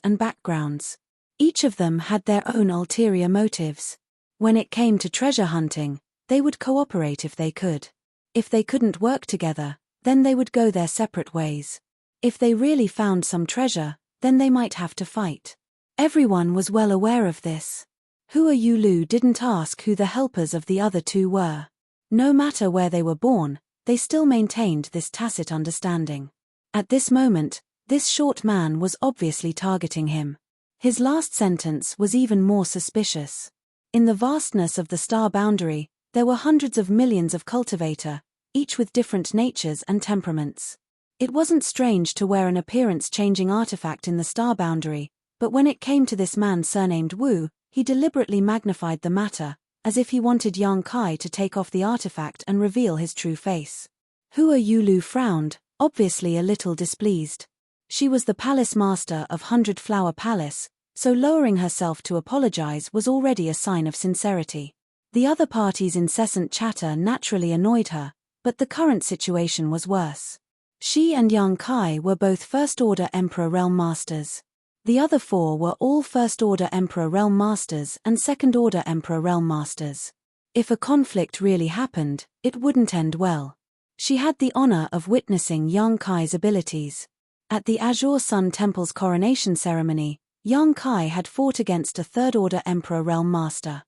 Each of them had their own ulterior motives. When it came to treasure hunting, they would cooperate if they could. If they couldn't work together, then they would go their separate ways. If they really found some treasure, then they might have to fight. Everyone was well aware of this. Hua Yulu didn't ask who the helpers of the other 2 were. No matter where they were born, they still maintained this tacit understanding. At this moment, this short man was obviously targeting him. His last sentence was even more suspicious. In the vastness of the star boundary, there were hundreds of millions of cultivator, each with different natures and temperaments. It wasn't strange to wear an appearance-changing artifact in the star boundary, but when it came to this man surnamed Wu, he deliberately magnified the matter, as if he wanted Yang Kai to take off the artifact and reveal his true face. Hua Yulu frowned, obviously a little displeased. She was the palace master of 100-flower palace, so lowering herself to apologize was already a sign of sincerity. The other party's incessant chatter naturally annoyed her, but the current situation was worse. She and Yang Kai were both First-Order Emperor Realm Masters. The other four were all First-Order Emperor Realm Masters and Second-Order Emperor Realm Masters. If a conflict really happened, it wouldn't end well. She had the honor of witnessing Yang Kai's abilities. At the Azure Sun Temple's coronation ceremony, Yang Kai had fought against a Third-Order Emperor Realm Master.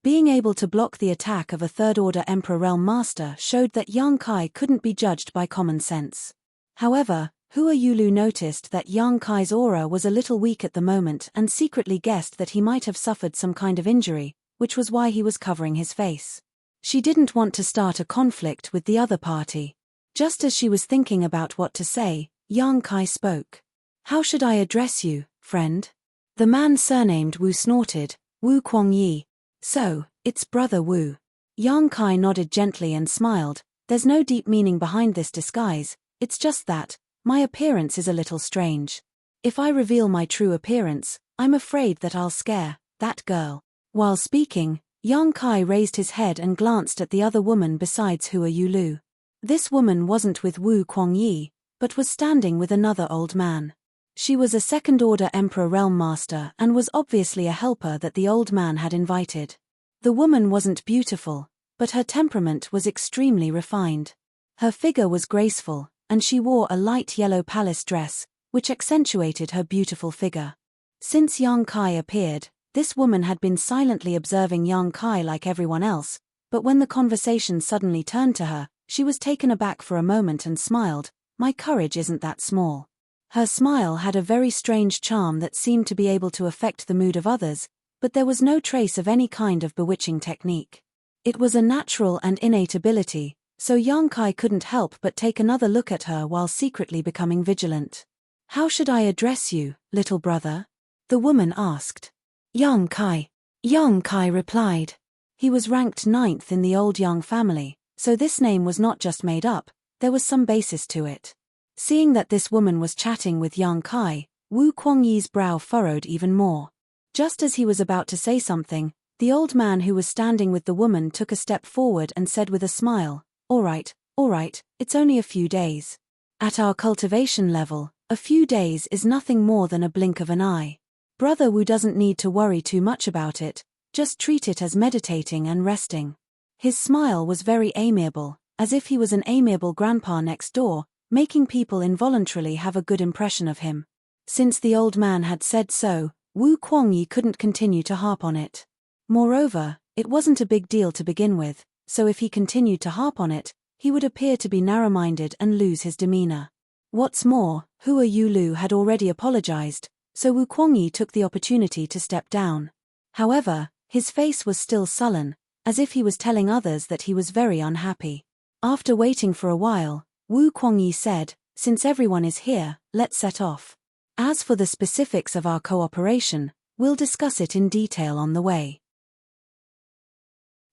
Being able to block the attack of a Third-Order Emperor Realm Master showed that Yang Kai couldn't be judged by common sense. However, Hua Yulu noticed that Yang Kai's aura was a little weak at the moment and secretly guessed that he might have suffered some kind of injury, which was why he was covering his face. She didn't want to start a conflict with the other party. Just as she was thinking about what to say, Yang Kai spoke. "How should I address you, friend?" The man surnamed Wu snorted. "Wu Kuangyi. So, it's Brother Wu." Yang Kai nodded gently and smiled. "There's no deep meaning behind this disguise, it's just that my appearance is a little strange. If I reveal my true appearance, I'm afraid that I'll scare that girl." While speaking, Yang Kai raised his head and glanced at the other woman besides Hua Yulu. This woman wasn't with Wu Kuangyi, but was standing with another old man. She was a Second-Order Emperor Realm Master and was obviously a helper that the old man had invited. The woman wasn't beautiful, but her temperament was extremely refined. Her figure was graceful, and she wore a light yellow palace dress, which accentuated her beautiful figure. Since Yang Kai appeared, this woman had been silently observing Yang Kai like everyone else, but when the conversation suddenly turned to her, she was taken aback for a moment and smiled. "My courage isn't that small." Her smile had a very strange charm that seemed to be able to affect the mood of others, but there was no trace of any kind of bewitching technique. It was a natural and innate ability, so Yang Kai couldn't help but take another look at her while secretly becoming vigilant. "How should I address you, little brother?" the woman asked. "Yang Kai." Yang Kai replied. He was ranked 9th in the old Yang family, so this name was not just made up, there was some basis to it. Seeing that this woman was chatting with Yang Kai, Wu Kuangyi's brow furrowed even more. Just as he was about to say something, the old man who was standing with the woman took a step forward and said with a smile, all right, it's only a few days. At our cultivation level, a few days is nothing more than a blink of an eye. Brother Wu doesn't need to worry too much about it, just treat it as meditating and resting." His smile was very amiable, as if he was an amiable grandpa next door, making people involuntarily have a good impression of him. Since the old man had said so, Wu Kuangyi couldn't continue to harp on it. Moreover, it wasn't a big deal to begin with, so if he continued to harp on it, he would appear to be narrow-minded and lose his demeanor. What's more, Hua Yulu had already apologized, so Wu Kuangyi took the opportunity to step down. However, his face was still sullen, as if he was telling others that he was very unhappy. After waiting for a while, Wu Kuangyi said, "Since everyone is here, let's set off. As for the specifics of our cooperation, we'll discuss it in detail on the way."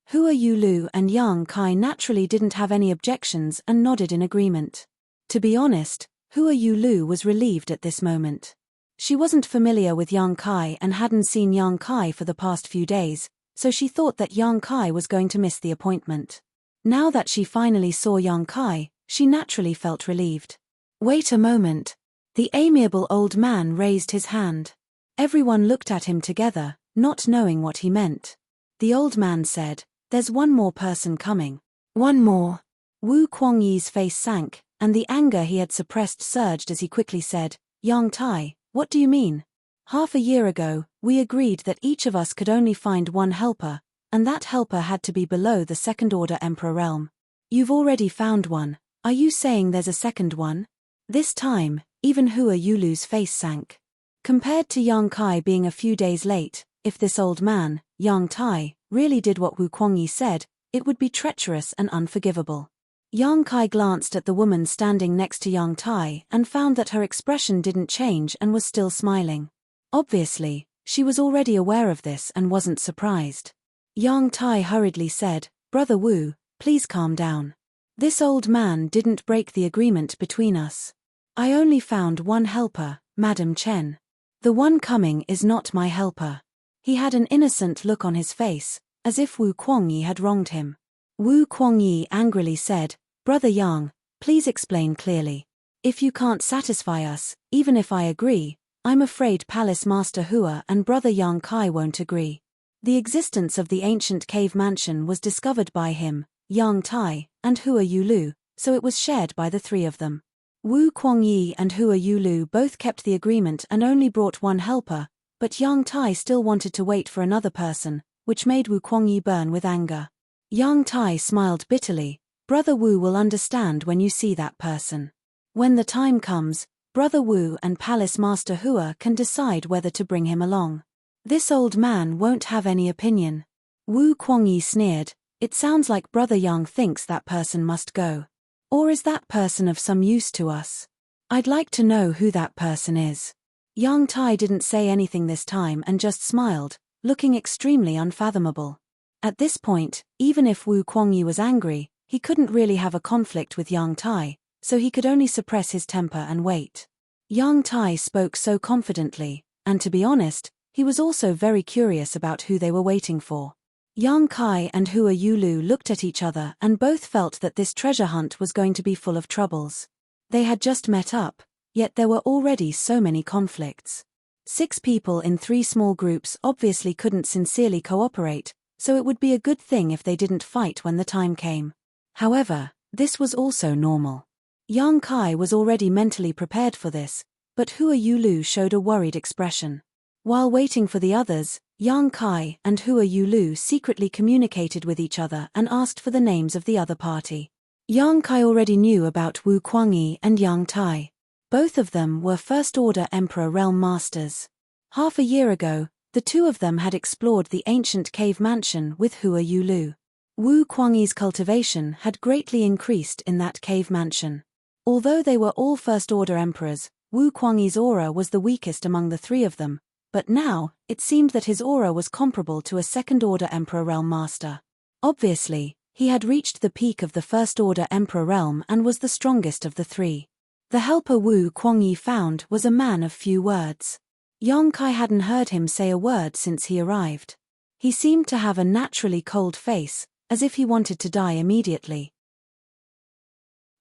Hua Yulu and Yang Kai naturally didn't have any objections and nodded in agreement. To be honest, Hua Yulu was relieved at this moment. She wasn't familiar with Yang Kai and hadn't seen Yang Kai for the past few days, so she thought that Yang Kai was going to miss the appointment. Now that she finally saw Yang Kai, she naturally felt relieved. "Wait a moment." The amiable old man raised his hand. Everyone looked at him together, not knowing what he meant. The old man said, "There's one more person coming." "One more?" Wu Kuangyi's face sank, and the anger he had suppressed surged as he quickly said, "Yang Tai, what do you mean? Half a year ago, we agreed that each of us could only find one helper, and that helper had to be below the Second-Order Emperor realm. You've already found one. Are you saying there's a second one?" This time, even Hua Yulu's face sank. Compared to Yang Kai being a few days late, if this old man, Yang Tai, really did what Wu Kuangyi said, it would be treacherous and unforgivable. Yang Kai glanced at the woman standing next to Yang Tai and found that her expression didn't change and was still smiling. Obviously, she was already aware of this and wasn't surprised. Yang Tai hurriedly said, "Brother Wu, please calm down. This old man didn't break the agreement between us. I only found one helper, Madam Chen." The one coming is not my helper. He had an innocent look on his face, as if Wu Kuangyi had wronged him. Wu Kuangyi angrily said, Brother Yang, please explain clearly. If you can't satisfy us, even if I agree, I'm afraid Palace Master Hua and Brother Yang Kai won't agree. The existence of the ancient cave mansion was discovered by him, Yang Tai, and Hua Yulu, so it was shared by the three of them. Wu Kuangyi and Hua Yulu both kept the agreement and only brought one helper, but Yang Tai still wanted to wait for another person, which made Wu Kuangyi burn with anger. Yang Tai smiled bitterly. Brother Wu will understand when you see that person. When the time comes, Brother Wu and Palace Master Hua can decide whether to bring him along. This old man won't have any opinion. Wu Kuangyi sneered, it sounds like Brother Yang thinks that person must go. Or is that person of some use to us? I'd like to know who that person is. Yang Tai didn't say anything this time and just smiled, looking extremely unfathomable. At this point, even if Wu Kuangyi was angry, he couldn't really have a conflict with Yang Tai, so he could only suppress his temper and wait. Yang Tai spoke so confidently, and to be honest, he was also very curious about who they were waiting for. Yang Kai and Hua Yulu looked at each other and both felt that this treasure hunt was going to be full of troubles. They had just met up, yet there were already so many conflicts. 6 people in 3 small groups obviously couldn't sincerely cooperate, so it would be a good thing if they didn't fight when the time came. However, this was also normal. Yang Kai was already mentally prepared for this, but Hua Yulu showed a worried expression. While waiting for the others, Yang Kai and Hua Yulu secretly communicated with each other and asked for the names of the other party. Yang Kai already knew about Wu Kuangyi and Yang Tai. Both of them were First-Order Emperor Realm Masters. Half a year ago, the two of them had explored the ancient cave mansion with Hua Yulu. Wu Kuangyi's cultivation had greatly increased in that cave mansion. Although they were all First-Order Emperors, Wu Kuangyi's aura was the weakest among the 3 of them, but now, it seemed that his aura was comparable to a Second-Order Emperor Realm Master. Obviously, he had reached the peak of the First-Order Emperor Realm and was the strongest of the 3. The helper Wu Kuangyi found was a man of few words. Yang Kai hadn't heard him say a word since he arrived. He seemed to have a naturally cold face, as if he wanted to die immediately.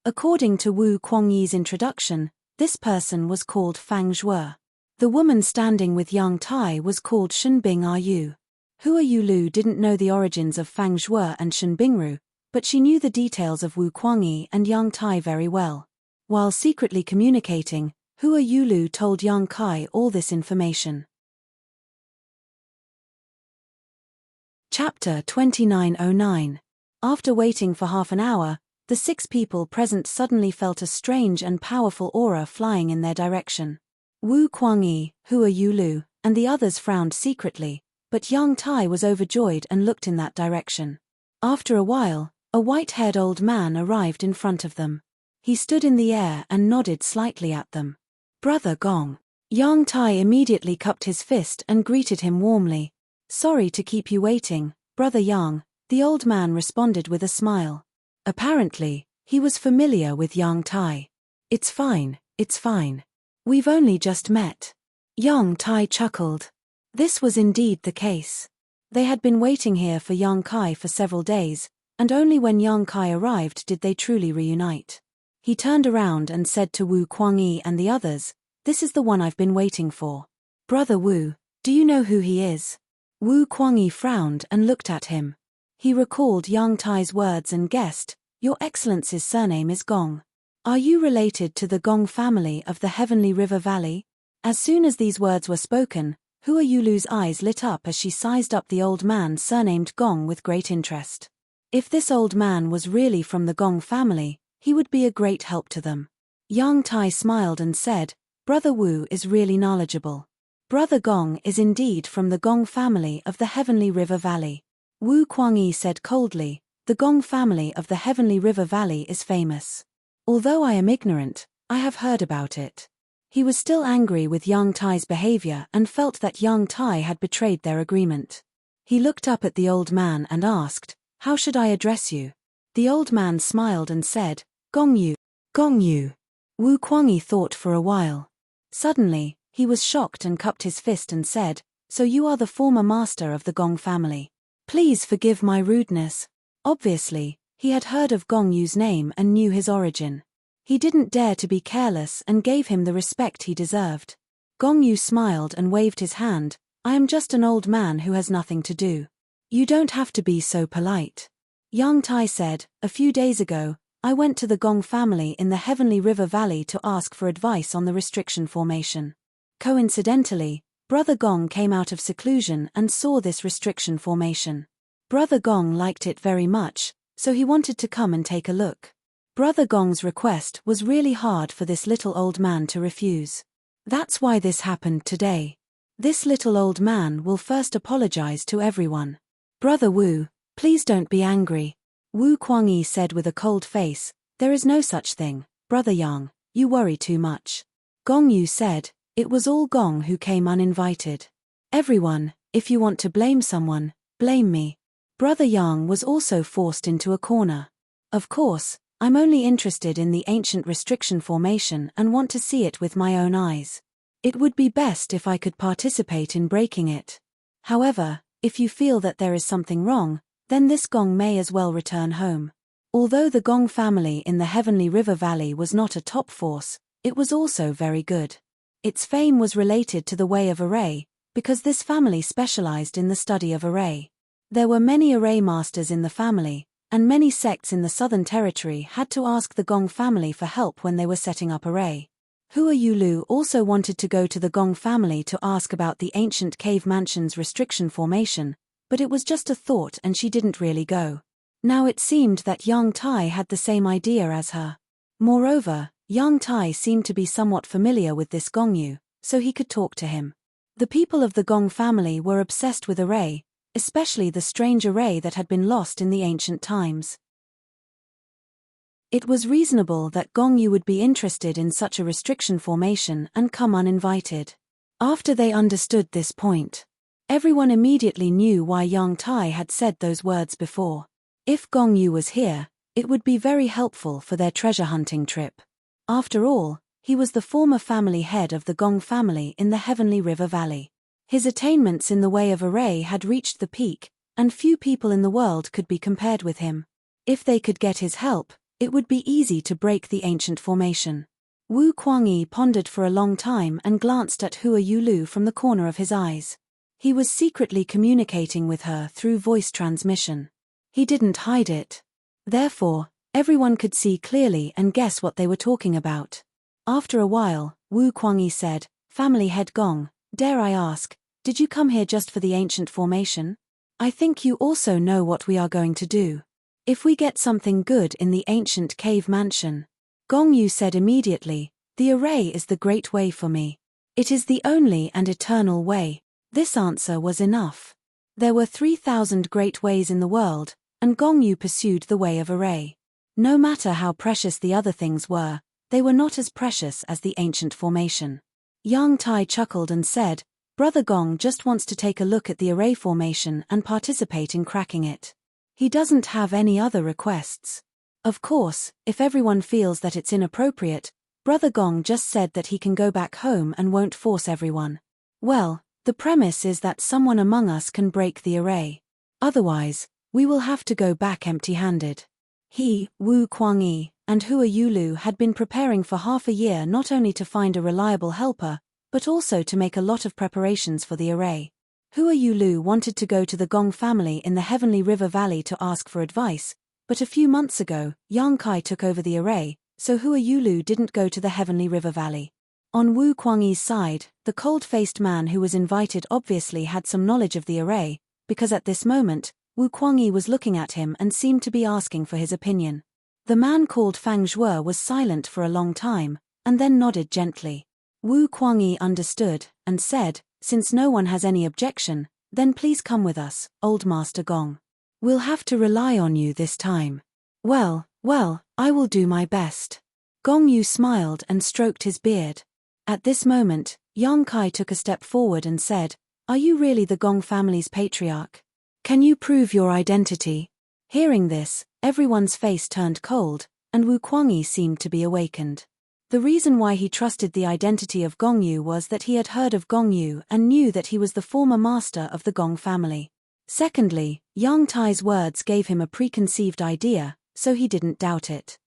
According to Wu Kuangyi's introduction, this person was called Fang Zhuo. The woman standing with Yang Tai was called Shenbing Ru. Hua Yulu didn't know the origins of Fang Zhuo and Shenbingru, but she knew the details of Wu Kuangyi and Yang Tai very well. While secretly communicating, Hua Yulu told Yang Kai all this information. Chapter 2909. After waiting for half an hour, the 6 people present suddenly felt a strange and powerful aura flying in their direction. Wu Kuangyi, Hua Yulu, and the others frowned secretly, but Yang Tai was overjoyed and looked in that direction. After a while, a white-haired old man arrived in front of them. He stood in the air and nodded slightly at them. Brother Gong. Yang Tai immediately cupped his fist and greeted him warmly. Sorry to keep you waiting, Brother Yang, the old man responded with a smile. Apparently, he was familiar with Yang Tai. It's fine, it's fine. We've only just met. Yang Tai chuckled. This was indeed the case. They had been waiting here for Yang Kai for several days, and only when Yang Kai arrived did they truly reunite. He turned around and said to Wu Kuangyi and the others, this is the one I've been waiting for. Brother Wu, do you know who he is? Wu Kuangyi frowned and looked at him. He recalled Yang Tai's words and guessed, Your Excellency's surname is Gong. Are you related to the Gong family of the Heavenly River Valley? As soon as these words were spoken, Hua Yulu's eyes lit up as she sized up the old man surnamed Gong with great interest. If this old man was really from the Gong family, he would be a great help to them. Yang Tai smiled and said, Brother Wu is really knowledgeable. Brother Gong is indeed from the Gong family of the Heavenly River Valley. Wu Kuangyi said coldly, the Gong family of the Heavenly River Valley is famous. Although I am ignorant, I have heard about it. He was still angry with Yang Tai's behavior and felt that Yang Tai had betrayed their agreement. He looked up at the old man and asked, How should I address you? The old man smiled and said, Gong Yu. Gong Yu. Wu Kuangyi thought for a while. Suddenly, He was shocked and cupped his fist and said, "So you are the former master of the Gong family. Please forgive my rudeness." Obviously, he had heard of Gong Yu's name and knew his origin. He didn't dare to be careless and gave him the respect he deserved. Gong Yu smiled and waved his hand. "I am just an old man who has nothing to do. You don't have to be so polite." Yang Tai said, "A few days ago, I went to the Gong family in the Heavenly River Valley to ask for advice on the restriction formation. Coincidentally, Brother Gong came out of seclusion and saw this restriction formation. Brother Gong liked it very much, so he wanted to come and take a look. Brother Gong's request was really hard for this little old man to refuse. That's why this happened today. This little old man will first apologize to everyone. Brother Wu, please don't be angry." Wu Kuangyi said with a cold face, "There is no such thing, Brother Yang, you worry too much." Gong Yu said, "It was all Gong who came uninvited. Everyone, if you want to blame someone, blame me." Brother Yang was also forced into a corner. "Of course, I'm only interested in the ancient restriction formation and want to see it with my own eyes. It would be best if I could participate in breaking it. However, if you feel that there is something wrong, then this Gong may as well return home." Although the Gong family in the Heavenly River Valley was not a top force, it was also very good. Its fame was related to the way of array, because this family specialized in the study of array. There were many array masters in the family, and many sects in the Southern Territory had to ask the Gong family for help when they were setting up array. Hua Yulu also wanted to go to the Gong family to ask about the ancient cave mansion's restriction formation, but it was just a thought and she didn't really go. Now it seemed that Yang Tai had the same idea as her. Moreover, Yang Tai seemed to be somewhat familiar with this Gong Yu, so he could talk to him. The people of the Gong family were obsessed with array, especially the strange array that had been lost in the ancient times. It was reasonable that Gong Yu would be interested in such a restriction formation and come uninvited. After they understood this point, everyone immediately knew why Yang Tai had said those words before. If Gong Yu was here, it would be very helpful for their treasure hunting trip. After all, he was the former family head of the Gong family in the Heavenly River Valley. His attainments in the way of array had reached the peak, and few people in the world could be compared with him. If they could get his help, it would be easy to break the ancient formation. Wu Kuangyi pondered for a long time and glanced at Hua Yulu from the corner of his eyes. He was secretly communicating with her through voice transmission. He didn't hide it. Therefore, everyone could see clearly and guess what they were talking about. After a while, Wu Kuangyi said, "Family head Gong, dare I ask, did you come here just for the ancient formation? I think you also know what we are going to do. If we get something good in the ancient cave mansion." Gong Yu said immediately, "The array is the great way for me. It is the only and eternal way." This answer was enough. There were 3,000 great ways in the world, and Gong Yu pursued the way of array. No matter how precious the other things were, they were not as precious as the ancient formation. Yang Tai chuckled and said, "Brother Gong just wants to take a look at the array formation and participate in cracking it. He doesn't have any other requests. Of course, if everyone feels that it's inappropriate, Brother Gong just said that he can go back home and won't force everyone. Well, the premise is that someone among us can break the array. Otherwise, we will have to go back empty-handed." He, Wu Kuangyi, and Hua Yulu had been preparing for half a year not only to find a reliable helper, but also to make a lot of preparations for the array. Hua Yulu wanted to go to the Gong family in the Heavenly River Valley to ask for advice, but a few months ago, Yang Kai took over the array, so Hua Yulu didn't go to the Heavenly River Valley. On Wu Kuangyi's side, the cold-faced man who was invited obviously had some knowledge of the array, because at this moment, Wu Kuangyi was looking at him and seemed to be asking for his opinion. The man called Fang Zhuo was silent for a long time, and then nodded gently. Wu Kuangyi understood, and said, "Since no one has any objection, then please come with us, Old Master Gong. We'll have to rely on you this time." Well, I will do my best." Gong Yu smiled and stroked his beard. At this moment, Yang Kai took a step forward and said, "Are you really the Gong family's patriarch? Can you prove your identity?" Hearing this, everyone's face turned cold, and Wu Kuangyi seemed to be awakened. The reason why he trusted the identity of Gongyu was that he had heard of Gongyu and knew that he was the former master of the Gong family. Secondly, Yang Tai's words gave him a preconceived idea, so he didn't doubt it.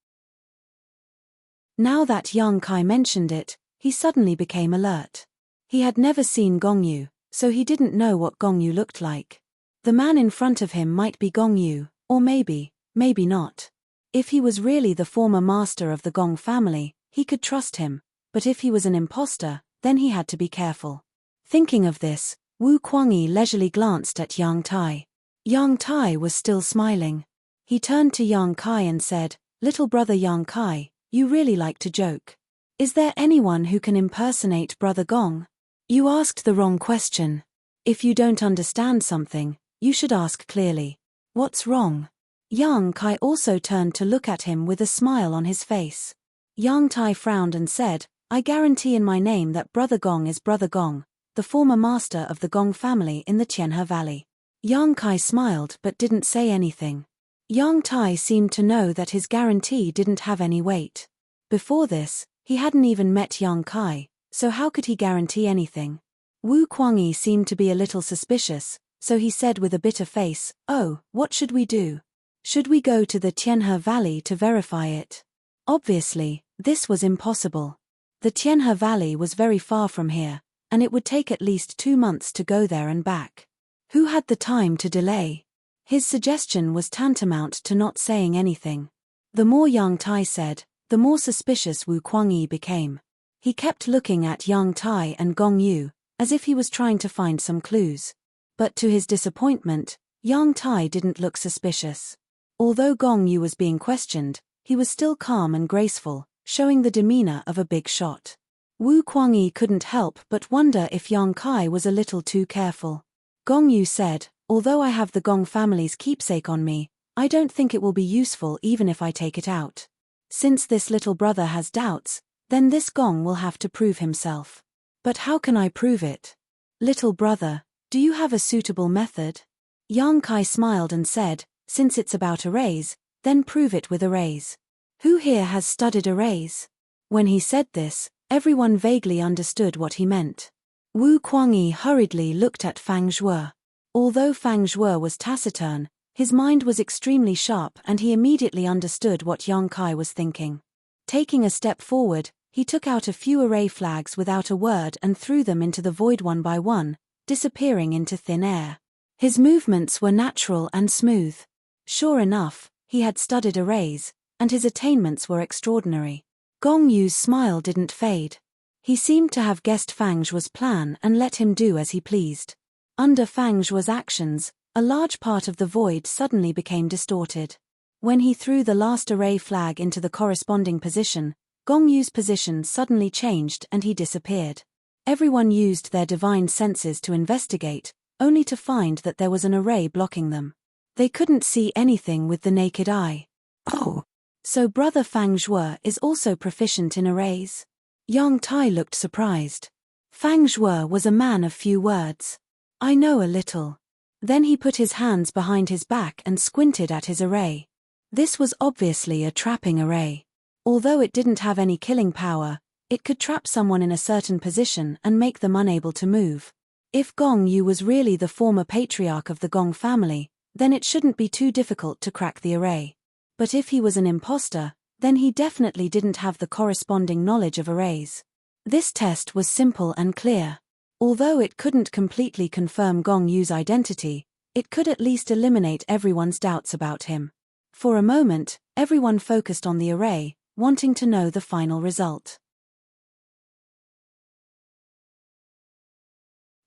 Now that Yang Kai mentioned it, he suddenly became alert. He had never seen Gongyu, so he didn't know what Gongyu looked like. The man in front of him might be Gongyu, or maybe not. If he was really the former master of the Gong family, he could trust him, but if he was an imposter, then he had to be careful. Thinking of this, Wu Kuangyi leisurely glanced at Yang Tai. Yang Tai was still smiling. He turned to Yang Kai and said, "Little brother Yang Kai, you really like to joke. Is there anyone who can impersonate Brother Gong?" "You asked the wrong question. If you don't understand something, you should ask clearly. What's wrong?" Yang Kai also turned to look at him with a smile on his face. Yang Tai frowned and said, "I guarantee in my name that Brother Gong is Brother Gong, the former master of the Gong family in the Tianhe Valley." Yang Kai smiled but didn't say anything. Yang Tai seemed to know that his guarantee didn't have any weight. Before this, he hadn't even met Yang Kai, so how could he guarantee anything? Wu Kuangyi seemed to be a little suspicious, so he said with a bitter face, "Oh, what should we do? Should we go to the Tianhe Valley to verify it?" Obviously, this was impossible. The Tianhe Valley was very far from here, and it would take at least 2 months to go there and back. Who had the time to delay? His suggestion was tantamount to not saying anything. The more Yang Tai said, the more suspicious Wu Kuangyi became. He kept looking at Yang Tai and Gongyu, as if he was trying to find some clues. But to his disappointment, Yang Tai didn't look suspicious. Although Gongyu was being questioned, he was still calm and graceful, showing the demeanor of a big shot. Wu Kuangyi couldn't help but wonder if Yang Kai was a little too careful. Gongyu said, "Although I have the Gong family's keepsake on me, I don't think it will be useful even if I take it out. Since this little brother has doubts, then this Gong will have to prove himself. But how can I prove it? Little brother, do you have a suitable method?" Yang Kai smiled and said, "Since it's about arrays, then prove it with arrays. Who here has studied arrays?" When he said this, everyone vaguely understood what he meant. Wu Kuangyi hurriedly looked at Fang Zhuo. Although Fang Zhuo was taciturn, his mind was extremely sharp and he immediately understood what Yang Kai was thinking. Taking a step forward, he took out a few array flags without a word and threw them into the void one by one, disappearing into thin air. His movements were natural and smooth. Sure enough, he had studied arrays, and his attainments were extraordinary. Gongyu's smile didn't fade. He seemed to have guessed Fang Zhuo's plan and let him do as he pleased. Under Fang Zhuo's actions, a large part of the void suddenly became distorted. When he threw the last array flag into the corresponding position, Gongyu's position suddenly changed and he disappeared. Everyone used their divine senses to investigate, only to find that there was an array blocking them. They couldn't see anything with the naked eye. "Oh, so Brother Fang Zhuo is also proficient in arrays?" Yang Tai looked surprised. Fang Zhuo was a man of few words. "I know a little." Then he put his hands behind his back and squinted at his array. This was obviously a trapping array. Although it didn't have any killing power, it could trap someone in a certain position and make them unable to move. If Gong Yu was really the former patriarch of the Gong family, then it shouldn't be too difficult to crack the array. But if he was an imposter, then he definitely didn't have the corresponding knowledge of arrays. This test was simple and clear. Although it couldn't completely confirm Gong Yu's identity, it could at least eliminate everyone's doubts about him. For a moment, everyone focused on the array, wanting to know the final result.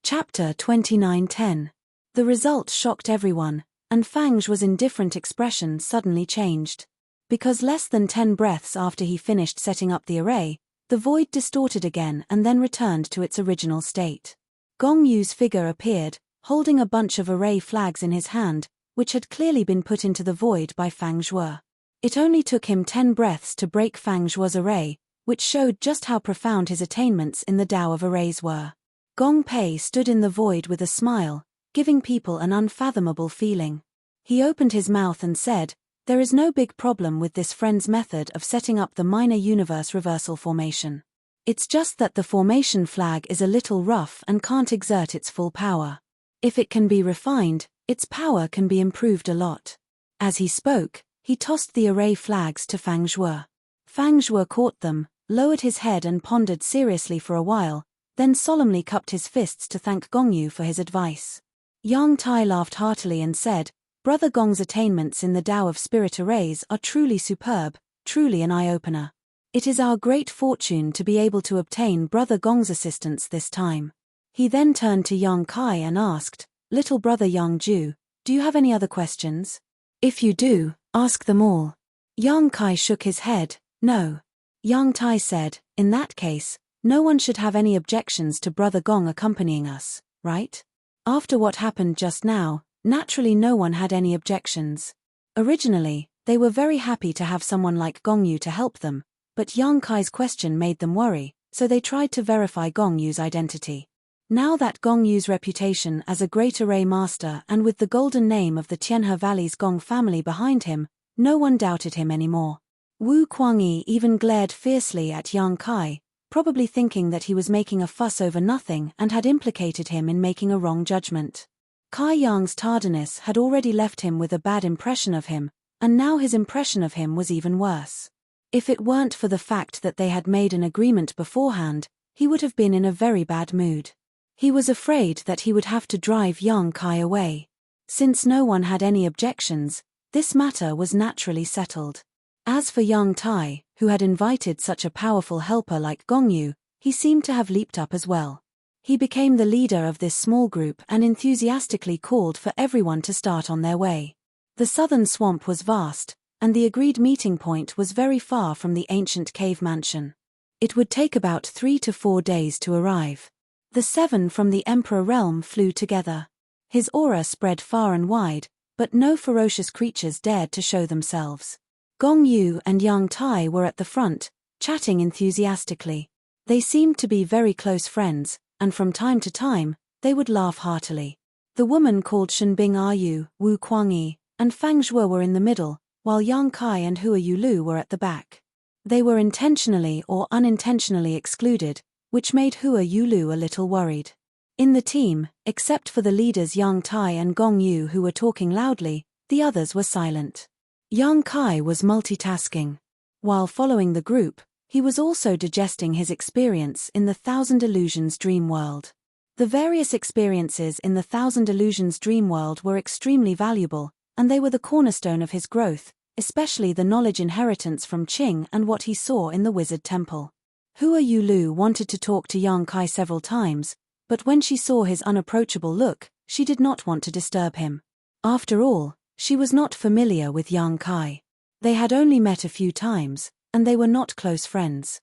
Chapter 29:10. The result shocked everyone, and Fang Zhuo's indifferent expression suddenly changed. Because less than 10 breaths after he finished setting up the array, the void distorted again and then returned to its original state. Gong Yu's figure appeared, holding a bunch of array flags in his hand, which had clearly been put into the void by Fang Zhuo. It only took him 10 breaths to break Fang Zhuo's array, which showed just how profound his attainments in the Tao of arrays were. Gong Pei stood in the void with a smile, giving people an unfathomable feeling. He opened his mouth and said, There is no big problem with this friend's method of setting up the minor universe reversal formation. It's just that the formation flag is a little rough and can't exert its full power. If it can be refined, its power can be improved a lot. As he spoke, he tossed the array flags to Fang Zhuo. Fang Zhuo caught them, lowered his head and pondered seriously for a while, then solemnly cupped his fists to thank Gongyu for his advice. Yang Tai laughed heartily and said, "Brother Gong's attainments in the Tao of Spirit Arrays are truly superb, truly an eye-opener. It is our great fortune to be able to obtain Brother Gong's assistance this time." He then turned to Yang Kai and asked, "Little brother Yang Ju, do you have any other questions? If you do, ask them all." Yang Kai shook his head, "No." Yang Tai said, "In that case, no one should have any objections to Brother Gong accompanying us, right? After what happened just now, naturally no one had any objections. Originally, they were very happy to have someone like Gongyu to help them, but Yang Kai's question made them worry, so they tried to verify Gongyu's identity. Now that Gongyu's reputation as a great array master and with the golden name of the Tianhe Valley's Gong family behind him, no one doubted him anymore. Wu Kuangyi even glared fiercely at Yang Kai, probably thinking that he was making a fuss over nothing and had implicated him in making a wrong judgment. Kai Yang's tardiness had already left him with a bad impression of him, and now his impression of him was even worse. If it weren't for the fact that they had made an agreement beforehand, he would have been in a very bad mood. He was afraid that he would have to drive Yang Kai away. Since no one had any objections, this matter was naturally settled. As for Yang Tai, who had invited such a powerful helper like Gongyu, he seemed to have leaped up as well. He became the leader of this small group and enthusiastically called for everyone to start on their way. The southern swamp was vast, and the agreed meeting point was very far from the ancient cave mansion. It would take about 3 to 4 days to arrive. The 7 from the Emperor realm flew together. His aura spread far and wide, but no ferocious creatures dared to show themselves. Gongyu and Yang Tai were at the front, chatting enthusiastically. They seemed to be very close friends, and from time to time, they would laugh heartily. The woman called Shenbing Ayu, Wu Kuangyi, and Fang Zhuo were in the middle, while Yang Kai and Hua Yulu were at the back. They were intentionally or unintentionally excluded, which made Hua Yulu a little worried. In the team, except for the leaders Yang Tai and Gongyu who were talking loudly, the others were silent. Yang Kai was multitasking. While following the group, he was also digesting his experience in the Thousand Illusions dream world. The various experiences in the Thousand Illusions dream world were extremely valuable, and they were the cornerstone of his growth, especially the knowledge inheritance from Qing and what he saw in the Wizard Temple. Hua Yulu wanted to talk to Yang Kai several times, but when she saw his unapproachable look, she did not want to disturb him. After all, she was not familiar with Yang Kai. They had only met a few times, and they were not close friends.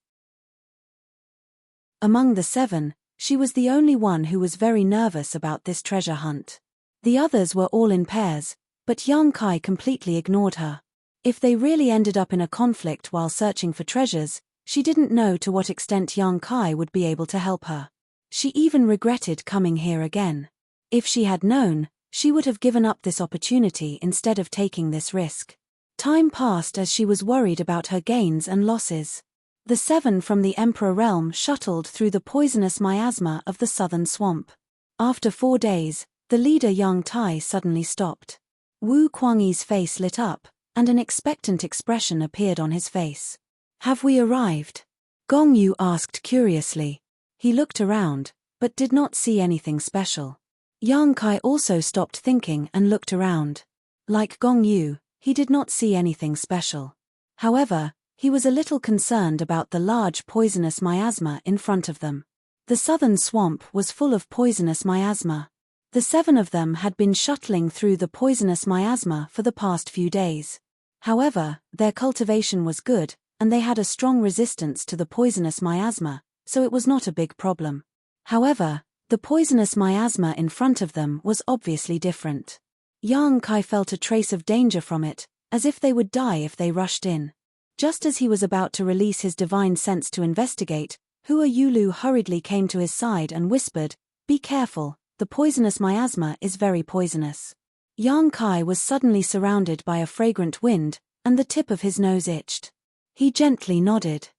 Among the 7, she was the only one who was very nervous about this treasure hunt. The others were all in pairs, but Yang Kai completely ignored her. If they really ended up in a conflict while searching for treasures, she didn't know to what extent Yang Kai would be able to help her. She even regretted coming here again. If she had known, she would have given up this opportunity instead of taking this risk. Time passed as she was worried about her gains and losses. The 7 from the Emperor realm shuttled through the poisonous miasma of the southern swamp. After 4 days, the leader Yang Tai suddenly stopped. Wu Kuangyi's face lit up, and an expectant expression appeared on his face. "Have we arrived?" Gongyu asked curiously. He looked around, but did not see anything special. Yang Kai also stopped thinking and looked around. Like Gongyu, he did not see anything special. However, he was a little concerned about the large poisonous miasma in front of them. The southern swamp was full of poisonous miasma. The 7 of them had been shuttling through the poisonous miasma for the past few days. However, their cultivation was good, and they had a strong resistance to the poisonous miasma, so it was not a big problem. However, the poisonous miasma in front of them was obviously different. Yang Kai felt a trace of danger from it, as if they would die if they rushed in. Just as he was about to release his divine sense to investigate, Hua Yulu hurriedly came to his side and whispered, "Be careful, the poisonous miasma is very poisonous." Yang Kai was suddenly surrounded by a fragrant wind, and the tip of his nose itched. He gently nodded.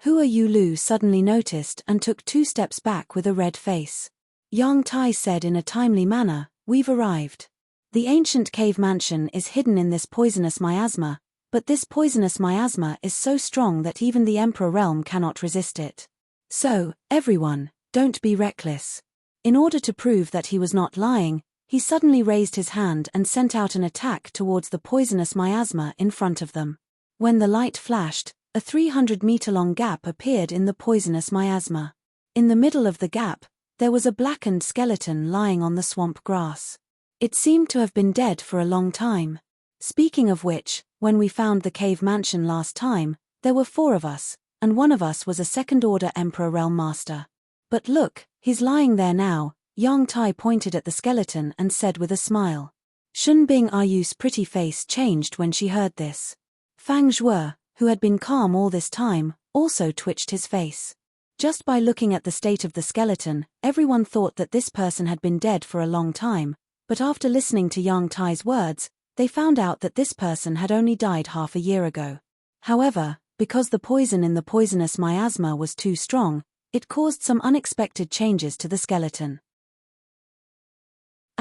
Hua Yulu suddenly noticed and took 2 steps back with a red face. Yang Tai said in a timely manner, "We've arrived. The ancient cave mansion is hidden in this poisonous miasma, but this poisonous miasma is so strong that even the Emperor realm cannot resist it. So, everyone, don't be reckless." In order to prove that he was not lying, he suddenly raised his hand and sent out an attack towards the poisonous miasma in front of them. When the light flashed, a 300-meter-long gap appeared in the poisonous miasma. In the middle of the gap, there was a blackened skeleton lying on the swamp grass. It seemed to have been dead for a long time. Speaking of which, when we found the cave mansion last time, there were 4 of us, and one of us was a second-order Emperor Realm Master. But look, he's lying there now. Yang Tai pointed at the skeleton and said with a smile. Shun Bing Ayu's pretty face changed when she heard this. Fang Zhuo, who had been calm all this time, also twitched his face. Just by looking at the state of the skeleton, everyone thought that this person had been dead for a long time, but after listening to Yang Tai's words, they found out that this person had only died half a year ago. However, because the poison in the poisonous miasma was too strong, it caused some unexpected changes to the skeleton.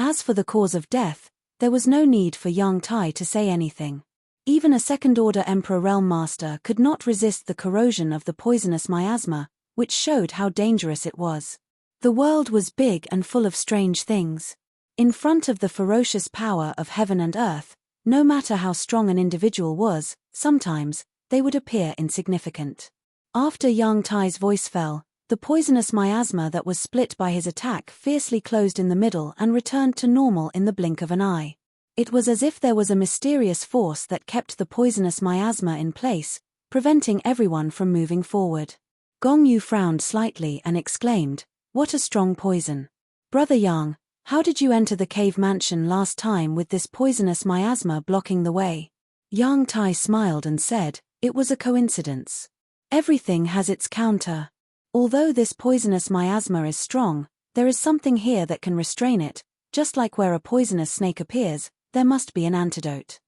As for the cause of death, there was no need for Yang Tai to say anything. Even a second-order Emperor Realm Master could not resist the corrosion of the poisonous miasma, which showed how dangerous it was. The world was big and full of strange things. In front of the ferocious power of heaven and earth, no matter how strong an individual was, sometimes, they would appear insignificant. After Yang Tai's voice fell, the poisonous miasma that was split by his attack fiercely closed in the middle and returned to normal in the blink of an eye. It was as if there was a mysterious force that kept the poisonous miasma in place, preventing everyone from moving forward. Gong Yu frowned slightly and exclaimed, "What a strong poison. Brother Yang, how did you enter the cave mansion last time with this poisonous miasma blocking the way?" Yang Tai smiled and said, "It was a coincidence. Everything has its counter. Although this poisonous miasma is strong, there is something here that can restrain it, just like where a poisonous snake appears, there must be an antidote.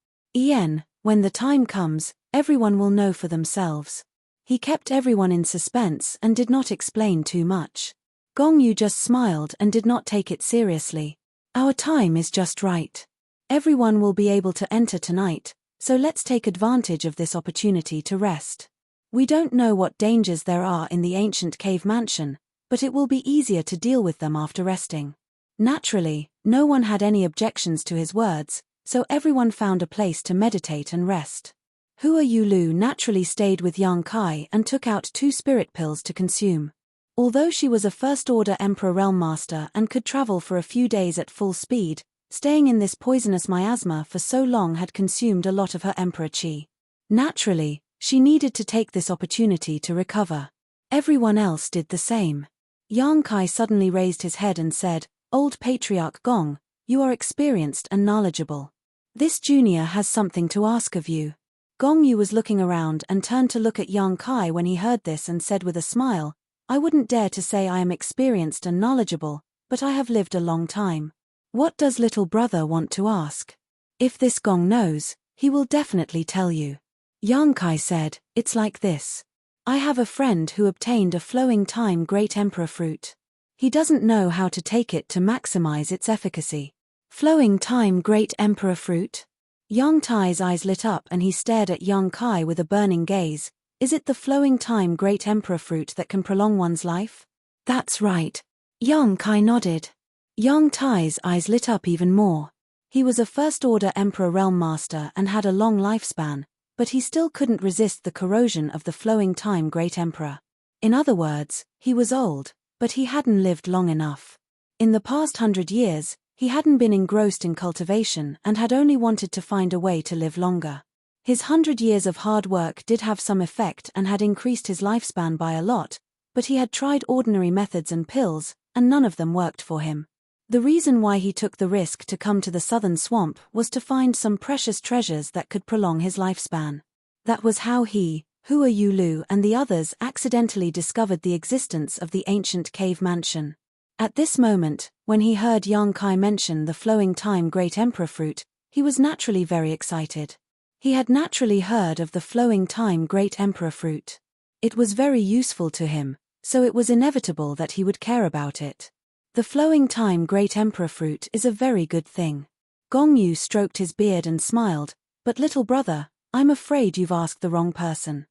When the time comes, everyone will know for themselves." He kept everyone in suspense and did not explain too much. Gong Yu just smiled and did not take it seriously. "Our time is just right. Everyone will be able to enter tonight, so let's take advantage of this opportunity to rest. We don't know what dangers there are in the ancient cave mansion, but it will be easier to deal with them after resting." Naturally, no one had any objections to his words, so everyone found a place to meditate and rest. Hua Yulu naturally stayed with Yang Kai and took out 2 spirit pills to consume. Although she was a first-order Emperor Realm Master and could travel for a few days at full speed, staying in this poisonous miasma for so long had consumed a lot of her Emperor Qi. Naturally, she needed to take this opportunity to recover. Everyone else did the same. Yang Kai suddenly raised his head and said, "Old Patriarch Gong, you are experienced and knowledgeable. This junior has something to ask of you." Gong Yu was looking around and turned to look at Yang Kai when he heard this and said with a smile, "I wouldn't dare to say I am experienced and knowledgeable, but I have lived a long time. What does little brother want to ask? If this Gong knows, he will definitely tell you." Yang Kai said, "It's like this. I have a friend who obtained a flowing time great emperor fruit. He doesn't know how to take it to maximize its efficacy." Flowing time great emperor fruit? Yang Tai's eyes lit up and he stared at Yang Kai with a burning gaze. Is it the flowing time great emperor fruit that can prolong one's life? That's right. Yang Kai nodded. Yang Tai's eyes lit up even more. He was a first-order Emperor Realm Master and had a long lifespan, but he still couldn't resist the corrosion of the flowing time great emperor. In other words, he was old, but he hadn't lived long enough. In the past 100 years, he hadn't been engrossed in cultivation and had only wanted to find a way to live longer. His 100 years of hard work did have some effect and had increased his lifespan by a lot, but he had tried ordinary methods and pills, and none of them worked for him. The reason why he took the risk to come to the southern swamp was to find some precious treasures that could prolong his lifespan. That was how he, Hua Yulu and the others accidentally discovered the existence of the ancient cave mansion. At this moment, when he heard Yang Kai mention the flowing time great emperor fruit, he was naturally very excited. He had naturally heard of the flowing time great emperor fruit. It was very useful to him, so it was inevitable that he would care about it. The flowing time great emperor fruit is a very good thing. Gong Yu stroked his beard and smiled, but little brother, I'm afraid you've asked the wrong person.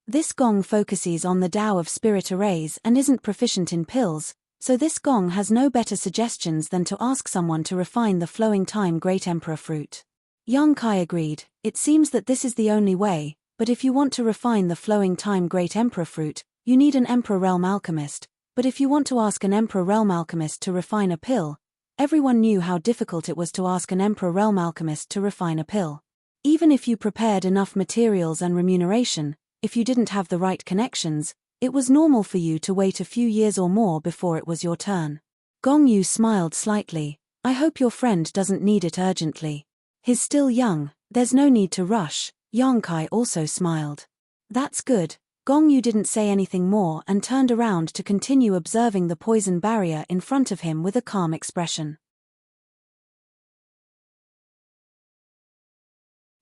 This Gong focuses on the Tao of spirit arrays and isn't proficient in pills, so this Gong has no better suggestions than to ask someone to refine the flowing time great emperor fruit. Yang Kai agreed, it seems that this is the only way, but if you want to refine the flowing time great emperor fruit, you need an emperor realm alchemist, but if you want to ask an emperor realm alchemist to refine a pill, everyone knew how difficult it was to ask an emperor realm alchemist to refine a pill. Even if you prepared enough materials and remuneration, if you didn't have the right connections, it was normal for you to wait a few years or more before it was your turn. Gong Yu smiled slightly, I hope your friend doesn't need it urgently. He's still young, there's no need to rush. Yang Kai also smiled. That's good. Gong Yu didn't say anything more and turned around to continue observing the poison barrier in front of him with a calm expression.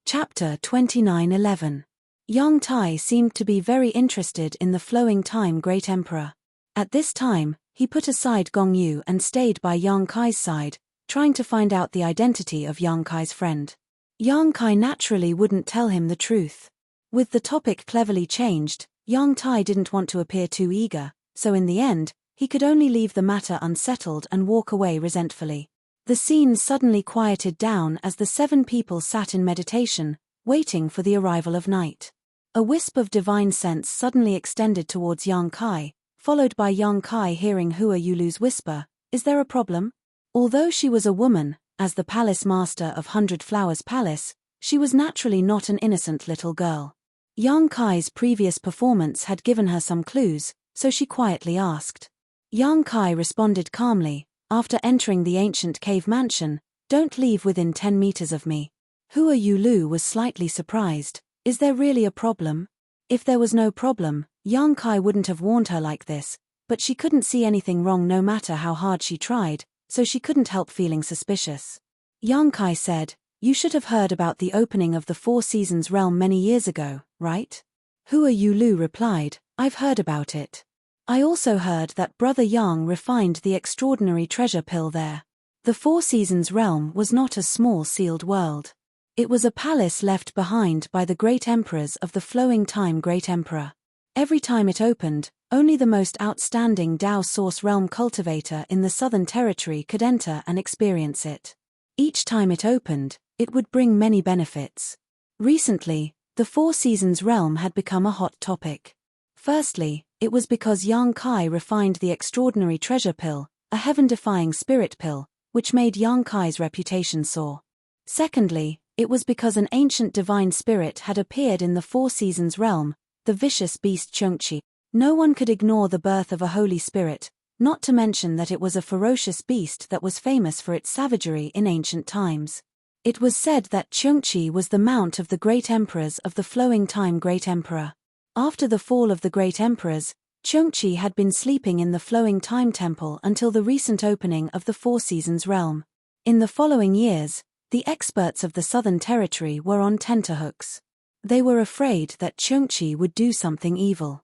Chapter 29:11. Yang Tai seemed to be very interested in the flowing time great emperor. At this time, he put aside Gong Yu and stayed by Yang Kai's side, trying to find out the identity of Yang Kai's friend. Yang Kai naturally wouldn't tell him the truth. With the topic cleverly changed, Yang Tai didn't want to appear too eager, so in the end, he could only leave the matter unsettled and walk away resentfully. The scene suddenly quieted down as the 7 people sat in meditation, waiting for the arrival of night. A wisp of divine sense suddenly extended towards Yang Kai, followed by Yang Kai hearing Hua Yulu's whisper, "Is there a problem?" Although she was a woman, as the palace master of 100 Flowers Palace, she was naturally not an innocent little girl. Yang Kai's previous performance had given her some clues, so she quietly asked. Yang Kai responded calmly, after entering the ancient cave mansion, "Don't leave within 10 meters of me." Hua Yulu was slightly surprised. Is there really a problem? If there was no problem, Yang Kai wouldn't have warned her like this, but she couldn't see anything wrong no matter how hard she tried, so she couldn't help feeling suspicious. Yang Kai said, "You should have heard about the opening of the Four Seasons realm many years ago, right?" Hua Yulu replied, "I've heard about it. I also heard that Brother Yang refined the extraordinary treasure pill there." The Four Seasons realm was not a small sealed world. It was a palace left behind by the great emperors of the flowing time great emperor. Every time it opened, only the most outstanding Tao Source realm cultivator in the Southern Territory could enter and experience it. Each time it opened, it would bring many benefits. Recently, the Four Seasons realm had become a hot topic. Firstly, it was because Yang Kai refined the extraordinary treasure pill, a heaven-defying spirit pill, which made Yang Kai's reputation soar. Secondly, it was because an ancient divine spirit had appeared in the Four Seasons realm, the vicious beast Chengqi. No one could ignore the birth of a holy spirit, not to mention that it was a ferocious beast that was famous for its savagery in ancient times. It was said that Chengqi was the mount of the great emperors of the flowing time great emperor. After the fall of the great emperors, Chengqi had been sleeping in the flowing time temple until the recent opening of the Four Seasons realm. In the following years, the experts of the Southern Territory were on tenterhooks. They were afraid that Chengqi would do something evil.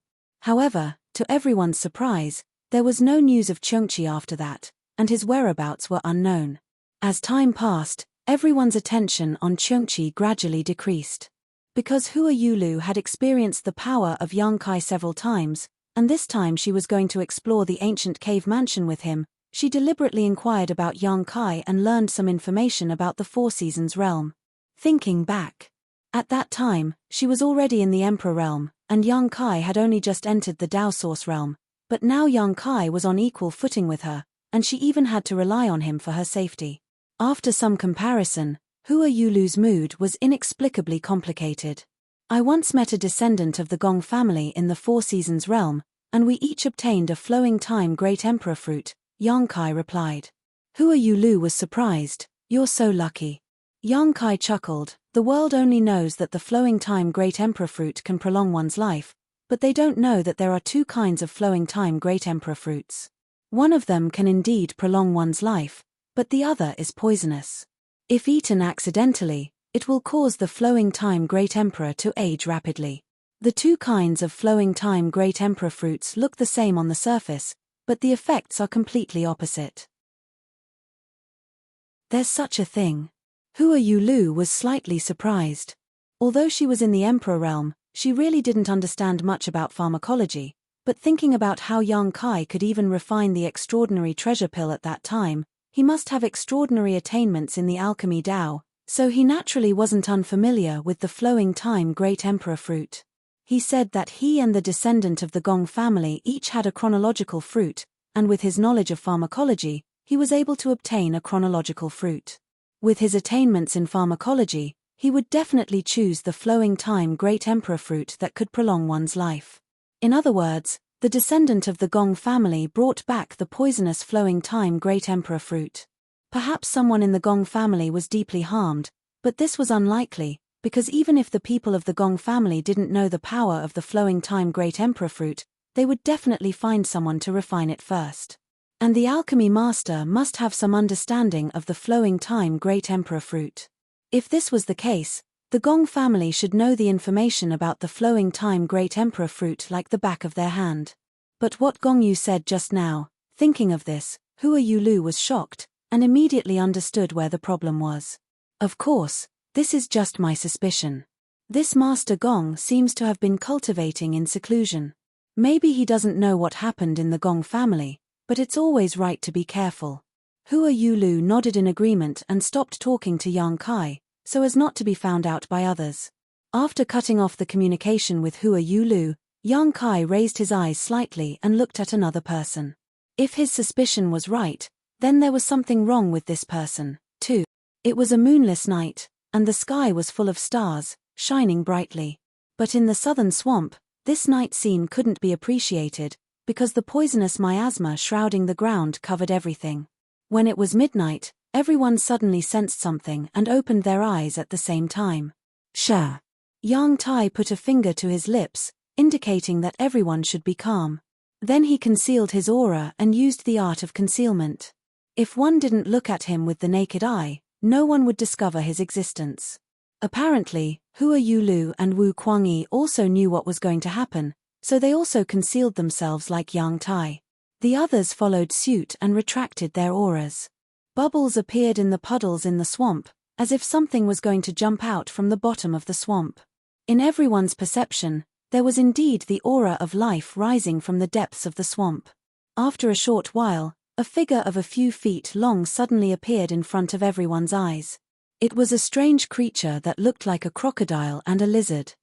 However, to everyone's surprise, there was no news of Chengqi after that, and his whereabouts were unknown. As time passed, everyone's attention on Chengqi gradually decreased. Because Hua Yulu had experienced the power of Yang Kai several times, and this time she was going to explore the ancient cave mansion with him, she deliberately inquired about Yang Kai and learned some information about the Four Seasons realm. Thinking back, at that time, she was already in the Emperor realm, and Yang Kai had only just entered the Tao Source realm, but now Yang Kai was on equal footing with her, and she even had to rely on him for her safety. After some comparison, Hua Yulu's mood was inexplicably complicated. "I once met a descendant of the Gong family in the Four Seasons realm, and we each obtained a flowing time great emperor fruit," Yang Kai replied. Hua Yulu was surprised. "You're so lucky." Yang Kai chuckled, "The world only knows that the flowing time great emperor fruit can prolong one's life, but they don't know that there are two kinds of flowing time great emperor fruits. One of them can indeed prolong one's life, but the other is poisonous. If eaten accidentally, it will cause the flowing time great emperor to age rapidly. The two kinds of flowing time great emperor fruits look the same on the surface, but the effects are completely opposite. There's such a thing. Hua Yulu was slightly surprised. Although she was in the emperor realm, she really didn't understand much about pharmacology, but thinking about how Yang Kai could even refine the extraordinary treasure pill at that time, he must have extraordinary attainments in the alchemy Tao, so he naturally wasn't unfamiliar with the flowing time great emperor fruit. He said that he and the descendant of the Gong family each had a chronological fruit, and with his knowledge of pharmacology, he was able to obtain a chronological fruit. With his attainments in pharmacology, he would definitely choose the flowing time great emperor fruit that could prolong one's life. In other words, the descendant of the Gong family brought back the poisonous flowing time great emperor fruit. Perhaps someone in the Gong family was deeply harmed, but this was unlikely, because even if the people of the Gong family didn't know the power of the flowing time great emperor fruit, they would definitely find someone to refine it first. And the alchemy master must have some understanding of the flowing time great emperor fruit. If this was the case, the Gong family should know the information about the flowing time great emperor fruit like the back of their hand. But what Gong Yu said just now, thinking of this, Hua Yulu was shocked, and immediately understood where the problem was. Of course, this is just my suspicion. This Master Gong seems to have been cultivating in seclusion. Maybe he doesn't know what happened in the Gong family, but it's always right to be careful. Hua Yulu nodded in agreement and stopped talking to Yang Kai, so as not to be found out by others. After cutting off the communication with Hua Yulu, Yang Kai raised his eyes slightly and looked at another person. If his suspicion was right, then there was something wrong with this person, too. It was a moonless night, and the sky was full of stars, shining brightly. But in the southern swamp, this night scene couldn't be appreciated, because the poisonous miasma shrouding the ground covered everything. When it was midnight, everyone suddenly sensed something and opened their eyes at the same time. Sha! Yang Tai put a finger to his lips, indicating that everyone should be calm. Then he concealed his aura and used the art of concealment. If one didn't look at him with the naked eye, no one would discover his existence. Apparently, Hua Yulu and Wu Kuangyi also knew what was going to happen, so they also concealed themselves like Yang Tai. The others followed suit and retracted their auras. Bubbles appeared in the puddles in the swamp, as if something was going to jump out from the bottom of the swamp. In everyone's perception, there was indeed the aura of life rising from the depths of the swamp. After a short while, a figure of a few feet long suddenly appeared in front of everyone's eyes. It was a strange creature that looked like a crocodile and a lizard.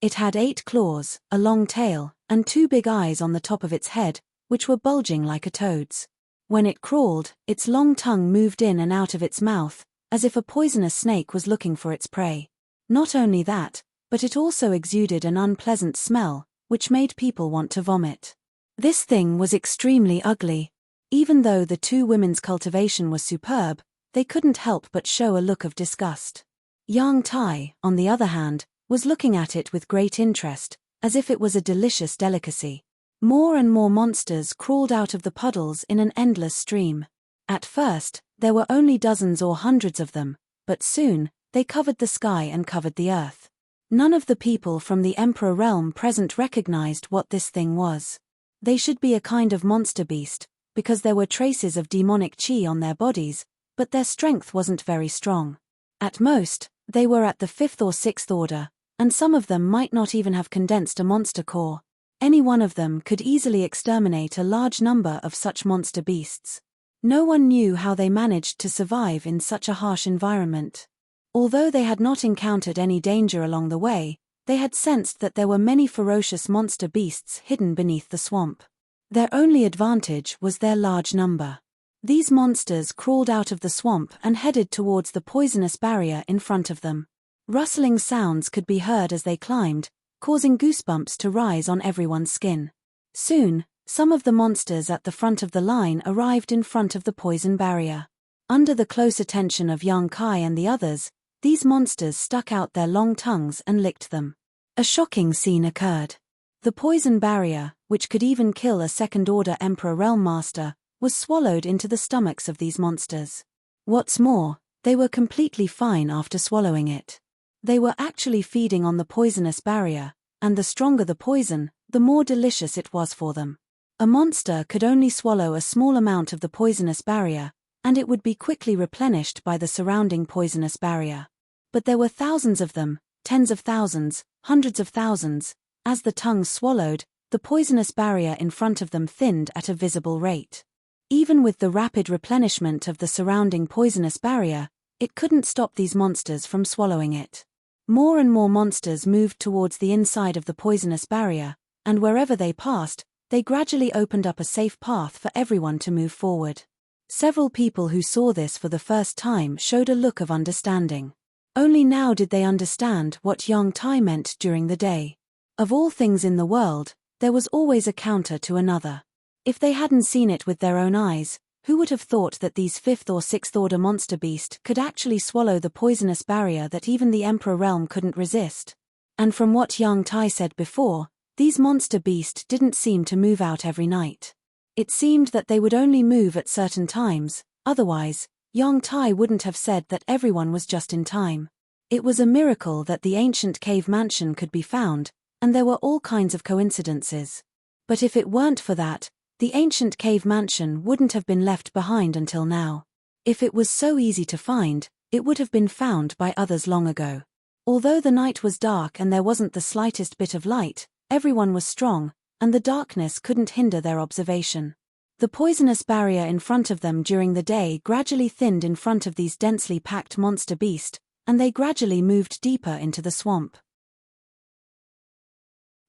It had 8 claws, a long tail, and 2 big eyes on the top of its head, which were bulging like a toad's. When it crawled, its long tongue moved in and out of its mouth, as if a poisonous snake was looking for its prey. Not only that, but it also exuded an unpleasant smell, which made people want to vomit. This thing was extremely ugly. Even though the 2 women's cultivation was superb, they couldn't help but show a look of disgust. Yang Tai, on the other hand, was looking at it with great interest, as if it was a delicious delicacy. More and more monsters crawled out of the puddles in an endless stream. At first, there were only dozens or hundreds of them, but soon, they covered the sky and covered the earth. None of the people from the Emperor realm present recognized what this thing was. They should be a kind of monster beast, because there were traces of demonic chi on their bodies, but their strength wasn't very strong. At most, they were at the 5th or 6th order, and some of them might not even have condensed a monster core. Any one of them could easily exterminate a large number of such monster beasts. No one knew how they managed to survive in such a harsh environment. Although they had not encountered any danger along the way, they had sensed that there were many ferocious monster beasts hidden beneath the swamp. Their only advantage was their large number. These monsters crawled out of the swamp and headed towards the poisonous barrier in front of them. Rustling sounds could be heard as they climbed, causing goosebumps to rise on everyone's skin. Soon, some of the monsters at the front of the line arrived in front of the poison barrier. Under the close attention of Yang Kai and the others, these monsters stuck out their long tongues and licked them. A shocking scene occurred. The poison barrier, which could even kill a second-order Emperor Realm Master, was swallowed into the stomachs of these monsters. What's more, they were completely fine after swallowing it. They were actually feeding on the poisonous barrier, and the stronger the poison, the more delicious it was for them. A monster could only swallow a small amount of the poisonous barrier, and it would be quickly replenished by the surrounding poisonous barrier. But there were thousands of them, tens of thousands, hundreds of thousands. As the tongues swallowed, the poisonous barrier in front of them thinned at a visible rate. Even with the rapid replenishment of the surrounding poisonous barrier, it couldn't stop these monsters from swallowing it. More and more monsters moved towards the inside of the poisonous barrier, and wherever they passed, they gradually opened up a safe path for everyone to move forward. Several people who saw this for the first time showed a look of understanding. Only now did they understand what Yang Tai meant during the day. Of all things in the world, there was always a counter to another. If they hadn't seen it with their own eyes, who would have thought that these 5th or 6th order monster beast could actually swallow the poisonous barrier that even the Emperor Realm couldn't resist? And from what Yang Tai said before, these monster beasts didn't seem to move out every night. It seemed that they would only move at certain times, otherwise, Yang Tai wouldn't have said that everyone was just in time. It was a miracle that the ancient cave mansion could be found, and there were all kinds of coincidences. But if it weren't for that, the ancient cave mansion wouldn't have been left behind until now. If it was so easy to find, it would have been found by others long ago. Although the night was dark and there wasn't the slightest bit of light, everyone was strong, and the darkness couldn't hinder their observation. The poisonous barrier in front of them during the day gradually thinned in front of these densely packed monster beasts, and they gradually moved deeper into the swamp.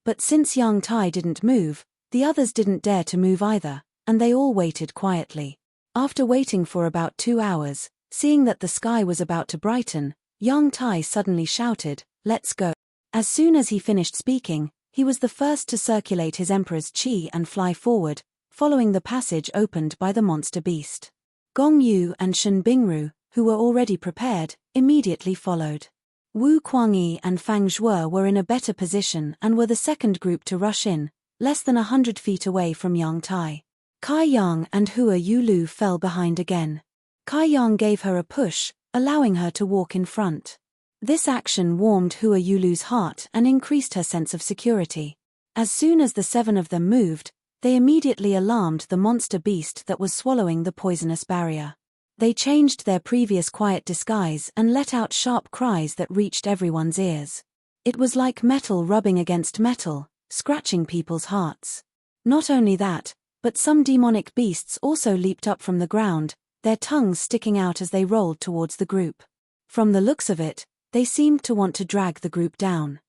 But since Yang Tai didn't move, the others didn't dare to move either, and they all waited quietly. After waiting for about 2 hours, seeing that the sky was about to brighten, Yang Tai suddenly shouted, "Let's go." As soon as he finished speaking, he was the first to circulate his emperor's qi and fly forward, following the passage opened by the monster beast. Gong Yu and Shen Bingru, who were already prepared, immediately followed. Wu Kuangyi and Fang Zhuo were in a better position and were the second group to rush in, less than 100 feet away from Yang Tai. Kai Yang and Hua Yulu fell behind again. Kai Yang gave her a push, allowing her to walk in front. This action warmed Hua Yulu's heart and increased her sense of security. As soon as the 7 of them moved, they immediately alarmed the monster beast that was swallowing the poisonous barrier. They changed their previous quiet disguise and let out sharp cries that reached everyone's ears. It was like metal rubbing against metal, scratching people's hearts. Not only that, but some demonic beasts also leaped up from the ground, their tongues sticking out as they rolled towards the group. From the looks of it, they seemed to want to drag the group down.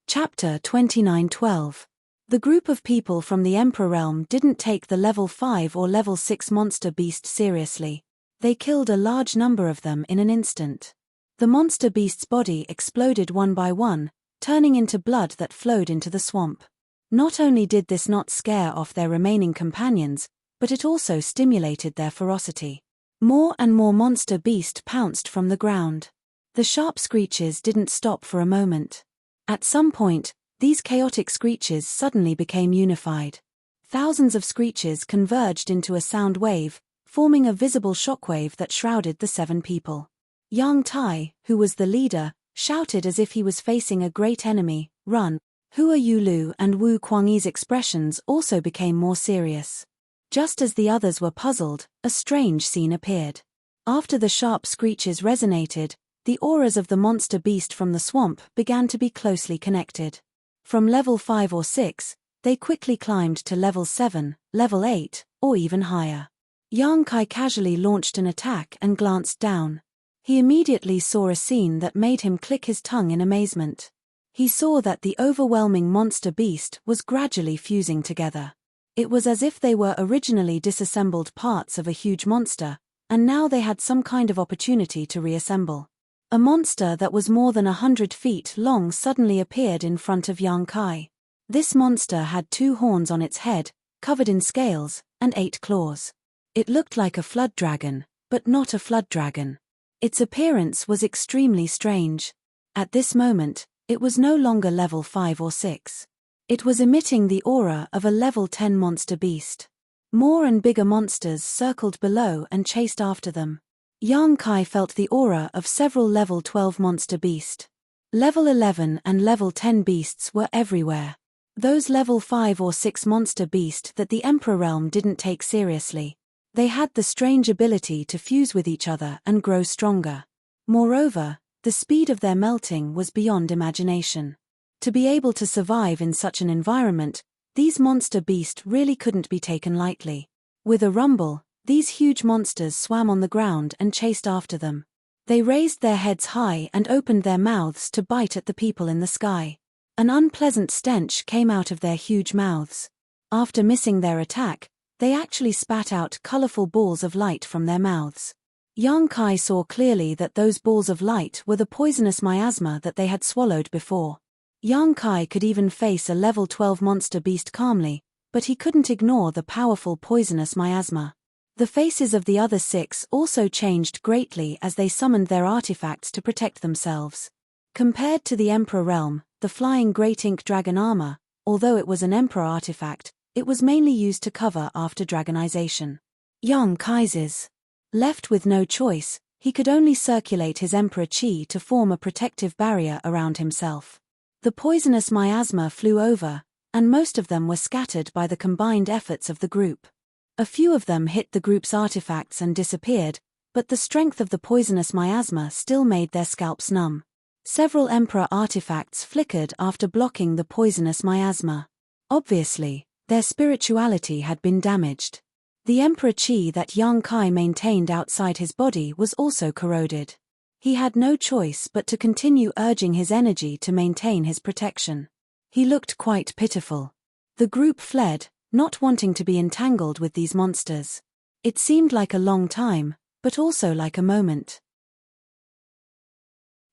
Chapter 29:12. The group of people from the Emperor Realm didn't take the level 5 or level 6 monster beast seriously. They killed a large number of them in an instant. The monster beast's body exploded one by one, turning into blood that flowed into the swamp. Not only did this not scare off their remaining companions, but it also stimulated their ferocity. More and more monster beast pounced from the ground. The sharp screeches didn't stop for a moment. At some point, these chaotic screeches suddenly became unified. Thousands of screeches converged into a sound wave, forming a visible shockwave that shrouded the 7 people. Yang Tai, who was the leader, shouted as if he was facing a great enemy, "Run!" Hua Yulu and Wu Kuangyi's expressions also became more serious. Just as the others were puzzled, a strange scene appeared. After the sharp screeches resonated, the auras of the monster beast from the swamp began to be closely connected. From level 5 or 6, they quickly climbed to level 7, level 8, or even higher. Yang Kai casually launched an attack and glanced down. He immediately saw a scene that made him click his tongue in amazement. He saw that the overwhelming monster beast was gradually fusing together. It was as if they were originally disassembled parts of a huge monster, and now they had some kind of opportunity to reassemble. A monster that was more than 100 feet long suddenly appeared in front of Yang Kai. This monster had 2 horns on its head, covered in scales, and 8 claws. It looked like a flood dragon, but not a flood dragon. Its appearance was extremely strange. At this moment, it was no longer level 5 or 6. It was emitting the aura of a level 10 monster beast. More and bigger monsters circled below and chased after them. Yang Kai felt the aura of several level 12 monster beast. Level 11 and level 10 beasts were everywhere. Those level 5 or 6 monster beast that the Emperor realm didn't take seriously. They had the strange ability to fuse with each other and grow stronger. Moreover, the speed of their melting was beyond imagination. To be able to survive in such an environment, these monster beasts really couldn't be taken lightly. With a rumble, these huge monsters swam on the ground and chased after them. They raised their heads high and opened their mouths to bite at the people in the sky. An unpleasant stench came out of their huge mouths. After missing their attack, they actually spat out colorful balls of light from their mouths. Yang Kai saw clearly that those balls of light were the poisonous miasma that they had swallowed before. Yang Kai could even face a level 12 monster beast calmly, but he couldn't ignore the powerful poisonous miasma. The faces of the other 6 also changed greatly as they summoned their artifacts to protect themselves. Compared to the Emperor realm, the flying great ink dragon armor, although it was an Emperor artifact, it was mainly used to cover after dragonization. Yang Kai's left with no choice, he could only circulate his Emperor Chi to form a protective barrier around himself. The poisonous miasma flew over, and most of them were scattered by the combined efforts of the group. A few of them hit the group's artifacts and disappeared, but the strength of the poisonous miasma still made their scalps numb. Several Emperor artifacts flickered after blocking the poisonous miasma. Obviously, their spirituality had been damaged. The Emperor Chi that Yang Kai maintained outside his body was also corroded. He had no choice but to continue urging his energy to maintain his protection. He looked quite pitiful. The group fled, not wanting to be entangled with these monsters. It seemed like a long time, but also like a moment.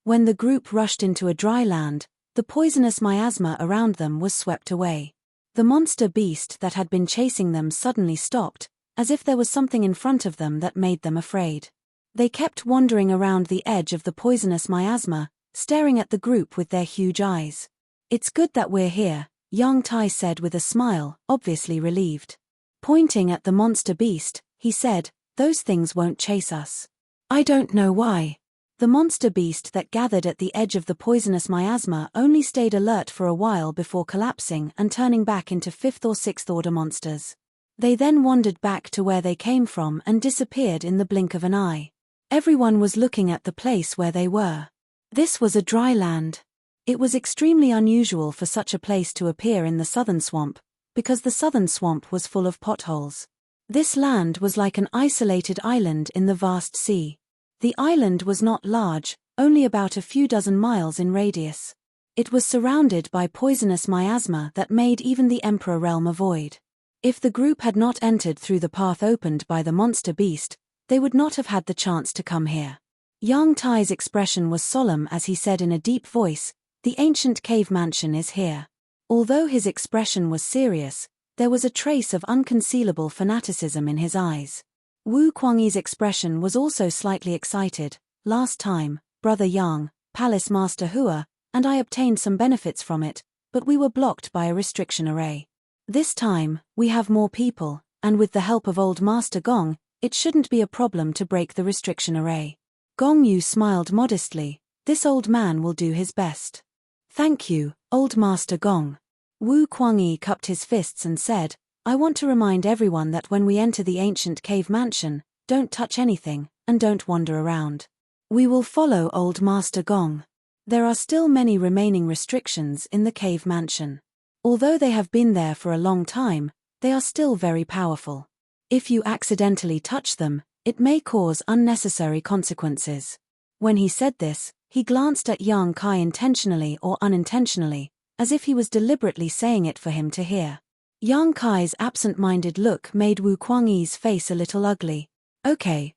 When the group rushed into a dry land, the poisonous miasma around them was swept away. The monster beast that had been chasing them suddenly stopped, as if there was something in front of them that made them afraid. They kept wandering around the edge of the poisonous miasma, staring at the group with their huge eyes. "It's good that we're here," Yang Tai said with a smile, obviously relieved. Pointing at the monster beast, he said, "Those things won't chase us." "I don't know why." The monster beast that gathered at the edge of the poisonous miasma only stayed alert for a while before collapsing and turning back into 5th or 6th order monsters. They then wandered back to where they came from and disappeared in the blink of an eye. Everyone was looking at the place where they were. This was a dry land. It was extremely unusual for such a place to appear in the southern swamp, because the southern swamp was full of potholes. This land was like an isolated island in the vast sea. The island was not large, only about a few dozen miles in radius. It was surrounded by poisonous miasma that made even the Emperor realm a void. If the group had not entered through the path opened by the monster beast, they would not have had the chance to come here. Yang Tai's expression was solemn as he said in a deep voice, "The ancient cave mansion is here." Although his expression was serious, there was a trace of unconcealable fanaticism in his eyes. Wu Kuangyi's expression was also slightly excited. "Last time, Brother Yang, Palace Master Hua, and I obtained some benefits from it, but we were blocked by a restriction array. This time, we have more people, and with the help of Old Master Gong, it shouldn't be a problem to break the restriction array." Gong Yu smiled modestly. "This old man will do his best." "Thank you, Old Master Gong." Wu Kuangyi cupped his fists and said, "I want to remind everyone that when we enter the ancient cave mansion, don't touch anything, and don't wander around. We will follow Old Master Gong. There are still many remaining restrictions in the cave mansion. Although they have been there for a long time, they are still very powerful. If you accidentally touch them, it may cause unnecessary consequences." When he said this, he glanced at Yang Kai intentionally or unintentionally, as if he was deliberately saying it for him to hear. Yang Kai's absent-minded look made Wu Kuangyi's face a little ugly. Okay,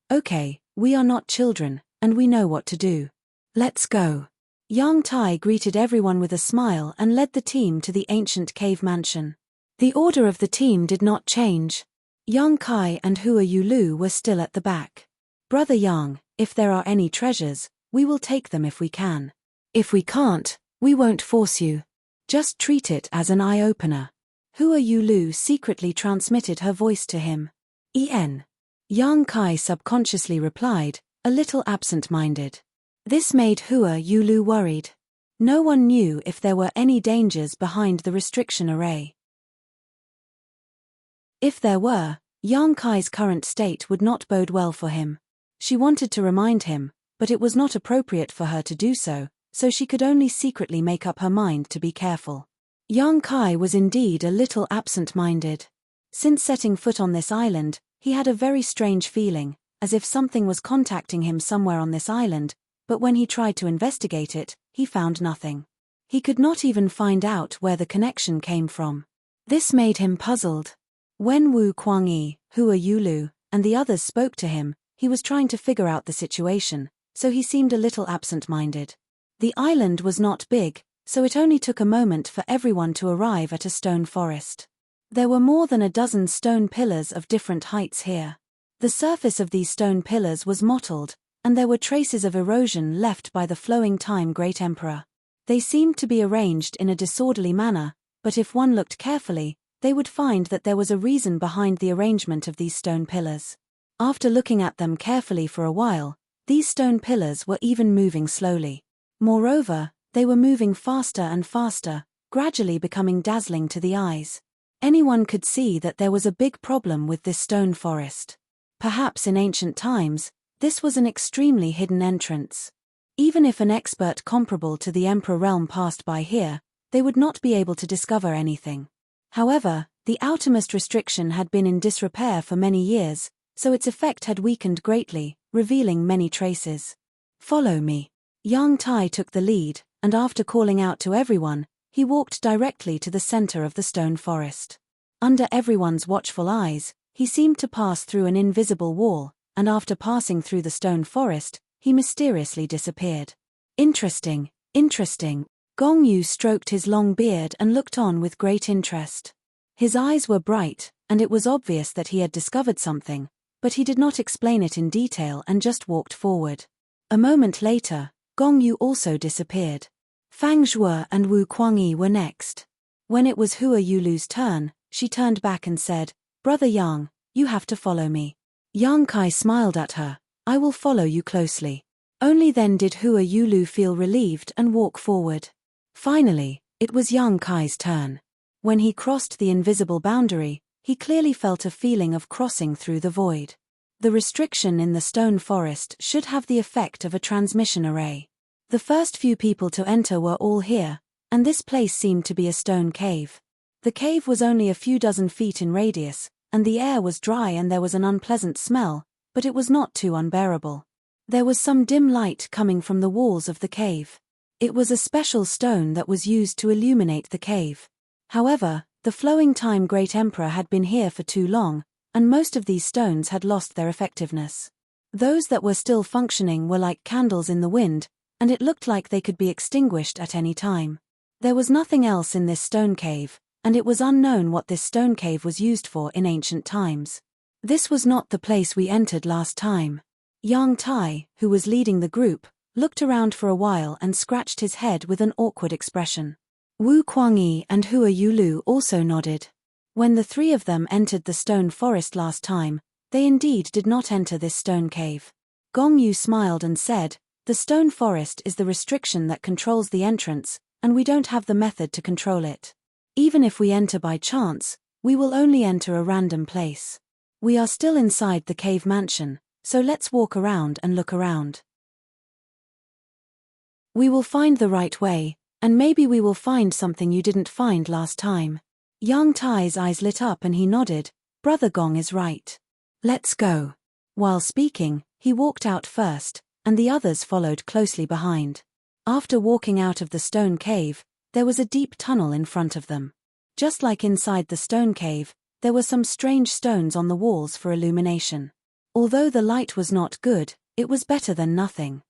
we are not children, and we know what to do. Let's go." Yang Tai greeted everyone with a smile and led the team to the ancient cave mansion. The order of the team did not change. Yang Kai and Hua Yulu were still at the back. Brother Yang, if there are any treasures, we will take them if we can. If we can't, we won't force you. Just treat it as an eye-opener. Hua Yulu secretly transmitted her voice to him. Yang Kai subconsciously replied, a little absent-minded. This made Hua Yulu worried. No one knew if there were any dangers behind the restriction array. If there were, Yang Kai's current state would not bode well for him. She wanted to remind him, but it was not appropriate for her to do so she could only secretly make up her mind to be careful. Yang Kai was indeed a little absent-minded. Since setting foot on this island, he had a very strange feeling, as if something was contacting him somewhere on this island, but when he tried to investigate it, he found nothing. He could not even find out where the connection came from. This made him puzzled. When Wu Kuangyi, Hua Yulu, and the others spoke to him, he was trying to figure out the situation, so he seemed a little absent-minded. The island was not big, so it only took a moment for everyone to arrive at a stone forest. There were more than a dozen stone pillars of different heights here. The surface of these stone pillars was mottled, and there were traces of erosion left by the flowing time Great Emperor. They seemed to be arranged in a disorderly manner, but if one looked carefully, they would find that there was a reason behind the arrangement of these stone pillars. After looking at them carefully for a while, these stone pillars were even moving slowly. Moreover, they were moving faster and faster, gradually becoming dazzling to the eyes. Anyone could see that there was a big problem with this stone forest. Perhaps in ancient times, this was an extremely hidden entrance. Even if an expert comparable to the Emperor realm passed by here, they would not be able to discover anything. However, the outermost restriction had been in disrepair for many years, so its effect had weakened greatly, revealing many traces. Follow me. Yang Tai took the lead, and after calling out to everyone, he walked directly to the center of the stone forest. Under everyone's watchful eyes, he seemed to pass through an invisible wall, and after passing through the stone forest, he mysteriously disappeared. Interesting. Gong Yu stroked his long beard and looked on with great interest. His eyes were bright, and it was obvious that he had discovered something, but he did not explain it in detail and just walked forward. A moment later, Gong Yu also disappeared. Fang Zhuo and Wu Kuangyi were next. When it was Hua Yulu's turn, she turned back and said, Brother Yang, you have to follow me. Yang Kai smiled at her. I will follow you closely. Only then did Hua Yulu feel relieved and walk forward. Finally, it was Yang Kai's turn. When he crossed the invisible boundary, he clearly felt a feeling of crossing through the void. The restriction in the stone forest should have the effect of a transmission array. The first few people to enter were all here, and this place seemed to be a stone cave. The cave was only a few dozen feet in radius, and the air was dry and there was an unpleasant smell, but it was not too unbearable. There was some dim light coming from the walls of the cave. It was a special stone that was used to illuminate the cave. However, the flowing time Great Emperor had been here for too long, and most of these stones had lost their effectiveness. Those that were still functioning were like candles in the wind, and it looked like they could be extinguished at any time. There was nothing else in this stone cave, and it was unknown what this stone cave was used for in ancient times. This was not the place we entered last time. Yang Tai, who was leading the group, looked around for a while and scratched his head with an awkward expression. Wu Kuangyi and Hua Yulu also nodded. When the three of them entered the stone forest last time, they indeed did not enter this stone cave. Gong Yu smiled and said, the stone forest is the restriction that controls the entrance, and we don't have the method to control it. Even if we enter by chance, we will only enter a random place. We are still inside the cave mansion, so let's walk around and look around. We will find the right way, and maybe we will find something you didn't find last time. Yang Tai's eyes lit up and he nodded, Brother Gong is right. Let's go. While speaking, he walked out first, and the others followed closely behind. After walking out of the stone cave, there was a deep tunnel in front of them. Just like inside the stone cave, there were some strange stones on the walls for illumination. Although the light was not good, it was better than nothing.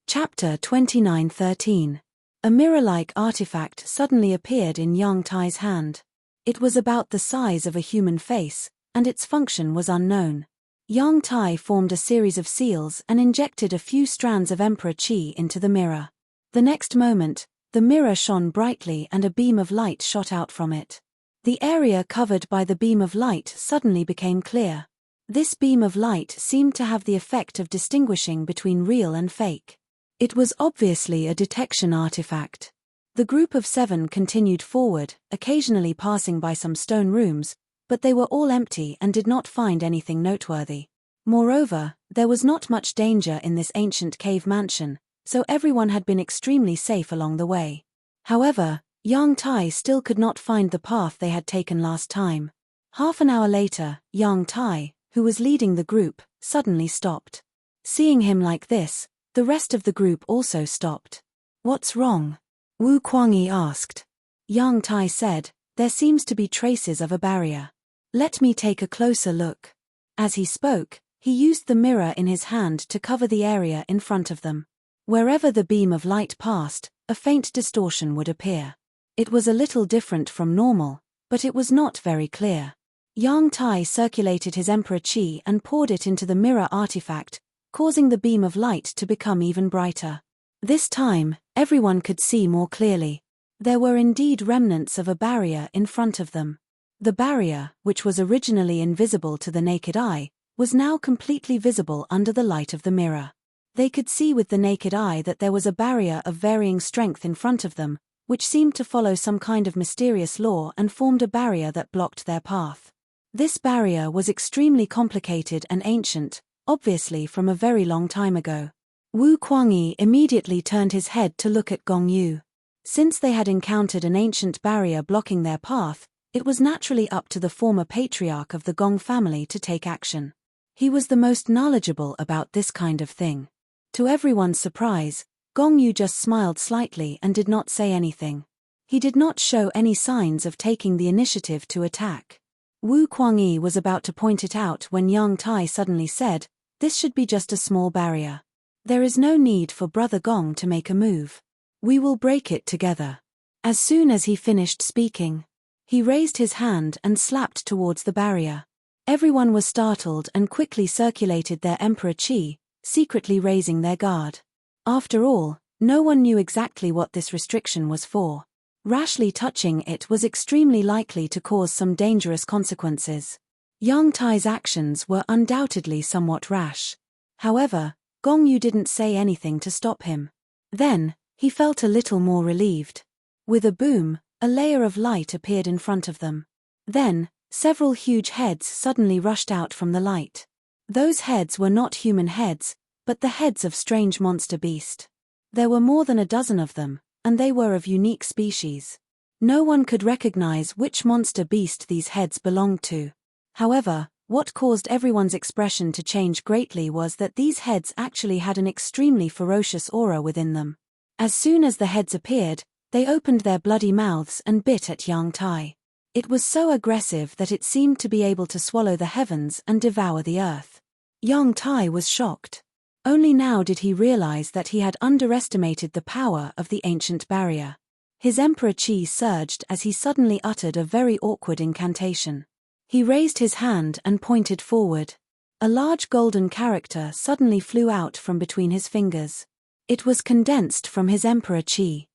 Chapter 29:13. A mirror-like artifact suddenly appeared in Yang Tai's hand. It was about the size of a human face, and its function was unknown. Yang Tai formed a series of seals and injected a few strands of Emperor Qi into the mirror. The next moment, the mirror shone brightly and a beam of light shot out from it. The area covered by the beam of light suddenly became clear. This beam of light seemed to have the effect of distinguishing between real and fake. It was obviously a detection artifact. The group of 7 continued forward, occasionally passing by some stone rooms, but they were all empty and did not find anything noteworthy. Moreover, there was not much danger in this ancient cave mansion, so everyone had been extremely safe along the way. However, Yang Tai still could not find the path they had taken last time. Half an hour later, Yang Tai, who was leading the group, suddenly stopped. Seeing him like this, the rest of the group also stopped. "What's wrong?" Wu Kuangyi asked. Yang Tai said, "There seems to be traces of a barrier. Let me take a closer look." As he spoke, he used the mirror in his hand to cover the area in front of them. Wherever the beam of light passed, a faint distortion would appear. It was a little different from normal, but it was not very clear. Yang Tai circulated his Emperor Qi and poured it into the mirror artifact, causing the beam of light to become even brighter. This time, everyone could see more clearly. There were indeed remnants of a barrier in front of them. The barrier, which was originally invisible to the naked eye, was now completely visible under the light of the mirror. They could see with the naked eye that there was a barrier of varying strength in front of them, which seemed to follow some kind of mysterious law and formed a barrier that blocked their path. This barrier was extremely complicated and ancient, obviously from a very long time ago. Wu Kuangyi immediately turned his head to look at Gong Yu. Since they had encountered an ancient barrier blocking their path, it was naturally up to the former patriarch of the Gong family to take action. He was the most knowledgeable about this kind of thing. To everyone's surprise, Gong Yu just smiled slightly and did not say anything. He did not show any signs of taking the initiative to attack. Wu Kuangyi was about to point it out when Yang Tai suddenly said, "This should be just a small barrier. There is no need for Brother Gong to make a move. We will break it together." As soon as he finished speaking, he raised his hand and slapped towards the barrier. Everyone was startled and quickly circulated their Emperor Qi, secretly raising their guard. After all, no one knew exactly what this restriction was for. Rashly touching it was extremely likely to cause some dangerous consequences. Yang Tai's actions were undoubtedly somewhat rash. However, Gong Yu didn't say anything to stop him. Then, he felt a little more relieved. With a boom, a layer of light appeared in front of them. Then, several huge heads suddenly rushed out from the light. Those heads were not human heads, but the heads of strange monster beast. There were more than a dozen of them, and they were of unique species. No one could recognize which monster beast these heads belonged to. However, what caused everyone's expression to change greatly was that these heads actually had an extremely ferocious aura within them. As soon as the heads appeared, they opened their bloody mouths and bit at Yang Tai. It was so aggressive that it seemed to be able to swallow the heavens and devour the earth. Yang Tai was shocked. Only now did he realize that he had underestimated the power of the ancient barrier. His Emperor Qi surged as he suddenly uttered a very awkward incantation. He raised his hand and pointed forward. A large golden character suddenly flew out from between his fingers. It was condensed from his Emperor Qi.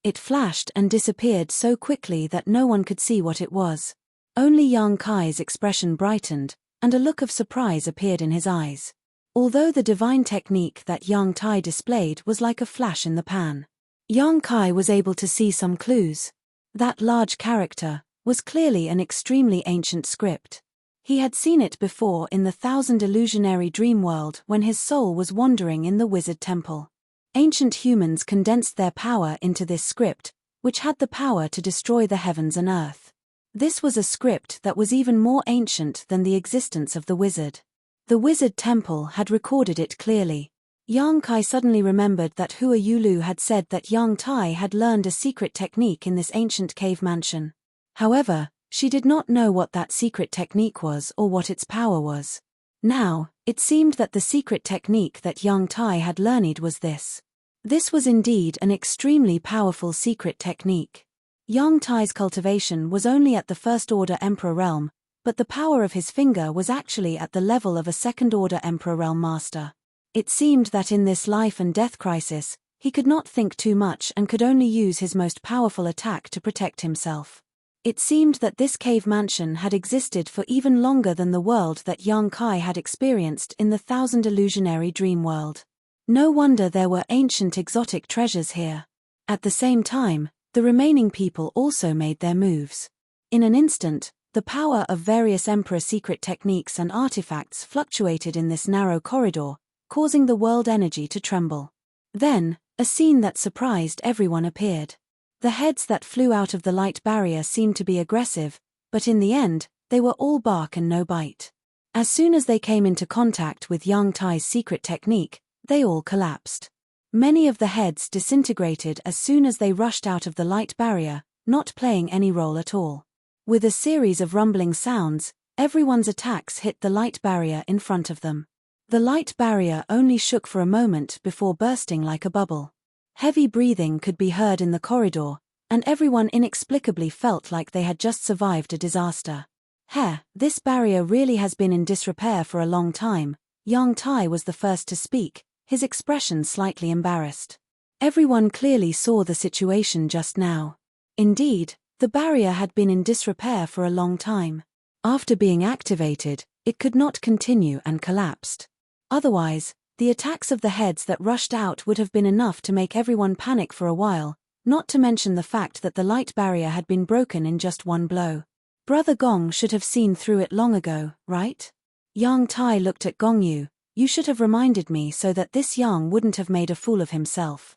It flashed and disappeared so quickly that no one could see what it was. Only Yang Kai's expression brightened, and a look of surprise appeared in his eyes. Although the divine technique that Yang Tai displayed was like a flash in the pan, Yang Kai was able to see some clues. That large character was clearly an extremely ancient script. He had seen it before in the thousand illusionary dream world when his soul was wandering in the wizard temple. Ancient humans condensed their power into this script, which had the power to destroy the heavens and earth. This was a script that was even more ancient than the existence of the wizard. The wizard temple had recorded it clearly. Yang Kai suddenly remembered that Hua Yulu had said that Yang Tai had learned a secret technique in this ancient cave mansion. However, she did not know what that secret technique was or what its power was. Now, it seemed that the secret technique that Yang Tai had learned was this. This was indeed an extremely powerful secret technique. Yang Tai's cultivation was only at the First-Order Emperor realm, but the power of his finger was actually at the level of a Second-Order Emperor realm master. It seemed that in this life-and-death crisis, he could not think too much and could only use his most powerful attack to protect himself. It seemed that this cave mansion had existed for even longer than the world that Yang Kai had experienced in the Thousand Illusionary Dream World. No wonder there were ancient exotic treasures here. At the same time, the remaining people also made their moves. In an instant, the power of various Emperor secret techniques and artifacts fluctuated in this narrow corridor, causing the world energy to tremble. Then, a scene that surprised everyone appeared. The heads that flew out of the light barrier seemed to be aggressive, but in the end, they were all bark and no bite. As soon as they came into contact with Yang Tai's secret technique, they all collapsed. Many of the heads disintegrated as soon as they rushed out of the light barrier, not playing any role at all. With a series of rumbling sounds, everyone's attacks hit the light barrier in front of them. The light barrier only shook for a moment before bursting like a bubble. Heavy breathing could be heard in the corridor, and everyone inexplicably felt like they had just survived a disaster. This barrier really has been in disrepair for a long time. Yang Tai was the first to speak, his expression slightly embarrassed. Everyone clearly saw the situation just now. Indeed, the barrier had been in disrepair for a long time. After being activated, it could not continue and collapsed. Otherwise, the attacks of the heads that rushed out would have been enough to make everyone panic for a while, not to mention the fact that the light barrier had been broken in just one blow. Brother Gong should have seen through it long ago, right? Yang Tai looked at Gong Yu. You should have reminded me so that this Yang wouldn't have made a fool of himself.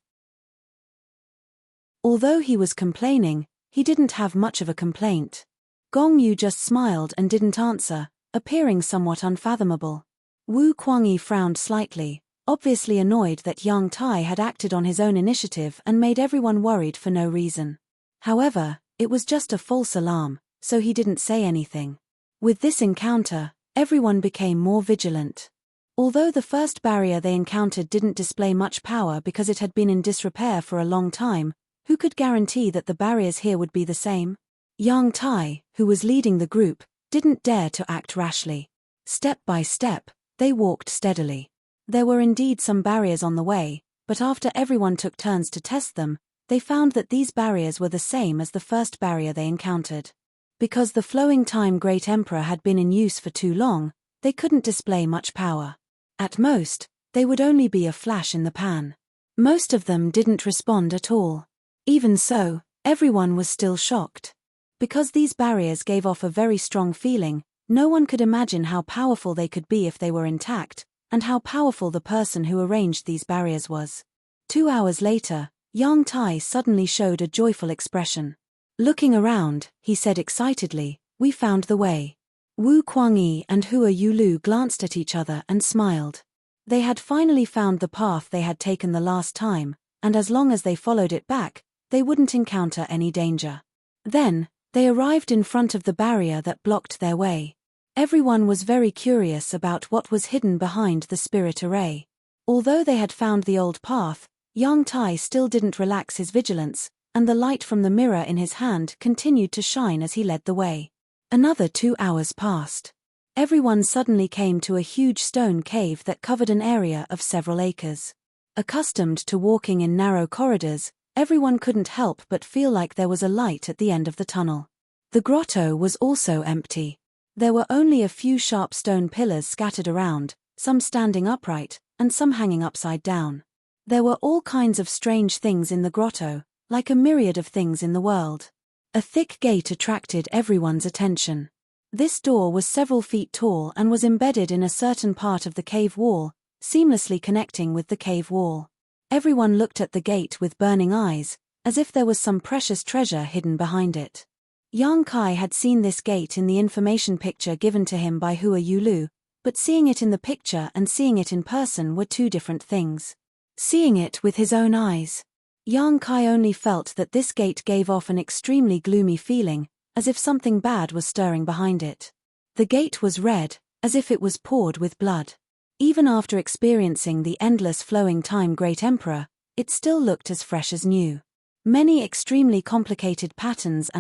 Although he was complaining, he didn't have much of a complaint. Gong Yu just smiled and didn't answer, appearing somewhat unfathomable. Wu Kuangyi frowned slightly, obviously annoyed that Yang Tai had acted on his own initiative and made everyone worried for no reason. However, it was just a false alarm, so he didn't say anything. With this encounter, everyone became more vigilant. Although the first barrier they encountered didn't display much power because it had been in disrepair for a long time, who could guarantee that the barriers here would be the same? Yang Tai, who was leading the group, didn't dare to act rashly. Step by step, they walked steadily. There were indeed some barriers on the way, but after everyone took turns to test them, they found that these barriers were the same as the first barrier they encountered. Because the Flowing Time Great Emperor had been in use for too long, they couldn't display much power. At most, they would only be a flash in the pan. Most of them didn't respond at all. Even so, everyone was still shocked. Because these barriers gave off a very strong feeling, no one could imagine how powerful they could be if they were intact, and how powerful the person who arranged these barriers was. 2 hours later, Yang Tai suddenly showed a joyful expression. Looking around, he said excitedly, "We found the way." Wu Kuangyi and Hua Yulu glanced at each other and smiled. They had finally found the path they had taken the last time, and as long as they followed it back, they wouldn't encounter any danger. Then, they arrived in front of the barrier that blocked their way. Everyone was very curious about what was hidden behind the spirit array. Although they had found the old path, Yang Tai still didn't relax his vigilance, and the light from the mirror in his hand continued to shine as he led the way. Another 2 hours passed. Everyone suddenly came to a huge stone cave that covered an area of several acres. Accustomed to walking in narrow corridors, everyone couldn't help but feel like there was a light at the end of the tunnel. The grotto was also empty. There were only a few sharp stone pillars scattered around, some standing upright, and some hanging upside down. There were all kinds of strange things in the grotto, like a myriad of things in the world. A thick gate attracted everyone's attention. This door was several feet tall and was embedded in a certain part of the cave wall, seamlessly connecting with the cave wall. Everyone looked at the gate with burning eyes, as if there was some precious treasure hidden behind it. Yang Kai had seen this gate in the information picture given to him by Hua Yulu, but seeing it in the picture and seeing it in person were two different things. Seeing it with his own eyes, Yang Kai only felt that this gate gave off an extremely gloomy feeling, as if something bad was stirring behind it. The gate was red, as if it was poured with blood. Even after experiencing the endless flowing time Great Emperor, it still looked as fresh as new. Many extremely complicated patterns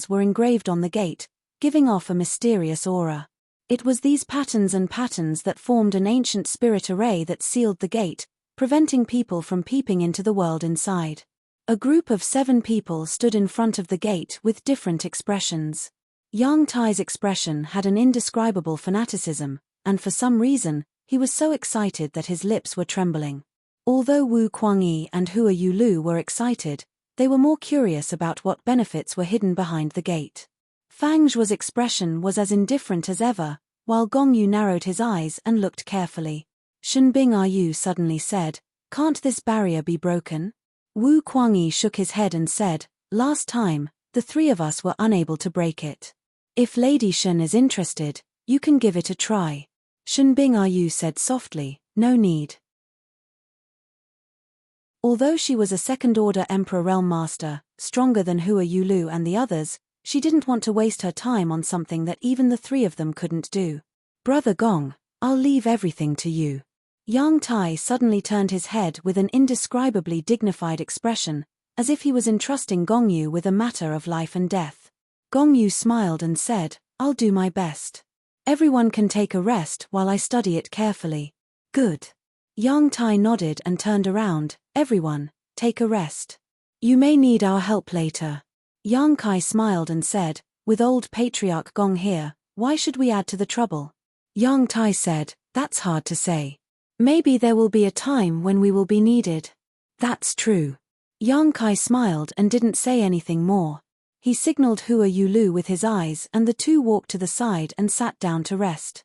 were engraved on the gate, giving off a mysterious aura. It was these patterns that formed an ancient spirit array that sealed the gate, preventing people from peeping into the world inside. A group of 7 people stood in front of the gate with different expressions. Yang Tai's expression had an indescribable fanaticism, and for some reason, he was so excited that his lips were trembling. Although Wu Kuangyi and Hua Yulu were excited, they were more curious about what benefits were hidden behind the gate. Fang Zhuo's expression was as indifferent as ever, while Gong Yu narrowed his eyes and looked carefully. Shenbing Yu suddenly said, "Can't this barrier be broken?" Wu Kuangyi shook his head and said, "Last time, the 3 of us were unable to break it. If Lady Shen is interested, you can give it a try." Shenbing Yu said softly, "No need." Although she was a second-order Emperor Realm Master, stronger than Hua Yulu and the others, she didn't want to waste her time on something that even the 3 of them couldn't do. "Brother Gong, I'll leave everything to you." Yang Tai suddenly turned his head with an indescribably dignified expression, as if he was entrusting Gong Yu with a matter of life and death. Gong Yu smiled and said, "I'll do my best. Everyone can take a rest while I study it carefully." "Good." Yang Tai nodded and turned around. "Everyone, take a rest. You may need our help later." Yang Kai smiled and said, "With old Patriarch Gong here, why should we add to the trouble?" Yang Tai said, "That's hard to say. Maybe there will be a time when we will be needed." "That's true." Yang Kai smiled and didn't say anything more. He signaled Hua Yulu with his eyes and the 2 walked to the side and sat down to rest.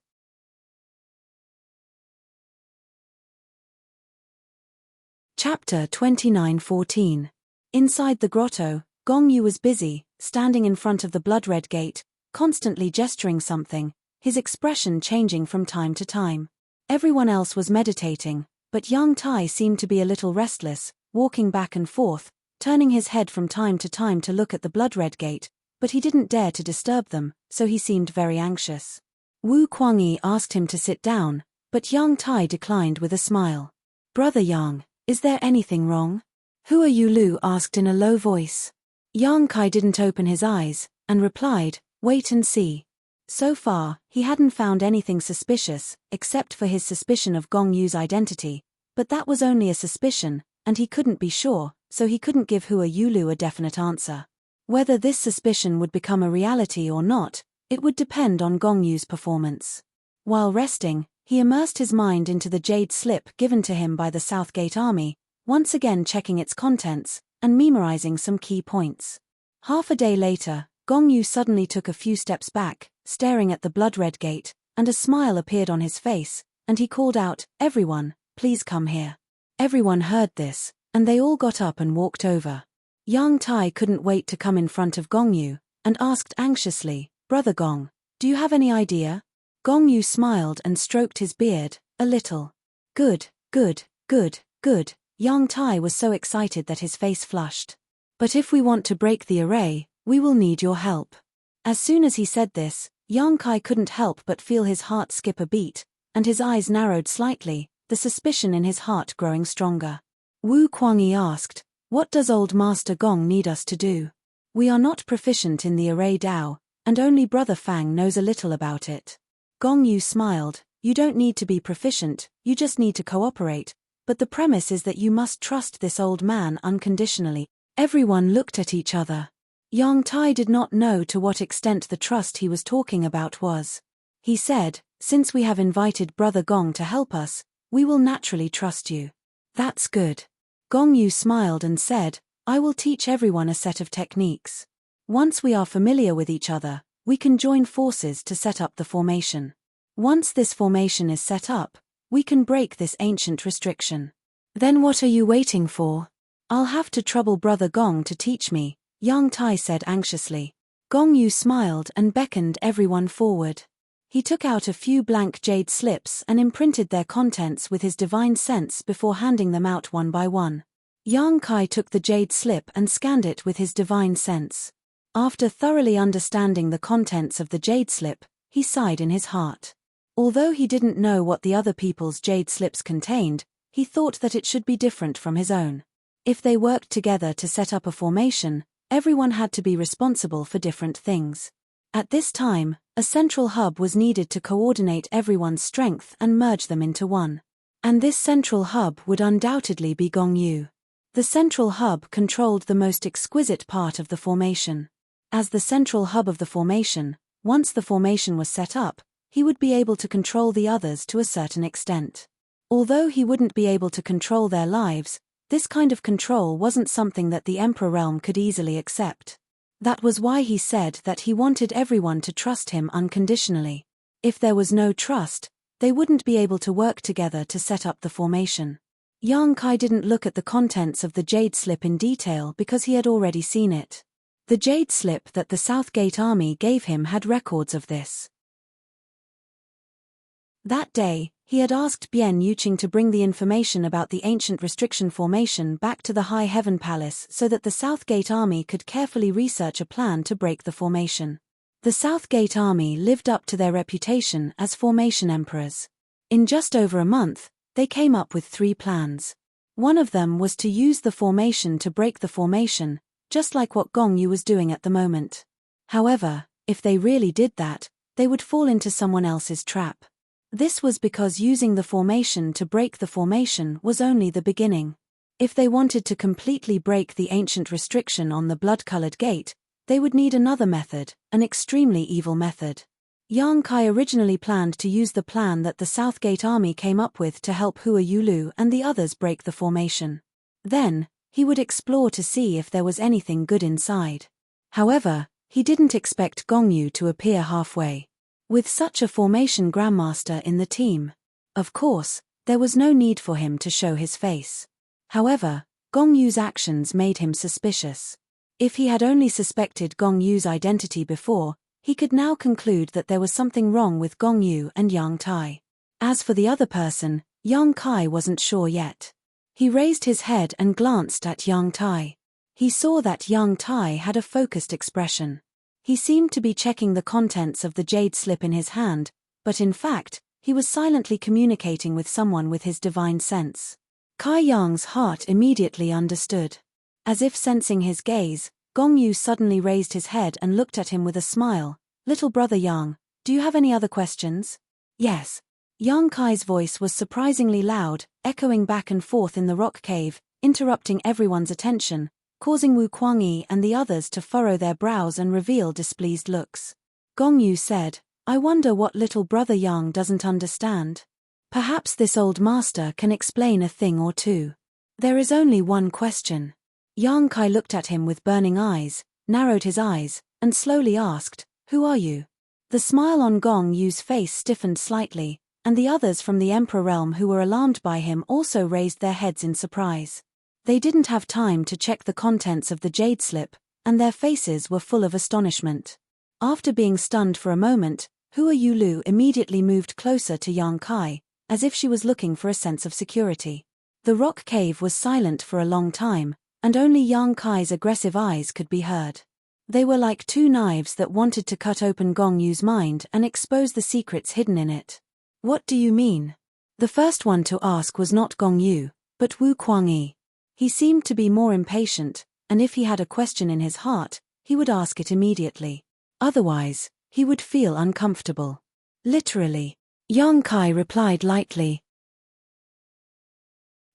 Chapter 29:14. Inside the grotto, Gong Yu was busy, standing in front of the blood-red gate, constantly gesturing something, his expression changing from time to time. Everyone else was meditating, but Yang Tai seemed to be a little restless, walking back and forth, turning his head from time to look at the blood-red gate, but he didn't dare to disturb them, so he seemed very anxious. Wu Kuangyi asked him to sit down, but Yang Tai declined with a smile. "Brother Yang, is there anything wrong?" Hua Yulu asked in a low voice. Yang Kai didn't open his eyes, and replied, "Wait and see." So far, he hadn't found anything suspicious, except for his suspicion of Gong Yu's identity, but that was only a suspicion, and he couldn't be sure, so he couldn't give Hua Yulu a definite answer. Whether this suspicion would become a reality or not, it would depend on Gong Yu's performance. While resting, he immersed his mind into the jade slip given to him by the Southgate Army, once again checking its contents, and memorizing some key points. Half a day later, Gong Yu suddenly took a few steps back, staring at the blood-red gate, and a smile appeared on his face, and he called out, "Everyone, please come here." Everyone heard this, and they all got up and walked over. Yang Tai couldn't wait to come in front of Gong Yu, and asked anxiously, "Brother Gong, do you have any idea?" Gong Yu smiled and stroked his beard, a little. "Good, good, good, good." Yang Tai was so excited that his face flushed. "But if we want to break the array, we will need your help." As soon as he said this, Yang Kai couldn't help but feel his heart skip a beat, and his eyes narrowed slightly, the suspicion in his heart growing stronger. Wu Kuangyi asked, "What does old Master Gong need us to do? We are not proficient in the array Dao, and only Brother Fang knows a little about it." Gong Yu smiled, "You don't need to be proficient, you just need to cooperate, but the premise is that you must trust this old man unconditionally." Everyone looked at each other. Yang Tai did not know to what extent the trust he was talking about was. He said, "Since we have invited Brother Gong to help us, we will naturally trust you." "That's good." Gong Yu smiled and said, "I will teach everyone a set of techniques. Once we are familiar with each other, we can join forces to set up the formation. Once this formation is set up, we can break this ancient restriction. Then what are you waiting for?" "I'll have to trouble Brother Gong to teach me," Yang Tai said anxiously. Gong Yu smiled and beckoned everyone forward. He took out a few blank jade slips and imprinted their contents with his divine sense before handing them out one by one. Yang Kai took the jade slip and scanned it with his divine sense. After thoroughly understanding the contents of the jade slip, he sighed in his heart. Although he didn't know what the other people's jade slips contained, he thought that it should be different from his own. If they worked together to set up a formation, everyone had to be responsible for different things. At this time, a central hub was needed to coordinate everyone's strength and merge them into one. And this central hub would undoubtedly be Gong Yu. The central hub controlled the most exquisite part of the formation. As the central hub of the formation, once the formation was set up, he would be able to control the others to a certain extent. Although he wouldn't be able to control their lives, this kind of control wasn't something that the Emperor realm could easily accept. That was why he said that he wanted everyone to trust him unconditionally. If there was no trust, they wouldn't be able to work together to set up the formation. Yang Kai didn't look at the contents of the jade slip in detail because he had already seen it. The jade slip that the Southgate army gave him had records of this. That day, he had asked Bian Yuqing to bring the information about the ancient restriction formation back to the High Heaven Palace so that the Southgate army could carefully research a plan to break the formation. The Southgate army lived up to their reputation as formation emperors. In just over a month, they came up with 3 plans. One of them was to use the formation to break the formation, just like what Gong Yu was doing at the moment. However, if they really did that, they would fall into someone else's trap. This was because using the formation to break the formation was only the beginning. If they wanted to completely break the ancient restriction on the blood-colored gate, they would need another method, an extremely evil method. Yang Kai originally planned to use the plan that the Southgate army came up with to help Hua Yulu and the others break the formation. Then, he would explore to see if there was anything good inside. However, he didn't expect Gong Yu to appear halfway. With such a formation grandmaster in the team, of course, there was no need for him to show his face. However, Gong Yu's actions made him suspicious. If he had only suspected Gong Yu's identity before, he could now conclude that there was something wrong with Gong Yu and Yang Tai. As for the other person, Yang Kai wasn't sure yet. He raised his head and glanced at Yang Tai. He saw that Yang Tai had a focused expression. He seemed to be checking the contents of the jade slip in his hand, but in fact, he was silently communicating with someone with his divine sense. Kai Yang's heart immediately understood. As if sensing his gaze, Gong Yu suddenly raised his head and looked at him with a smile. "Little brother Yang, do you have any other questions?" "Yes." Yang Kai's voice was surprisingly loud, echoing back and forth in the rock cave, interrupting everyone's attention, causing Wu Kuangyi and the others to furrow their brows and reveal displeased looks. Gong Yu said, "I wonder what little brother Yang doesn't understand. Perhaps this old master can explain a thing or two. There is only one question." Yang Kai looked at him with burning eyes, narrowed his eyes, and slowly asked, "Who are you?" The smile on Gong Yu's face stiffened slightly, and the others from the Emperor realm who were alarmed by him also raised their heads in surprise. They didn't have time to check the contents of the jade slip, and their faces were full of astonishment. After being stunned for a moment, Hua Yulu immediately moved closer to Yang Kai, as if she was looking for a sense of security. The rock cave was silent for a long time, and only Yang Kai's aggressive eyes could be heard. They were like 2 knives that wanted to cut open Gong Yu's mind and expose the secrets hidden in it. "What do you mean?" The first one to ask was not Gong Yu, but Wu Kuangyi. He seemed to be more impatient, and if he had a question in his heart, he would ask it immediately. Otherwise, he would feel uncomfortable. "Literally," Yang Kai replied lightly.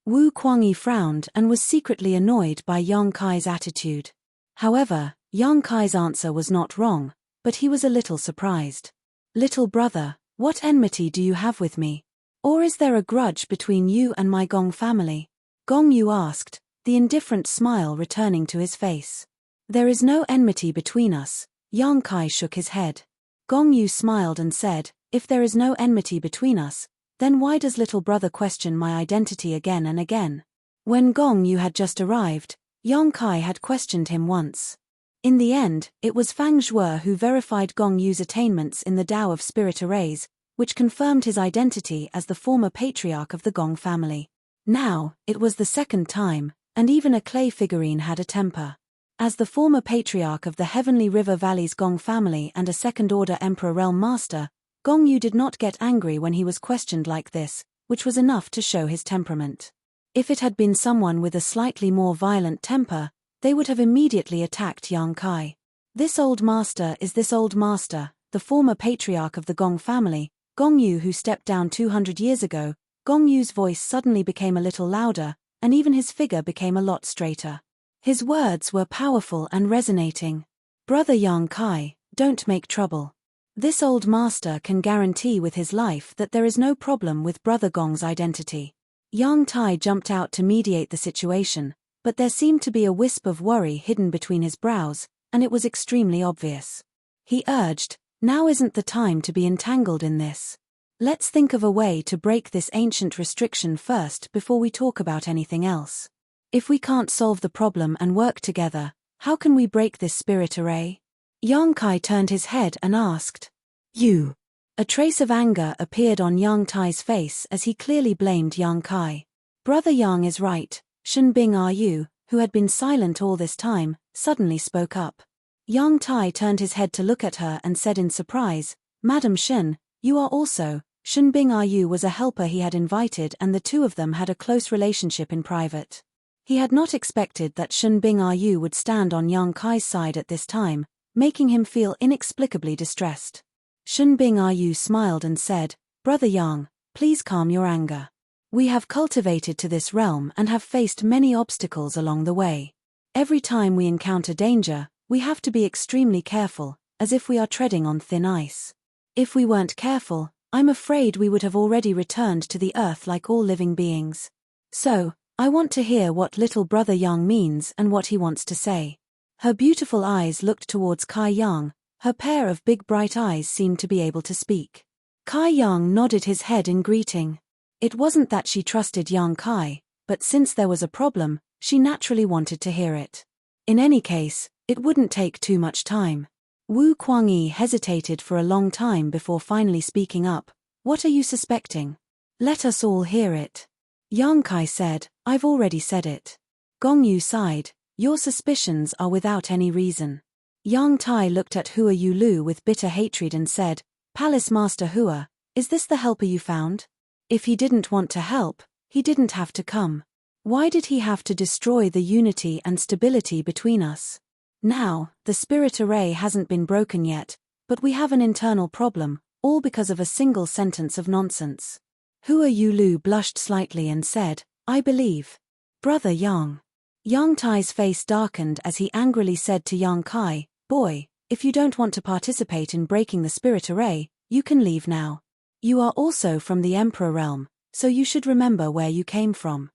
Wu Kuangyi frowned and was secretly annoyed by Yang Kai's attitude. However, Yang Kai's answer was not wrong, but he was a little surprised. "Little brother, what enmity do you have with me? Or is there a grudge between you and my Gong family?" Gong Yu asked, the indifferent smile returning to his face. "There is no enmity between us." Yang Kai shook his head. Gong Yu smiled and said, "If there is no enmity between us, then why does little brother question my identity again and again?" When Gong Yu had just arrived, Yang Kai had questioned him once. In the end, it was Fang Zhuo who verified Gong Yu's attainments in the Tao of Spirit Arrays, which confirmed his identity as the former patriarch of the Gong family. Now, it was the second time, and even a clay figurine had a temper. As the former patriarch of the Heavenly River Valley's Gong family and a second-order Emperor Realm Master, Gong Yu did not get angry when he was questioned like this, which was enough to show his temperament. If it had been someone with a slightly more violent temper, they would have immediately attacked Yang Kai. This old master is this old master, the former patriarch of the Gong family, Gong Yu, who stepped down 200 years ago. Gong Yu's voice suddenly became a little louder, and even his figure became a lot straighter. His words were powerful and resonating. Brother Yang Kai, don't make trouble. This old master can guarantee with his life that there is no problem with Brother Gong's identity. Yang Tai jumped out to mediate the situation, but there seemed to be a wisp of worry hidden between his brows, and it was extremely obvious. He urged, now isn't the time to be entangled in this. Let's think of a way to break this ancient restriction first before we talk about anything else. If we can't solve the problem and work together, how can we break this spirit array? Yang Kai turned his head and asked, You. A trace of anger appeared on Yang Tai's face as he clearly blamed Yang Kai. Brother Yang is right, Shen Bing Yu, who had been silent all this time, suddenly spoke up. Yang Tai turned his head to look at her and said in surprise, Madam Shen, you are also. Shen Bing Yu was a helper he had invited, and the two of them had a close relationship in private. He had not expected that Shen Bing Yu would stand on Yang Kai's side at this time, making him feel inexplicably distressed. Shen Bing Yu smiled and said, Brother Yang, please calm your anger. We have cultivated to this realm and have faced many obstacles along the way. Every time we encounter danger, we have to be extremely careful, as if we are treading on thin ice. If we weren't careful, I'm afraid we would have already returned to the earth like all living beings. So, I want to hear what little brother Yang means and what he wants to say. Her beautiful eyes looked towards Kai Yang. Her pair of big bright eyes seemed to be able to speak. Kai Yang nodded his head in greeting. It wasn't that she trusted Yang Kai, but since there was a problem, she naturally wanted to hear it. In any case, it wouldn't take too much time. Wu Kuangyi hesitated for a long time before finally speaking up. What are you suspecting? Let us all hear it. Yang Kai said, I've already said it. Gong Yu sighed, your suspicions are without any reason. Yang Tai looked at Hua Yulu with bitter hatred and said, Palace Master Hua, is this the helper you found? If he didn't want to help, he didn't have to come. Why did he have to destroy the unity and stability between us? Now, the spirit array hasn't been broken yet, but we have an internal problem, all because of a single sentence of nonsense. Hua Yulu blushed slightly and said, I believe. Brother Yang. Yang Tai's face darkened as he angrily said to Yang Kai, Boy, if you don't want to participate in breaking the spirit array, you can leave now. You are also from the Emperor realm, so you should remember where you came from.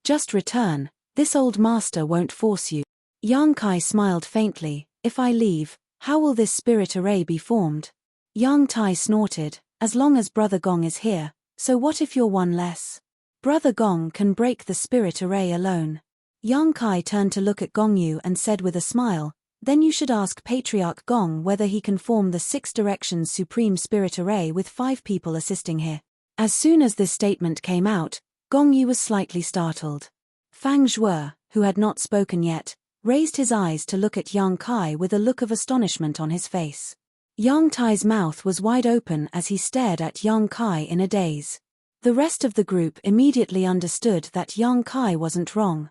Just return, this old master won't force you. Yang Kai smiled faintly, if I leave, how will this spirit array be formed? Yang Tai snorted, as long as Brother Gong is here, so what if you're one less? Brother Gong can break the spirit array alone. Yang Kai turned to look at Gong Yu and said with a smile, then you should ask Patriarch Gong whether he can form the 6 Directions Supreme Spirit Array with 5 people assisting here. As soon as this statement came out, Gong Yu was slightly startled. Fang Zhuo, who had not spoken yet, raised his eyes to look at Yang Kai with a look of astonishment on his face. Yang Tai's mouth was wide open as he stared at Yang Kai in a daze. The rest of the group immediately understood that Yang Kai wasn't wrong.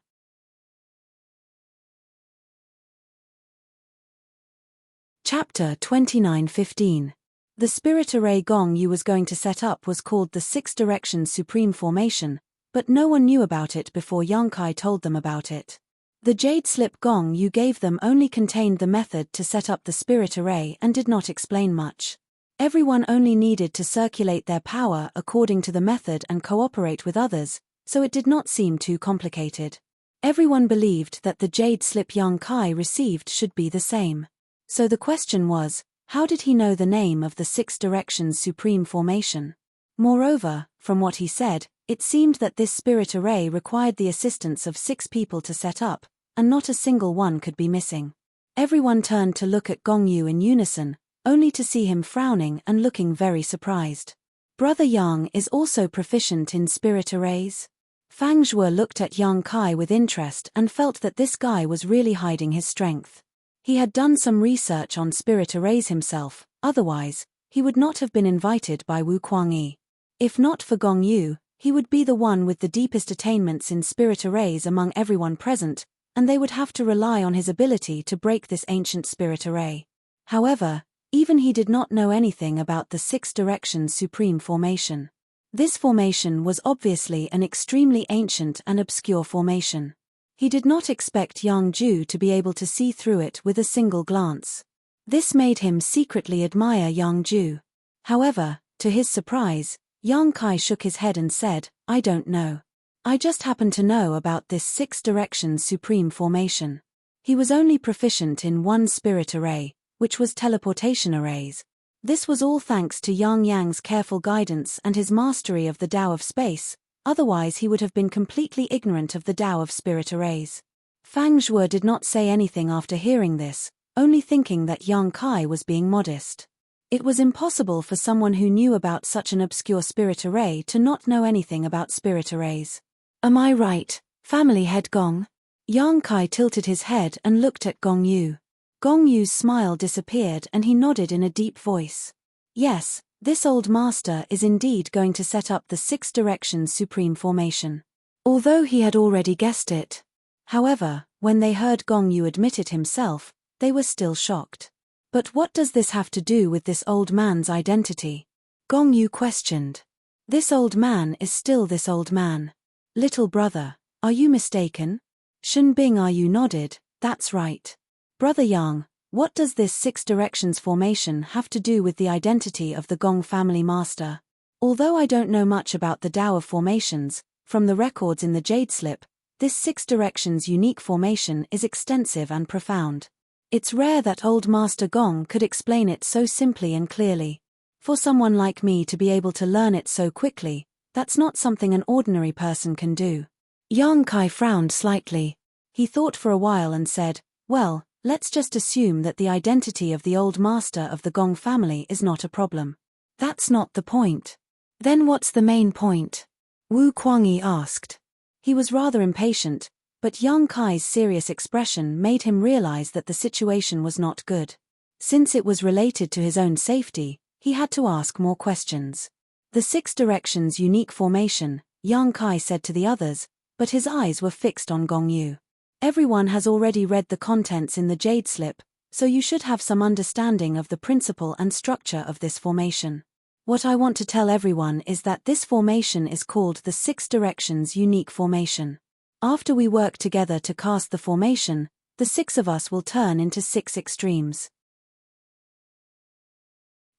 Chapter 29:15. The spirit array Gong Yu was going to set up was called the 6 Directions Supreme Formation, but no one knew about it before Yang Kai told them about it. The jade slip Gong Yu gave them only contained the method to set up the spirit array and did not explain much. Everyone only needed to circulate their power according to the method and cooperate with others, so it did not seem too complicated. Everyone believed that the jade slip Yang Kai received should be the same. So the question was, how did he know the name of the 6 Directions Supreme Formation? Moreover, from what he said, it seemed that this spirit array required the assistance of 6 people to set up, and not a single one could be missing. Everyone turned to look at Gong Yu in unison, only to see him frowning and looking very surprised. Brother Yang is also proficient in spirit arrays? Fang Zhuo looked at Yang Kai with interest and felt that this guy was really hiding his strength. He had done some research on spirit arrays himself, otherwise, he would not have been invited by Wu Kuangyi. If not for Gong Yu, He would be the one with the deepest attainments in spirit arrays among everyone present, and they would have to rely on his ability to break this ancient spirit array. However, even he did not know anything about the Six Directions Supreme formation. This formation was obviously an extremely ancient and obscure formation. He did not expect Yang Ju to be able to see through it with a single glance. This made him secretly admire Yang Ju. However, to his surprise, Yang Kai shook his head and said, "I don't know. I just happen to know about this Six Directions Supreme formation." He was only proficient in one spirit array, which was teleportation arrays. This was all thanks to Yang Yang's careful guidance and his mastery of the Tao of space, otherwise he would have been completely ignorant of the Tao of spirit arrays. Fang Zhuo did not say anything after hearing this, only thinking that Yang Kai was being modest. It was impossible for someone who knew about such an obscure spirit array to not know anything about spirit arrays. "Am I right, family head Gong?" Yang Kai tilted his head and looked at Gong Yu. Gong Yu's smile disappeared and he nodded in a deep voice. Yes, this old master is indeed going to set up the Six Directions Supreme formation. Although he had already guessed it. However, when they heard Gong Yu admit it himself, they were still shocked. "But what does this have to do with this old man's identity?" Gong Yu questioned. "This old man is still this old man. Little brother, are you mistaken?" Shen Bing nodded, "That's right. Brother Yang, what does this Six Directions formation have to do with the identity of the Gong family master?" Although I don't know much about the Tao of formations, from the records in the Jade Slip, this Six Directions unique formation is extensive and profound. It's rare that old Master Gong could explain it so simply and clearly. For someone like me to be able to learn it so quickly, that's not something an ordinary person can do. Yang Kai frowned slightly. He thought for a while and said, "Well, let's just assume that the identity of the old master of the Gong family is not a problem. That's not the point. Then what's the main point?" Wu Kuangyi asked. He was rather impatient, but Yang Kai's serious expression made him realize that the situation was not good. Since it was related to his own safety, he had to ask more questions. "The Six Directions unique formation," Yang Kai said to the others, but his eyes were fixed on Gong Yu. "Everyone has already read the contents in the Jade Slip, so you should have some understanding of the principle and structure of this formation. What I want to tell everyone is that this formation is called the Six Directions unique formation. After we work together to cast the formation, the six of us will turn into six extremes.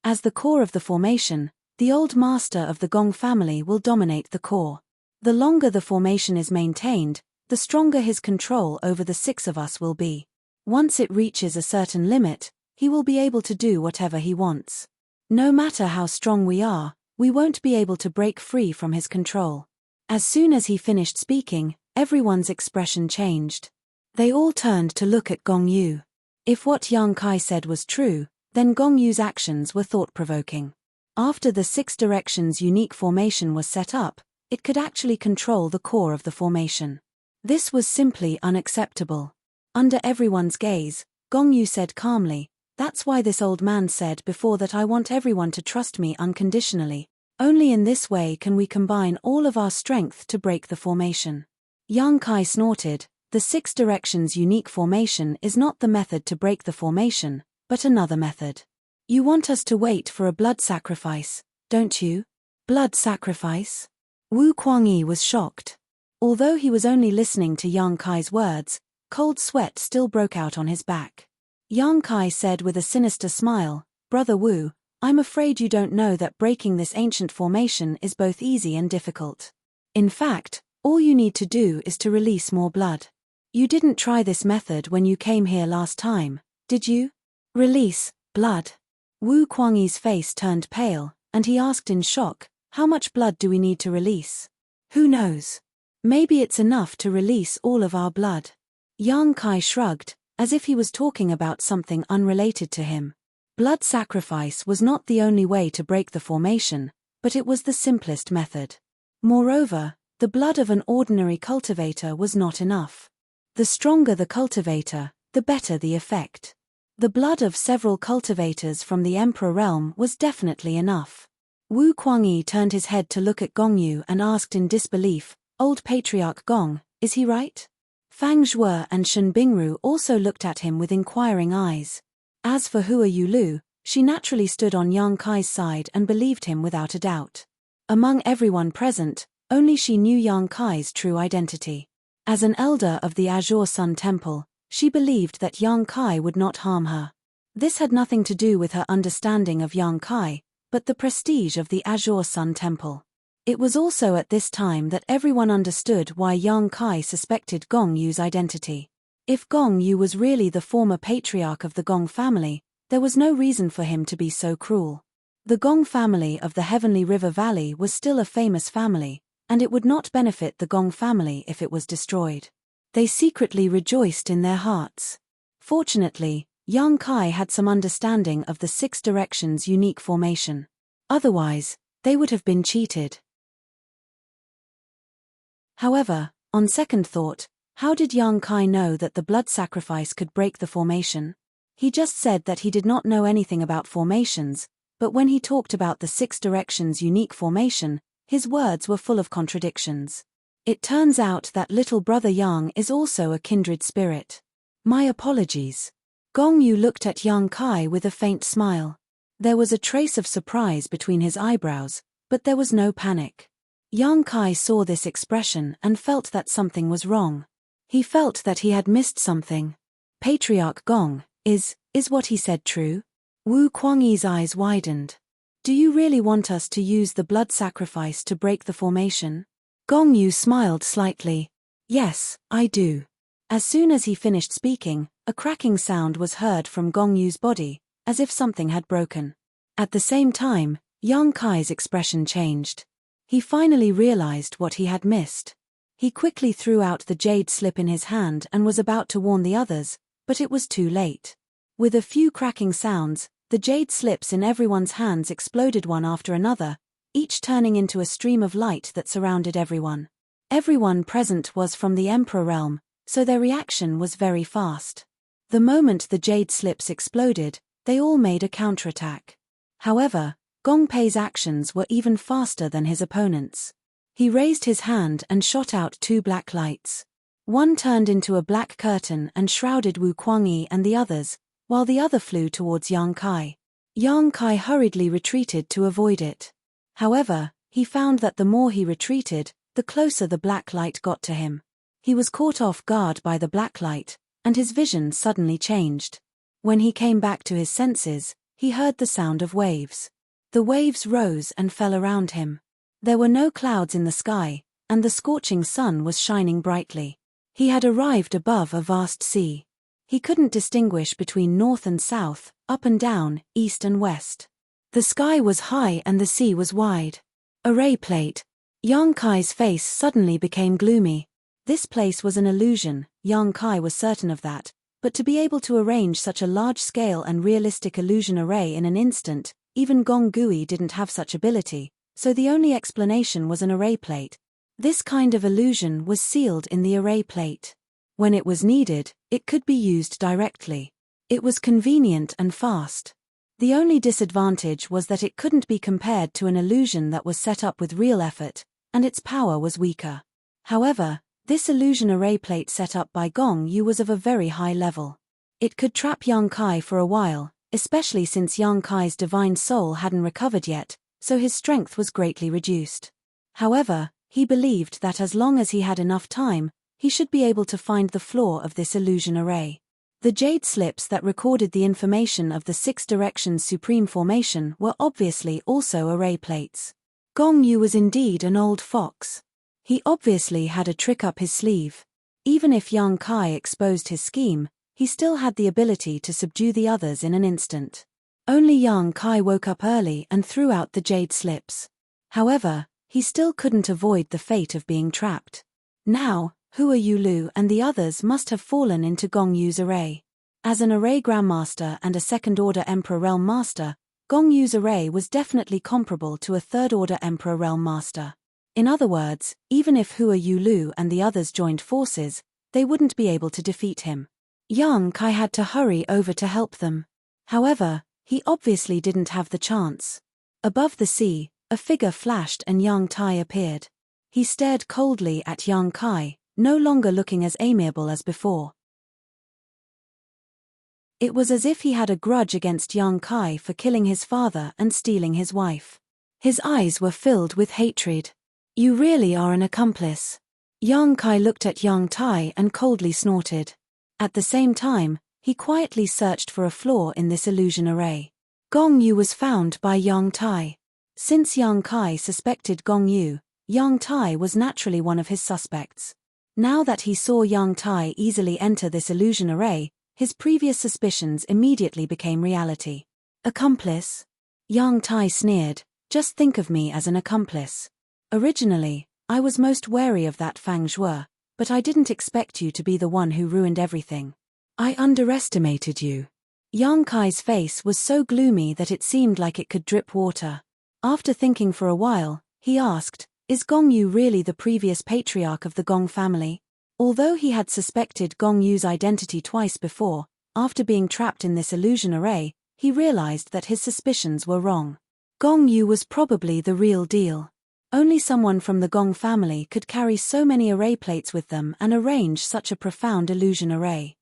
As the core of the formation, the old master of the Gong family will dominate the core. The longer the formation is maintained, the stronger his control over the six of us will be. Once it reaches a certain limit, he will be able to do whatever he wants. No matter how strong we are, we won't be able to break free from his control." As soon as he finished speaking, everyone's expression changed. They all turned to look at Gong Yu. If what Yang Kai said was true, then Gong Yu's actions were thought-provoking. After the Six Directions unique formation was set up, it could actually control the core of the formation. This was simply unacceptable. Under everyone's gaze, Gong Yu said calmly, "That's why this old man said before that I want everyone to trust me unconditionally. Only in this way can we combine all of our strength to break the formation." Yang Kai snorted, "The Six Directions unique formation is not the method to break the formation, but another method. You want us to wait for a blood sacrifice, don't you?" "Blood sacrifice?" Wu Kuangyi was shocked. Although he was only listening to Yang Kai's words, cold sweat still broke out on his back. Yang Kai said with a sinister smile, "Brother Wu, I'm afraid you don't know that breaking this ancient formation is both easy and difficult. In fact, all you need to do is to release more blood. You didn't try this method when you came here last time, did you?" "Release blood?" Wu Kuangyi's face turned pale, and he asked in shock, "How much blood do we need to release?" "Who knows? Maybe it's enough to release all of our blood." Yang Kai shrugged, as if he was talking about something unrelated to him. Blood sacrifice was not the only way to break the formation, but it was the simplest method. Moreover, the blood of an ordinary cultivator was not enough. The stronger the cultivator, the better the effect. The blood of several cultivators from the Emperor realm was definitely enough. Wu Kuangyi turned his head to look at Gong Yu and asked in disbelief, "Old Patriarch Gong, is he right?" Fang Zhuo and Shen Bingru also looked at him with inquiring eyes. As for Hua Yulu, she naturally stood on Yang Kai's side and believed him without a doubt. Among everyone present, only she knew Yang Kai's true identity. As an elder of the Azure Sun Temple, she believed that Yang Kai would not harm her. This had nothing to do with her understanding of Yang Kai, but the prestige of the Azure Sun Temple. It was also at this time that everyone understood why Yang Kai suspected Gong Yu's identity. If Gong Yu was really the former patriarch of the Gong family, there was no reason for him to be so cruel. The Gong family of the Heavenly River Valley was still a famous family, and it would not benefit the Gong family if it was destroyed. They secretly rejoiced in their hearts. Fortunately, Yang Kai had some understanding of the Six Directions' unique formation. Otherwise, they would have been cheated. However, on second thought, how did Yang Kai know that the blood sacrifice could break the formation? He just said that he did not know anything about formations, but when he talked about the Six Directions' unique formation, his words were full of contradictions. It turns out that little brother Yang is also a kindred spirit. My apologies. Gong Yu looked at Yang Kai with a faint smile. There was a trace of surprise between his eyebrows, but there was no panic. Yang Kai saw this expression and felt that something was wrong. He felt that he had missed something. Patriarch Gong, is what he said true? Wu Kuangyi's eyes widened. Do you really want us to use the blood sacrifice to break the formation? Gong Yu smiled slightly. Yes, I do. As soon as he finished speaking, a cracking sound was heard from Gong Yu's body, as if something had broken. At the same time, Yang Kai's expression changed. He finally realized what he had missed. He quickly threw out the jade slip in his hand and was about to warn the others, but it was too late. With a few cracking sounds, the jade slips in everyone's hands exploded one after another, each turning into a stream of light that surrounded everyone. Everyone present was from the Emperor realm, so their reaction was very fast. The moment the jade slips exploded, they all made a counterattack. However, Gong Pei's actions were even faster than his opponent's. He raised his hand and shot out two black lights. One turned into a black curtain and shrouded Wu Kuangyi and the others, while the other flew towards Yang Kai. Yang Kai hurriedly retreated to avoid it. However, he found that the more he retreated, the closer the black light got to him. He was caught off guard by the black light, and his vision suddenly changed. When he came back to his senses, he heard the sound of waves. The waves rose and fell around him. There were no clouds in the sky, and the scorching sun was shining brightly. He had arrived above a vast sea. He couldn't distinguish between north and south, up and down, east and west. The sky was high and the sea was wide. Array plate. Yang Kai's face suddenly became gloomy. This place was an illusion, Yang Kai was certain of that, but to be able to arrange such a large-scale and realistic illusion array in an instant, even Gong Gui didn't have such ability, so the only explanation was an array plate. This kind of illusion was sealed in the array plate. When it was needed, it could be used directly. It was convenient and fast. The only disadvantage was that it couldn't be compared to an illusion that was set up with real effort, and its power was weaker. However, this illusion array plate set up by Gong Yu was of a very high level. It could trap Yang Kai for a while, especially since Yang Kai's divine soul hadn't recovered yet, so his strength was greatly reduced. However, he believed that as long as he had enough time, he should be able to find the flaw of this illusion array. The jade slips that recorded the information of the Six Directions Supreme Formation were obviously also array plates. Gong Yu was indeed an old fox. He obviously had a trick up his sleeve. Even if Yang Kai exposed his scheme, he still had the ability to subdue the others in an instant. Only Yang Kai woke up early and threw out the jade slips. However, he still couldn't avoid the fate of being trapped. Now, Hua Yulu and the others must have fallen into Gong Yu's array. As an array grandmaster and a second-order Emperor Realm Master, Gong Yu's array was definitely comparable to a third-order Emperor Realm Master. In other words, even if Hua Yulu and the others joined forces, they wouldn't be able to defeat him. Yang Kai had to hurry over to help them. However, he obviously didn't have the chance. Above the sea, A figure flashed and Yang Tai appeared. He stared coldly at Yang Kai, no longer looking as amiable as before. It was as if he had a grudge against Yang Kai for killing his father and stealing his wife. His eyes were filled with hatred. "You really are an accomplice." Yang Kai looked at Yang Tai and coldly snorted. At the same time, he quietly searched for a flaw in this illusion array. Gong Yu was found by Yang Tai. Since Yang Kai suspected Gong Yu, Yang Tai was naturally one of his suspects. Now that he saw Yang Tai easily enter this illusion array, his previous suspicions immediately became reality. "Accomplice?" Yang Tai sneered. "Just think of me as an accomplice. Originally, I was most wary of that Fang Zhuo, but I didn't expect you to be the one who ruined everything. I underestimated you." Yang Kai's face was so gloomy that it seemed like it could drip water. After thinking for a while, he asked, "Is Gong Yu really the previous patriarch of the Gong family?" Although he had suspected Gong Yu's identity twice before, after being trapped in this illusion array, he realized that his suspicions were wrong. Gong Yu was probably the real deal. Only someone from the Gong family could carry so many array plates with them and arrange such a profound illusion array.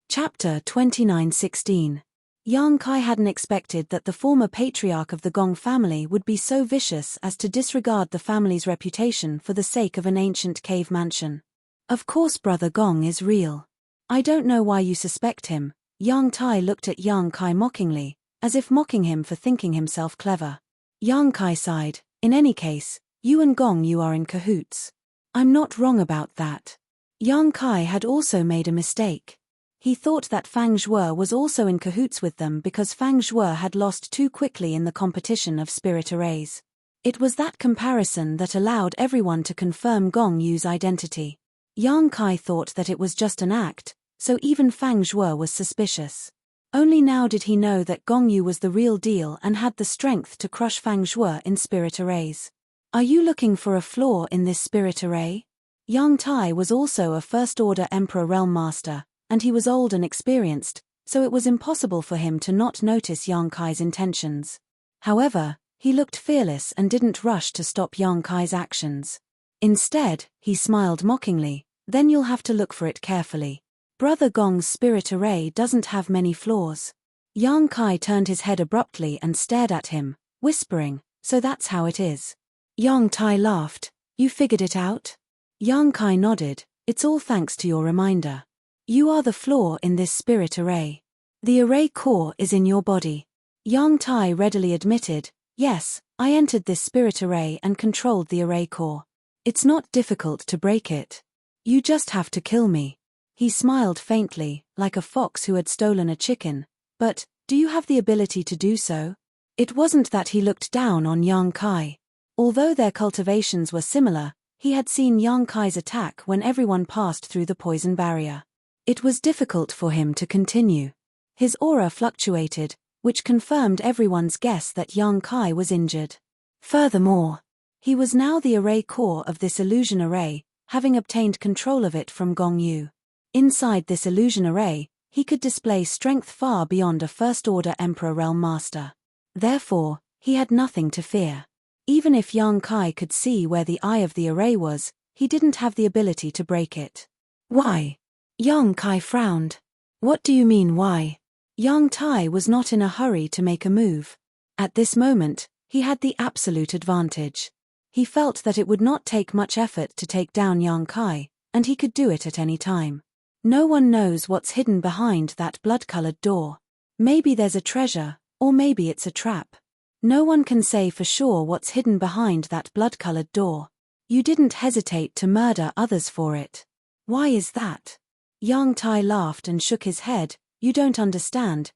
Chapter 29:16. Yang Kai hadn't expected that the former patriarch of the Gong family would be so vicious as to disregard the family's reputation for the sake of an ancient cave mansion. "Of course Brother Gong is real. I don't know why you suspect him." Yang Tai looked at Yang Kai mockingly, as if mocking him for thinking himself clever. Yang Kai sighed. "In any case, you and Gong Yu are in cahoots. I'm not wrong about that." Yang Kai had also made a mistake. He thought that Fang Zhuo was also in cahoots with them because Fang Zhuo had lost too quickly in the competition of spirit arrays. It was that comparison that allowed everyone to confirm Gong Yu's identity. Yang Kai thought that it was just an act, so even Fang Zhuo was suspicious. Only now did he know that Gong Yu was the real deal and had the strength to crush Fang Zhuo in spirit arrays. "Are you looking for a flaw in this spirit array?" Yang Tai was also a first-order Emperor Realm Master, and he was old and experienced, so it was impossible for him to not notice Yang Kai's intentions. However, he looked fearless and didn't rush to stop Yang Kai's actions. Instead, he smiled mockingly, "Then you'll have to look for it carefully. Brother Gong's spirit array doesn't have many flaws." Yang Kai turned his head abruptly and stared at him, whispering, "So that's how it is." Yang Tai laughed. "You figured it out?" Yang Kai nodded. "It's all thanks to your reminder. You are the flaw in this spirit array. The array core is in your body." Yang Tai readily admitted, "Yes, I entered this spirit array and controlled the array core. It's not difficult to break it. You just have to kill me." He smiled faintly, like a fox who had stolen a chicken. "But, do you have the ability to do so?" It wasn't that he looked down on Yang Kai. Although their cultivations were similar, he had seen Yang Kai's attack when everyone passed through the poison barrier. It was difficult for him to continue. His aura fluctuated, which confirmed everyone's guess that Yang Kai was injured. Furthermore, he was now the array core of this illusion array, having obtained control of it from Gong Yu. Inside this illusion array, he could display strength far beyond a first-order Emperor Realm Master. Therefore, he had nothing to fear. Even if Yang Kai could see where the eye of the array was, he didn't have the ability to break it. "Why?" Yang Kai frowned. "What do you mean why?" Yang Tai was not in a hurry to make a move. At this moment, he had the absolute advantage. He felt that it would not take much effort to take down Yang Kai, and he could do it at any time. No one knows what's hidden behind that blood-colored door. Maybe there's a treasure, or maybe it's a trap. No one can say for sure what's hidden behind that blood-colored door. You didn't hesitate to murder others for it. Why is that? Yang Tai laughed and shook his head. You don't understand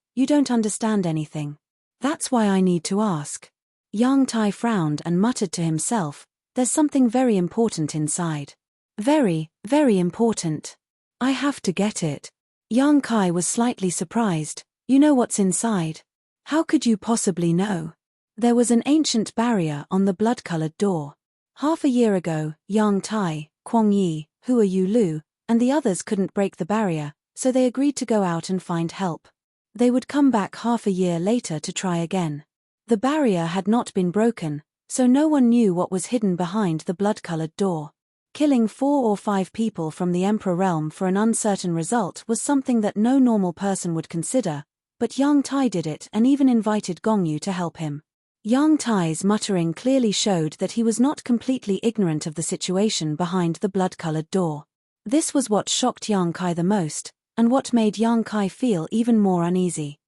anything. That's why I need to ask." Yang Tai frowned and muttered to himself, "There's something very important inside. Very, very important. I have to get it." Yang Kai was slightly surprised. "You know what's inside? How could you possibly know?" There was an ancient barrier on the blood-colored door. Half a year ago, Yang Tai, Kuang Yi, Hua Yu Lu, and the others couldn't break the barrier, so they agreed to go out and find help. They would come back half a year later to try again. The barrier had not been broken, so no one knew what was hidden behind the blood-colored door. Killing 4 or 5 people from the Emperor realm for an uncertain result was something that no normal person would consider, but Yang Tai did it and even invited Gongyu to help him. Yang Tai's muttering clearly showed that he was not completely ignorant of the situation behind the blood-colored door. This was what shocked Yang Kai the most, and what made Yang Kai feel even more uneasy.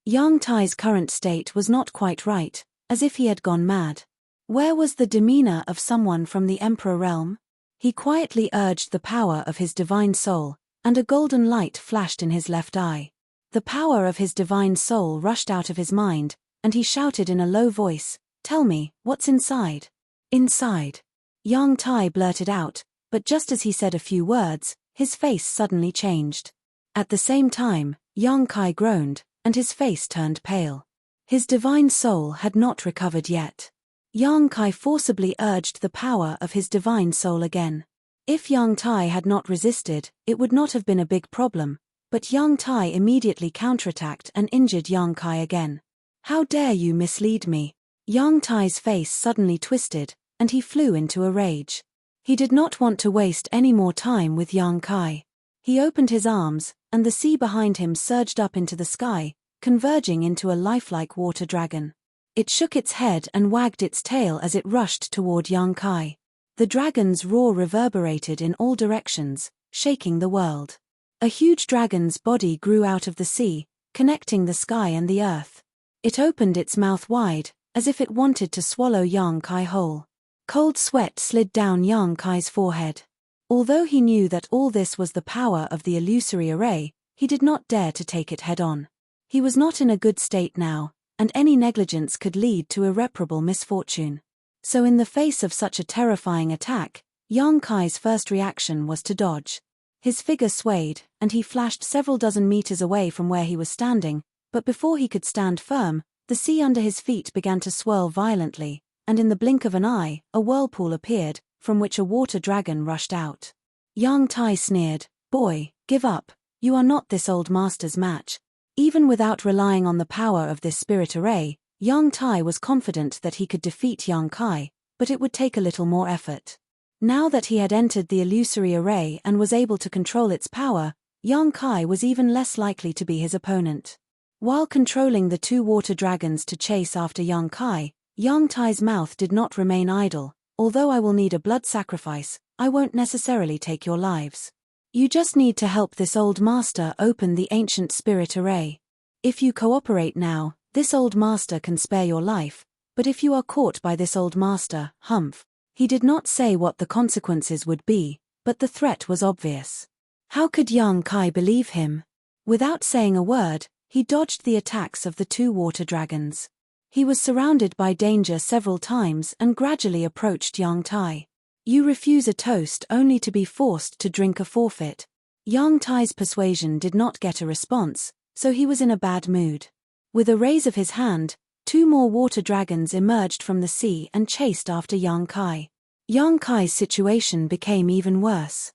Yang Tai's current state was not quite right, as if he had gone mad. Where was the demeanor of someone from the Emperor realm? He quietly urged the power of his divine soul, and a golden light flashed in his left eye. The power of his divine soul rushed out of his mind, and he shouted in a low voice, "Tell me, what's inside?" "Inside?" Yang Tai blurted out, but just as he said a few words, his face suddenly changed. At the same time, Yang Kai groaned, and his face turned pale. His divine soul had not recovered yet. Yang Kai forcibly urged the power of his divine soul again. If Yang Tai had not resisted, it would not have been a big problem, but Yang Tai immediately counterattacked and injured Yang Kai again. "How dare you mislead me?" Yang Tai's face suddenly twisted, and he flew into a rage. He did not want to waste any more time with Yang Kai. He opened his arms, and the sea behind him surged up into the sky, converging into a lifelike water dragon. It shook its head and wagged its tail as it rushed toward Yang Kai. The dragon's roar reverberated in all directions, shaking the world. A huge dragon's body grew out of the sea, connecting the sky and the earth. It opened its mouth wide, as if it wanted to swallow Yang Kai whole. Cold sweat slid down Yang Kai's forehead. Although he knew that all this was the power of the illusory array, he did not dare to take it head-on. He was not in a good state now, and any negligence could lead to irreparable misfortune. So in the face of such a terrifying attack, Yang Kai's first reaction was to dodge. His figure swayed, and he flashed several dozen meters away from where he was standing, but before he could stand firm, the sea under his feet began to swirl violently, and in the blink of an eye, a whirlpool appeared, from which a water dragon rushed out. Yang Tai sneered, "Boy, give up, you are not this old master's match." Even without relying on the power of this spirit array, Yang Tai was confident that he could defeat Yang Kai, but it would take a little more effort. Now that he had entered the illusory array and was able to control its power, Yang Kai was even less likely to be his opponent. While controlling the 2 water dragons to chase after Yang Kai, Yang Tai's mouth did not remain idle. "Although I will need a blood sacrifice, I won't necessarily take your lives. You just need to help this old master open the ancient spirit array. If you cooperate now, this old master can spare your life, but if you are caught by this old master, humph." He did not say what the consequences would be, but the threat was obvious. How could Yang Kai believe him? Without saying a word, he dodged the attacks of the 2 water dragons. He was surrounded by danger several times and gradually approached Yang Tai. You refuse a toast only to be forced to drink a forfeit. Yang Tai's persuasion did not get a response, so he was in a bad mood. With a raise of his hand, 2 more water dragons emerged from the sea and chased after Yang Kai. Yang Kai's situation became even worse.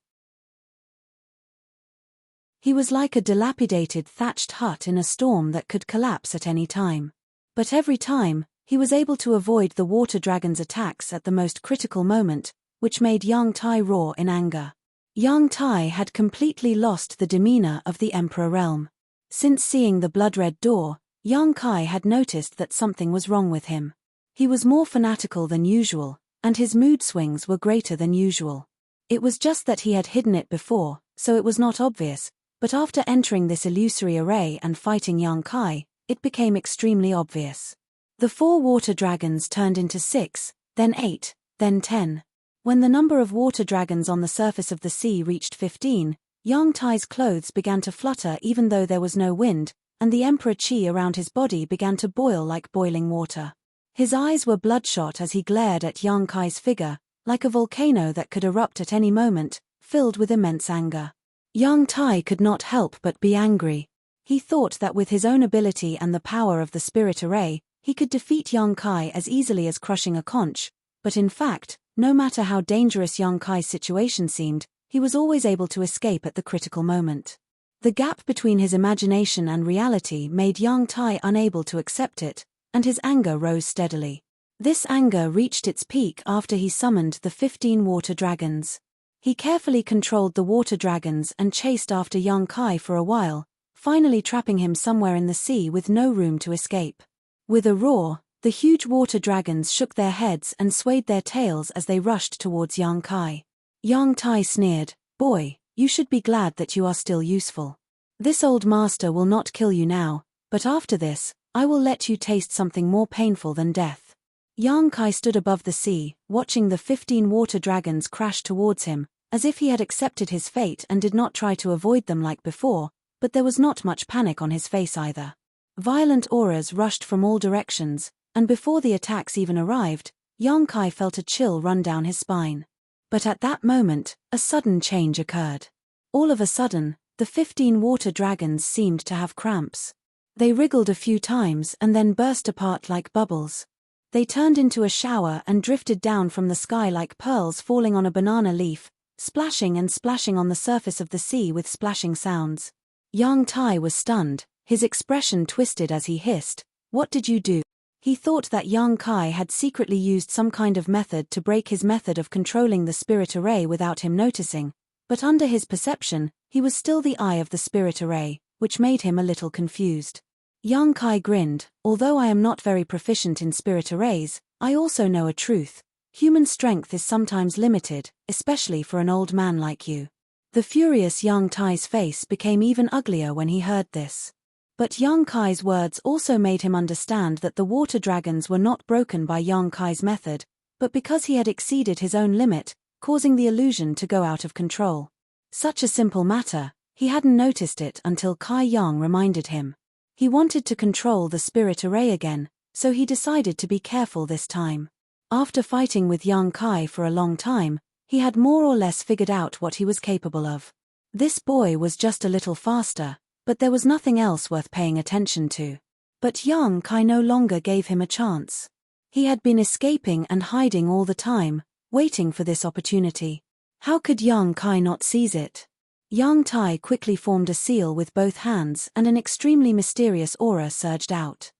He was like a dilapidated thatched hut in a storm that could collapse at any time. But every time, he was able to avoid the water dragon's attacks at the most critical moment, which made Yang Tai roar in anger. Yang Tai had completely lost the demeanor of the Emperor realm. Since seeing the blood-red door, Yang Kai had noticed that something was wrong with him. He was more fanatical than usual, and his mood swings were greater than usual. It was just that he had hidden it before, so it was not obvious, but after entering this illusory array and fighting Yang Kai, it became extremely obvious. The 4 water dragons turned into 6, then 8, then 10. When the number of water dragons on the surface of the sea reached 15, Yang Tai's clothes began to flutter even though there was no wind, and the emperor chi around his body began to boil like boiling water. His eyes were bloodshot as he glared at Yang Kai's figure, like a volcano that could erupt at any moment, filled with immense anger. Yang Tai could not help but be angry. He thought that with his own ability and the power of the spirit array, he could defeat Yang Kai as easily as crushing a conch, but in fact, no matter how dangerous Yang Kai's situation seemed, he was always able to escape at the critical moment. The gap between his imagination and reality made young Tai unable to accept it, and his anger rose steadily. This anger reached its peak after he summoned the 15 water dragons. He carefully controlled the water dragons and chased after young Kai for a while, finally trapping him somewhere in the sea with no room to escape. With a roar, the huge water dragons shook their heads and swayed their tails as they rushed towards young Kai. Young Tai sneered, "Boy, you should be glad that you are still useful. This old master will not kill you now, but after this, I will let you taste something more painful than death." Young Kai stood above the sea, watching the 15 water dragons crash towards him, as if he had accepted his fate and did not try to avoid them like before, but there was not much panic on his face either. Violent auras rushed from all directions, and before the attacks even arrived, young Kai felt a chill run down his spine. But at that moment, a sudden change occurred. All of a sudden, the 15 water dragons seemed to have cramps. They wriggled a few times and then burst apart like bubbles. They turned into a shower and drifted down from the sky like pearls falling on a banana leaf, splashing and splashing on the surface of the sea with splashing sounds. Young Tai was stunned, his expression twisted as he hissed, "What did you do?" He thought that young Kai had secretly used some kind of method to break his method of controlling the spirit array without him noticing, but under his perception, he was still the eye of the spirit array, which made him a little confused. Young Kai grinned, "Although I am not very proficient in spirit arrays, I also know a truth. Human strength is sometimes limited, especially for an old man like you." The furious young Tai's face became even uglier when he heard this. But young Kai's words also made him understand that the water dragons were not broken by young Kai's method, but because he had exceeded his own limit, causing the illusion to go out of control. Such a simple matter, he hadn't noticed it until Kai Yang reminded him. He wanted to control the spirit array again, so he decided to be careful this time. After fighting with young Kai for a long time, he had more or less figured out what he was capable of. This boy was just a little faster, but there was nothing else worth paying attention to. But young Kai no longer gave him a chance. He had been escaping and hiding all the time, waiting for this opportunity. How could young Kai not seize it? Young Tai quickly formed a seal with both hands and an extremely mysterious aura surged out.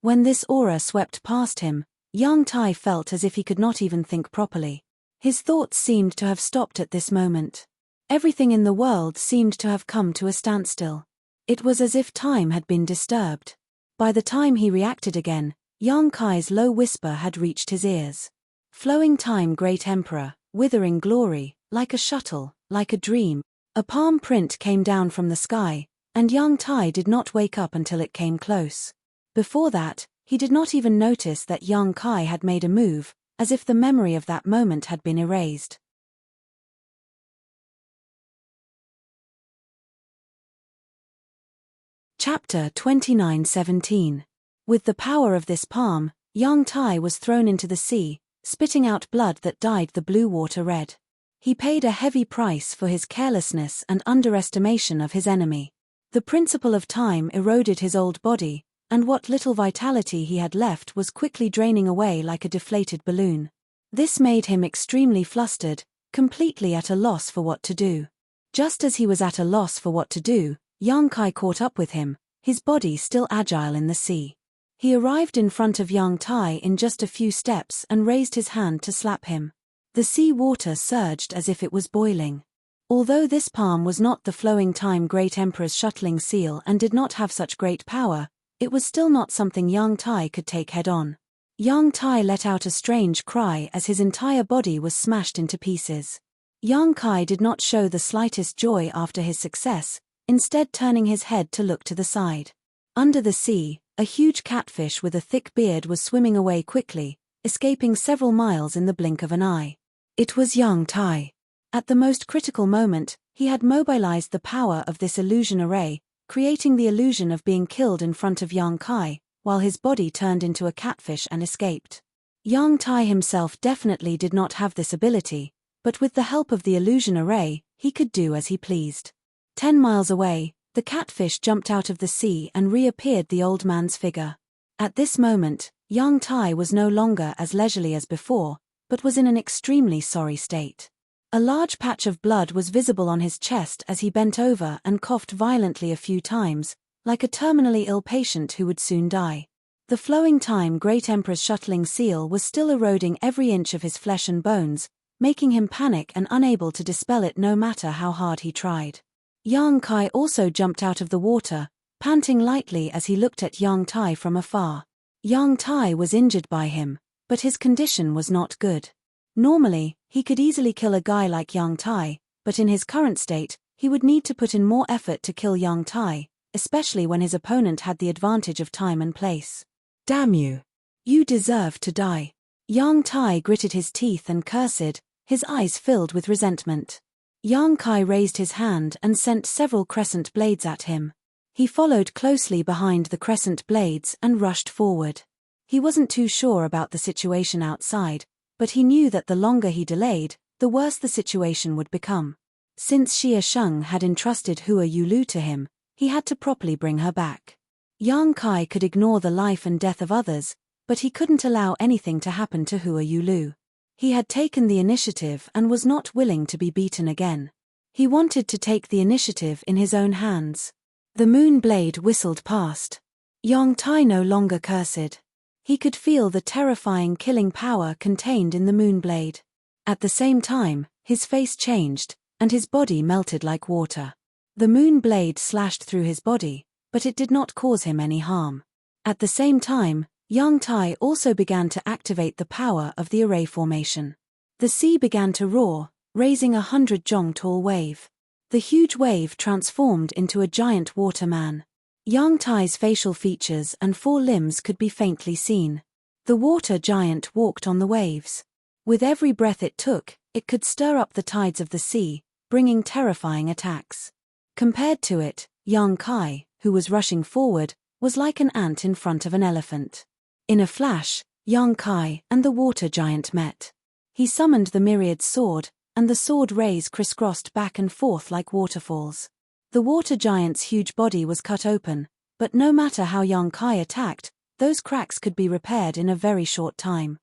When this aura swept past him, young Tai felt as if he could not even think properly. His thoughts seemed to have stopped at this moment. Everything in the world seemed to have come to a standstill. It was as if time had been disturbed. By the time he reacted again, young Kai's low whisper had reached his ears. "Flowing time, great emperor, withering glory, like a shuttle, like a dream." A palm print came down from the sky, and young Tai did not wake up until it came close. Before that, he did not even notice that young Kai had made a move, as if the memory of that moment had been erased. Chapter 29:17. With the power of this palm, young Tai was thrown into the sea, spitting out blood that dyed the blue water red. He paid a heavy price for his carelessness and underestimation of his enemy. The principle of time eroded his old body, and what little vitality he had left was quickly draining away like a deflated balloon. This made him extremely flustered, completely at a loss for what to do. Just as he was at a loss for what to do, young Kai caught up with him, his body still agile in the sea. He arrived in front of young Tai in just a few steps and raised his hand to slap him. The sea water surged as if it was boiling. Although this palm was not the flowing time great emperor's shuttling seal and did not have such great power, it was still not something young Tai could take head on. Young Tai let out a strange cry as his entire body was smashed into pieces. Young Kai did not show the slightest joy after his success, instead turning his head to look to the side. Under the sea, a huge catfish with a thick beard was swimming away quickly, escaping several miles in the blink of an eye. It was young Tai. At the most critical moment, he had mobilized the power of this illusion array, creating the illusion of being killed in front of young Kai, while his body turned into a catfish and escaped. Young Tai himself definitely did not have this ability, but with the help of the illusion array, he could do as he pleased. 10 miles away, the catfish jumped out of the sea and reappeared the old man's figure. At this moment, young Tai was no longer as leisurely as before, but was in an extremely sorry state. A large patch of blood was visible on his chest as he bent over and coughed violently a few times, like a terminally ill patient who would soon die. The flowing time Great Emperor's shuttling seal was still eroding every inch of his flesh and bones, making him panic and unable to dispel it no matter how hard he tried. Yang Kai also jumped out of the water, panting lightly as he looked at Yang Tai from afar. Yang Tai was injured by him, but his condition was not good. Normally, he could easily kill a guy like Yang Tai, but in his current state, he would need to put in more effort to kill Yang Tai, especially when his opponent had the advantage of time and place. Damn you! You deserve to die. Yang Tai gritted his teeth and cursed, his eyes filled with resentment. Yang Kai raised his hand and sent several crescent blades at him. He followed closely behind the crescent blades and rushed forward. He wasn't too sure about the situation outside, but he knew that the longer he delayed, the worse the situation would become. Since Xie Sheng had entrusted Hua Yulu to him, he had to properly bring her back. Yang Kai could ignore the life and death of others, but he couldn't allow anything to happen to Hua Yulu. He had taken the initiative and was not willing to be beaten again. He wanted to take the initiative in his own hands. The moon blade whistled past. Yang Tai no longer cursed. He could feel the terrifying killing power contained in the moon blade. At the same time, his face changed, and his body melted like water. The moon blade slashed through his body, but it did not cause him any harm. At the same time, Yang Tai also began to activate the power of the array formation. The sea began to roar, raising 100 jong tall wave. The huge wave transformed into a giant waterman. Yang Tai's facial features and 4 limbs could be faintly seen. The water giant walked on the waves. With every breath it took, it could stir up the tides of the sea, bringing terrifying attacks. Compared to it, Yang Kai, who was rushing forward, was like an ant in front of an elephant. In a flash, Yang Kai and the water giant met. He summoned the myriad sword, and the sword rays crisscrossed back and forth like waterfalls. The water giant's huge body was cut open, but no matter how Yang Kai attacked, those cracks could be repaired in a very short time.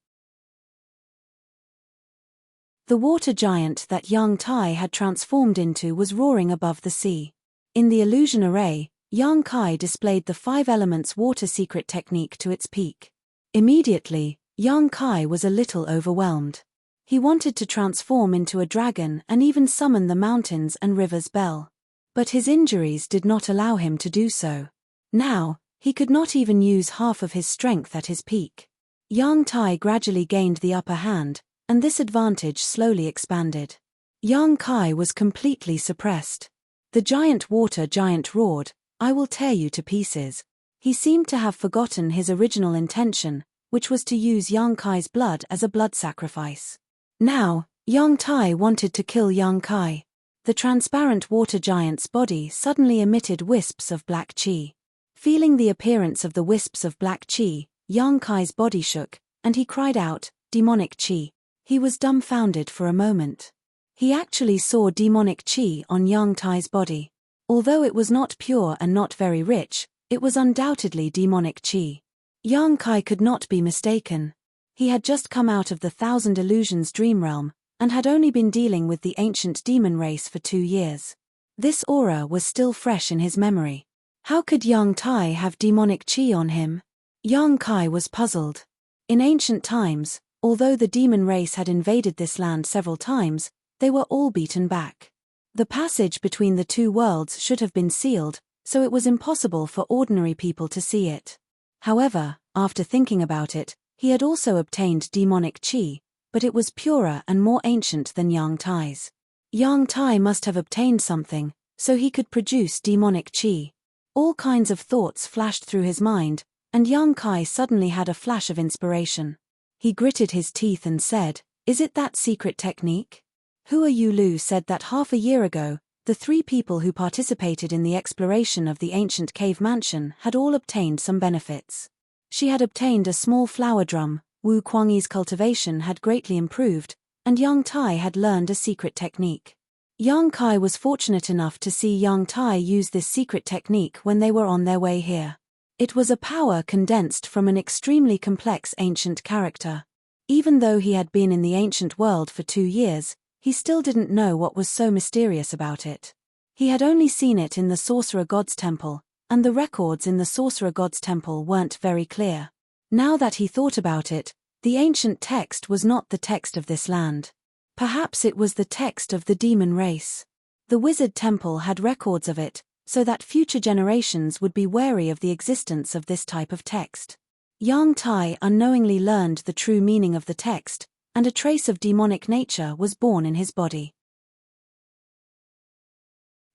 The water giant that Yang Tai had transformed into was roaring above the sea. In the illusion array, Yang Kai displayed the 5 elements water secret technique to its peak. Immediately, Yang Kai was a little overwhelmed. He wanted to transform into a dragon and even summon the mountains and rivers bell. But his injuries did not allow him to do so. Now, he could not even use half of his strength at his peak. Yang Tai gradually gained the upper hand, and this advantage slowly expanded. Yang Kai was completely suppressed. The giant water giant roared, "I will tear you to pieces." He seemed to have forgotten his original intention, which was to use Yang Kai's blood as a blood sacrifice. Now, Yang Tai wanted to kill Yang Kai. The transparent water giant's body suddenly emitted wisps of black qi. Feeling the appearance of the wisps of black qi, Yang Kai's body shook, and he cried out, "Demonic qi." He was dumbfounded for a moment. He actually saw demonic qi on Yang Tai's body. Although it was not pure and not very rich, it was undoubtedly demonic qi. Yang Kai could not be mistaken. He had just come out of the Thousand Illusions dream realm, and had only been dealing with the ancient demon race for 2 years. This aura was still fresh in his memory. How could Yang Tai have demonic qi on him? Yang Kai was puzzled. In ancient times, although the demon race had invaded this land several times, they were all beaten back. The passage between the 2 worlds should have been sealed, so it was impossible for ordinary people to see it. However, after thinking about it, he had also obtained demonic qi, but it was purer and more ancient than Yang Tai's. Yang Tai must have obtained something, so he could produce demonic qi. All kinds of thoughts flashed through his mind, and Yang Kai suddenly had a flash of inspiration. He gritted his teeth and said, "Is it that secret technique?" Hua Yulu said that half a year ago, the 3 people who participated in the exploration of the ancient cave mansion had all obtained some benefits. She had obtained a small flower drum, Wu Kuangyi's cultivation had greatly improved, and Yang Tai had learned a secret technique. Yang Kai was fortunate enough to see Yang Tai use this secret technique when they were on their way here. It was a power condensed from an extremely complex ancient character. Even though he had been in the ancient world for 2 years, he still didn't know what was so mysterious about it. He had only seen it in the sorcerer god's temple, and the records in the sorcerer god's temple weren't very clear. Now that he thought about it, the ancient text was not the text of this land. Perhaps it was the text of the demon race. The wizard temple had records of it, so that future generations would be wary of the existence of this type of text. Yang Tai unknowingly learned the true meaning of the text, and a trace of demonic nature was born in his body.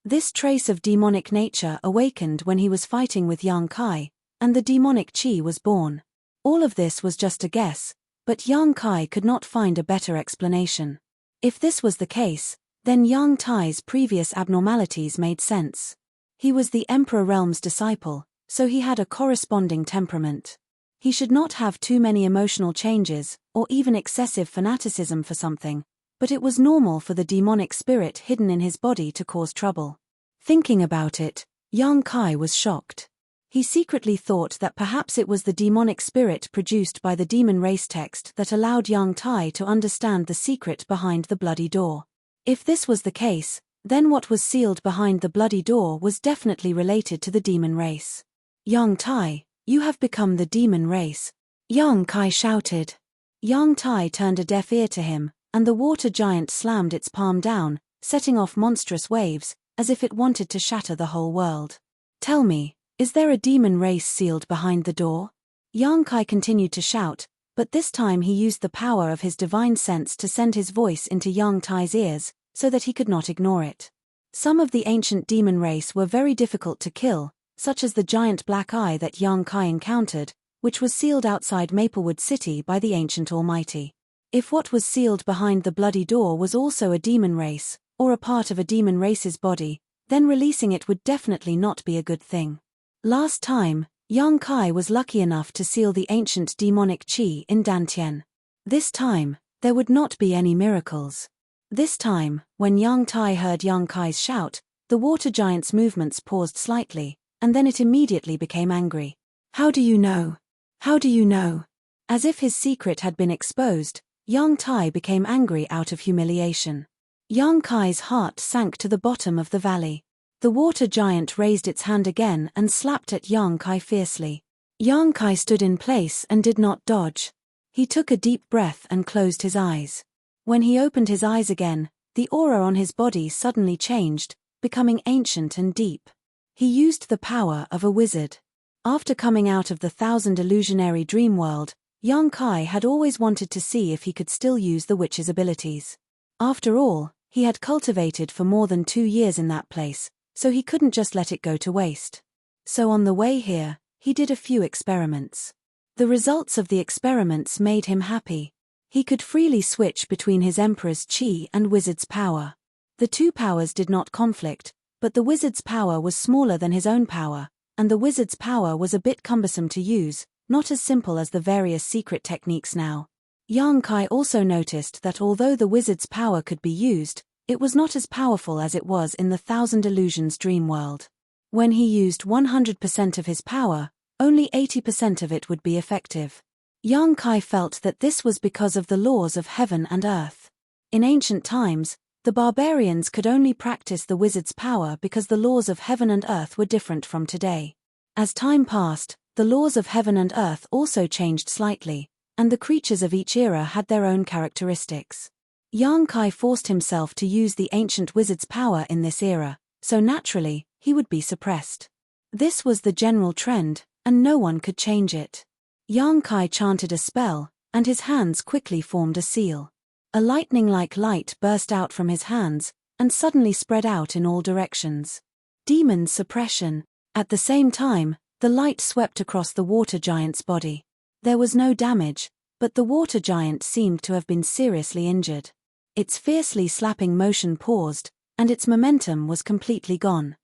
This trace of demonic nature awakened when he was fighting with Yang Kai, and the demonic chi was born. All of this was just a guess, but Yang Kai could not find a better explanation. If this was the case, then Yang Tai's previous abnormalities made sense. He was the Emperor Realm's disciple, so he had a corresponding temperament. He should not have too many emotional changes, or even excessive fanaticism for something, but it was normal for the demonic spirit hidden in his body to cause trouble. Thinking about it, Yang Kai was shocked. He secretly thought that perhaps it was the demonic spirit produced by the demon race text that allowed Yang Tai to understand the secret behind the bloody door. If this was the case, then what was sealed behind the bloody door was definitely related to the demon race. Yang Tai, you have become the demon race, Yang Kai shouted. Yang Tai turned a deaf ear to him, and the water giant slammed its palm down, setting off monstrous waves, as if it wanted to shatter the whole world. Tell me, is there a demon race sealed behind the door? Yang Kai continued to shout, but this time he used the power of his divine sense to send his voice into Yang Tai's ears, so that he could not ignore it. Some of the ancient demon race were very difficult to kill, such as the giant black eye that Yang Kai encountered, which was sealed outside Maplewood City by the ancient Almighty. If what was sealed behind the bloody door was also a demon race, or a part of a demon race's body, then releasing it would definitely not be a good thing. Last time, Yang Kai was lucky enough to seal the ancient demonic chi in Dantian. This time, there would not be any miracles. This time, when Yang Tai heard Yang Kai's shout, the water giant's movements paused slightly, and then it immediately became angry. How do you know? How do you know? As if his secret had been exposed, Yang Tai became angry out of humiliation. Yang Kai's heart sank to the bottom of the valley. The water giant raised its hand again and slapped at Yang Kai fiercely. Yang Kai stood in place and did not dodge. He took a deep breath and closed his eyes. When he opened his eyes again, the aura on his body suddenly changed, becoming ancient and deep. He used the power of a wizard. After coming out of the thousand illusionary dream world, Yang Kai had always wanted to see if he could still use the witch's abilities. After all, he had cultivated for more than 2 years in that place, so he couldn't just let it go to waste. So on the way here, he did a few experiments. The results of the experiments made him happy. He could freely switch between his emperor's chi and wizard's power. The two powers did not conflict, but the wizard's power was smaller than his own power, and the wizard's power was a bit cumbersome to use, not as simple as the various secret techniques now. Yang Kai also noticed that although the wizard's power could be used, it was not as powerful as it was in the Thousand Illusions dream world. When he used 100% of his power, only 80% of it would be effective. Yang Kai felt that this was because of the laws of heaven and earth. In ancient times, the barbarians could only practice the wizard's power because the laws of heaven and earth were different from today. As time passed, the laws of heaven and earth also changed slightly, and the creatures of each era had their own characteristics. Yang Kai forced himself to use the ancient wizard's power in this era, so naturally, he would be suppressed. This was the general trend, and no one could change it. Yang Kai chanted a spell, and his hands quickly formed a seal. A lightning-like light burst out from his hands, and suddenly spread out in all directions. Demon suppression. At the same time, the light swept across the water giant's body. There was no damage, but the water giant seemed to have been seriously injured. Its fiercely slapping motion paused, and its momentum was completely gone.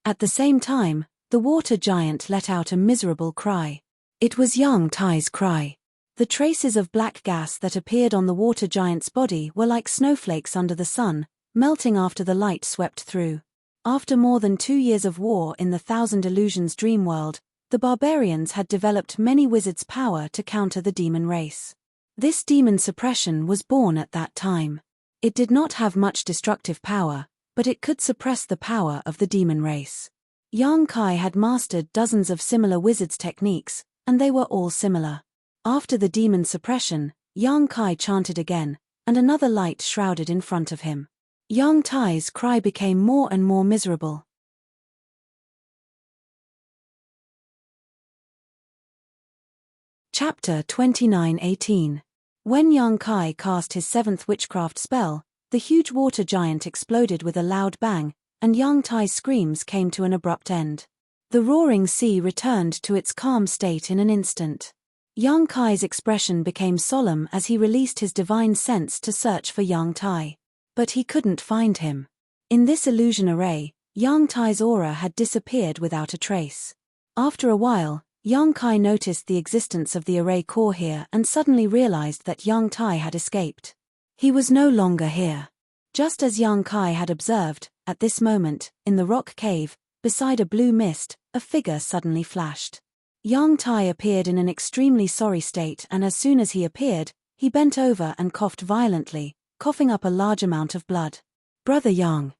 At the same time, the water giant let out a miserable cry. It was Yang Tai's cry. The traces of black gas that appeared on the water giant's body were like snowflakes under the sun, melting after the light swept through. After more than 2 years of war in the Thousand Illusions dream world, the barbarians had developed many wizards' power to counter the demon race. This demon suppression was born at that time. It did not have much destructive power, but it could suppress the power of the demon race. Yang Kai had mastered dozens of similar wizard's techniques, and they were all similar. After the demon suppression, Yang Kai chanted again, and another light shrouded in front of him. Yang Tai's cry became more and more miserable. Chapter 29:18. When Yang Kai cast his seventh witchcraft spell, the huge water giant exploded with a loud bang, and Yang Tai's screams came to an abrupt end. The roaring sea returned to its calm state in an instant. Yang Kai's expression became solemn as he released his divine sense to search for Yang Tai. But he couldn't find him. In this illusion array, Yang Tai's aura had disappeared without a trace. After a while, Yang Kai noticed the existence of the array core here and suddenly realized that Yang Tai had escaped. He was no longer here. Just as Yang Kai had observed, at this moment, in the rock cave, beside a blue mist, a figure suddenly flashed. Yang Tai appeared in an extremely sorry state, and as soon as he appeared, he bent over and coughed violently, coughing up a large amount of blood. "Brother Yang,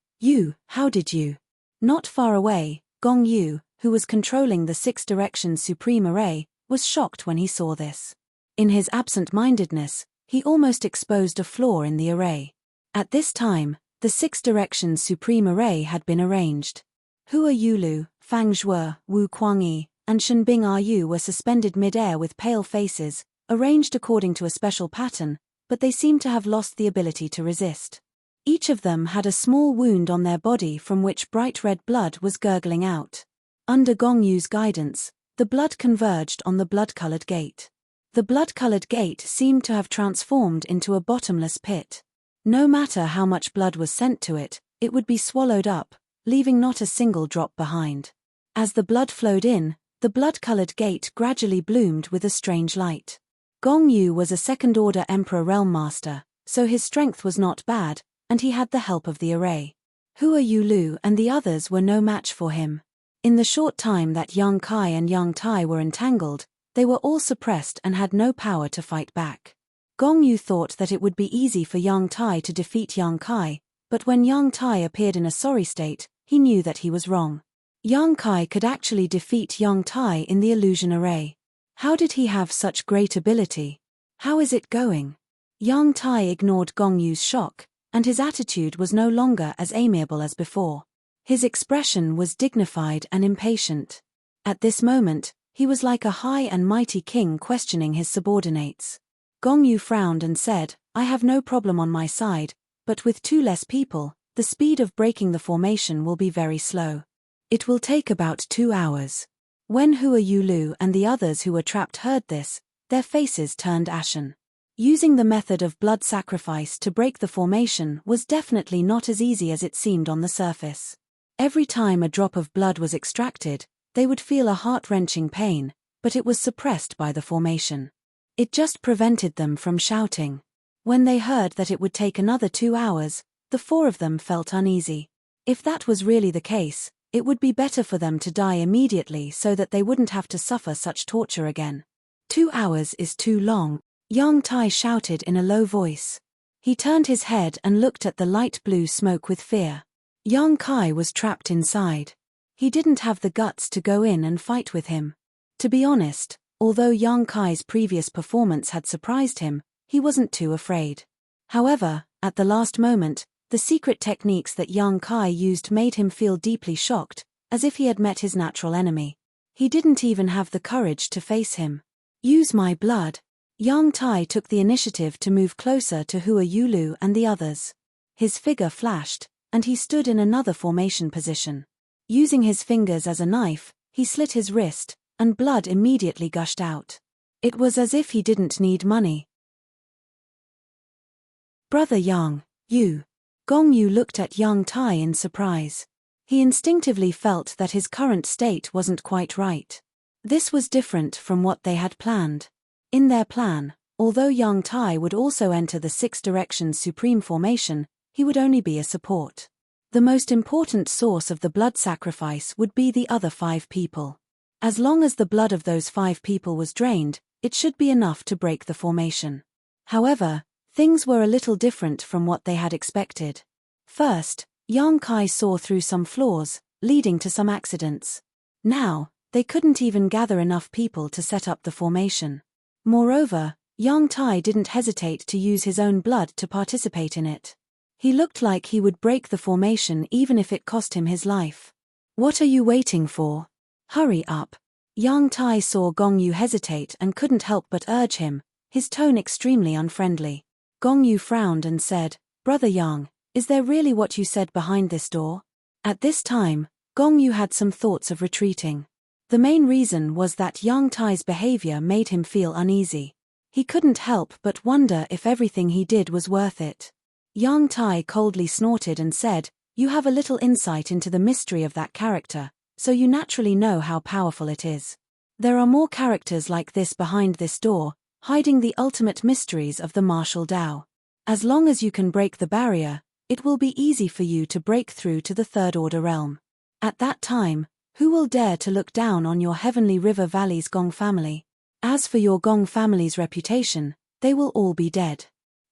how did you?" Not far away, Gong Yu, who was controlling the Six Directions Supreme Array, was shocked when he saw this. In his absent-mindedness, he almost exposed a flaw in the array. At this time, the Six Directions Supreme Array had been arranged. Hua Yulu, Fang Zhuo, Wu Kuangyi, and Shenbing Yu were suspended mid-air with pale faces, arranged according to a special pattern, but they seemed to have lost the ability to resist. Each of them had a small wound on their body from which bright red blood was gurgling out. Under Gong Yu's guidance, the blood converged on the blood-colored gate. The blood-colored gate seemed to have transformed into a bottomless pit. No matter how much blood was sent to it, it would be swallowed up, leaving not a single drop behind. As the blood flowed in, the blood-colored gate gradually bloomed with a strange light. Gong Yu was a second-order Emperor Realm Master, so his strength was not bad, and he had the help of the array. Hua Yulu and the others were no match for him. In the short time that Yang Kai and Yang Tai were entangled, they were all suppressed and had no power to fight back. Gong Yu thought that it would be easy for Yang Tai to defeat Yang Kai, but when Yang Tai appeared in a sorry state, he knew that he was wrong. Yang Kai could actually defeat Yang Tai in the illusion array. How did he have such great ability? How is it going? Yang Tai ignored Gong Yu's shock, and his attitude was no longer as amiable as before. His expression was dignified and impatient. At this moment, he was like a high and mighty king questioning his subordinates. Gong Yu frowned and said, "I have no problem on my side, but with two less people, the speed of breaking the formation will be very slow. It will take about 2 hours." When Hua Yulu and the others who were trapped heard this, their faces turned ashen. Using the method of blood sacrifice to break the formation was definitely not as easy as it seemed on the surface. Every time a drop of blood was extracted, they would feel a heart-wrenching pain, but it was suppressed by the formation. It just prevented them from shouting. When they heard that it would take another 2 hours, the four of them felt uneasy. If that was really the case, it would be better for them to die immediately so that they wouldn't have to suffer such torture again. 2 hours is too long, Yang Tai shouted in a low voice. He turned his head and looked at the light blue smoke with fear. Yang Kai was trapped inside. He didn't have the guts to go in and fight with him. To be honest, although Yang Kai's previous performance had surprised him, he wasn't too afraid. However, at the last moment, the secret techniques that Yang Kai used made him feel deeply shocked, as if he had met his natural enemy. He didn't even have the courage to face him. "Use my blood." Yang Tai took the initiative to move closer to Hua Yulu and the others. His figure flashed, and he stood in another formation position. Using his fingers as a knife, he slit his wrist, and blood immediately gushed out. It was as if he didn't need money. "Brother Yang, you." Gong Yu looked at Yang Tai in surprise. He instinctively felt that his current state wasn't quite right. This was different from what they had planned. In their plan, although Yang Tai would also enter the Six Directions Supreme Formation, he would only be a support. The most important source of the blood sacrifice would be the other 5 people. As long as the blood of those 5 people was drained, it should be enough to break the formation. However, things were a little different from what they had expected. First, Yang Kai saw through some flaws, leading to some accidents. Now, they couldn't even gather enough people to set up the formation. Moreover, Yang Tai didn't hesitate to use his own blood to participate in it. He looked like he would break the formation even if it cost him his life. What are you waiting for? Hurry up. Yang Tai saw Gong Yu hesitate and couldn't help but urge him, his tone extremely unfriendly. Gong Yu frowned and said, "Brother Yang, is there really what you said behind this door?" At this time, Gong Yu had some thoughts of retreating. The main reason was that Yang Tai's behavior made him feel uneasy. He couldn't help but wonder if everything he did was worth it. Yang Tai coldly snorted and said, "You have a little insight into the mystery of that character, so you naturally know how powerful it is. There are more characters like this behind this door, hiding the ultimate mysteries of the martial Dao. As long as you can break the barrier, it will be easy for you to break through to the third order realm. At that time, who will dare to look down on your Heavenly River Valley's Gong family? As for your Gong family's reputation, they will all be dead.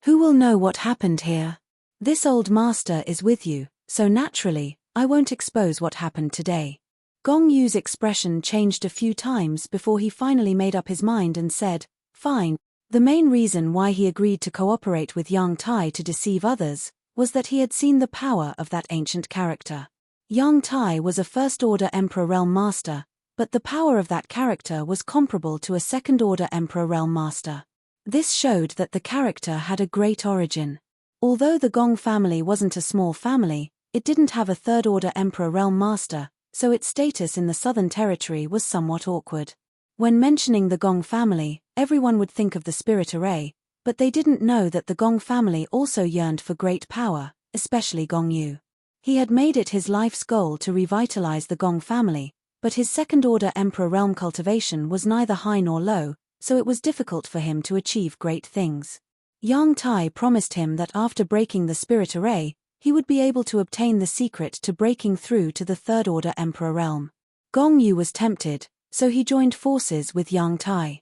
Who will know what happened here? This old master is with you, so naturally, I won't expose what happened today." Gong Yu's expression changed a few times before he finally made up his mind and said, "Fine." The main reason why he agreed to cooperate with Yang Tai to deceive others was that he had seen the power of that ancient character. Yang Tai was a first-order Emperor Realm Master, but the power of that character was comparable to a second-order Emperor Realm Master. This showed that the character had a great origin. Although the Gong family wasn't a small family, it didn't have a third-order Emperor Realm Master, so its status in the Southern Territory was somewhat awkward. When mentioning the Gong family, everyone would think of the Spirit Array, but they didn't know that the Gong family also yearned for great power, especially Gong Yu. He had made it his life's goal to revitalize the Gong family, but his second-order Emperor Realm cultivation was neither high nor low, so it was difficult for him to achieve great things. Yang Tai promised him that after breaking the Spirit Array, he would be able to obtain the secret to breaking through to the third-order Emperor Realm. Gong Yu was tempted, so he joined forces with Yang Tai.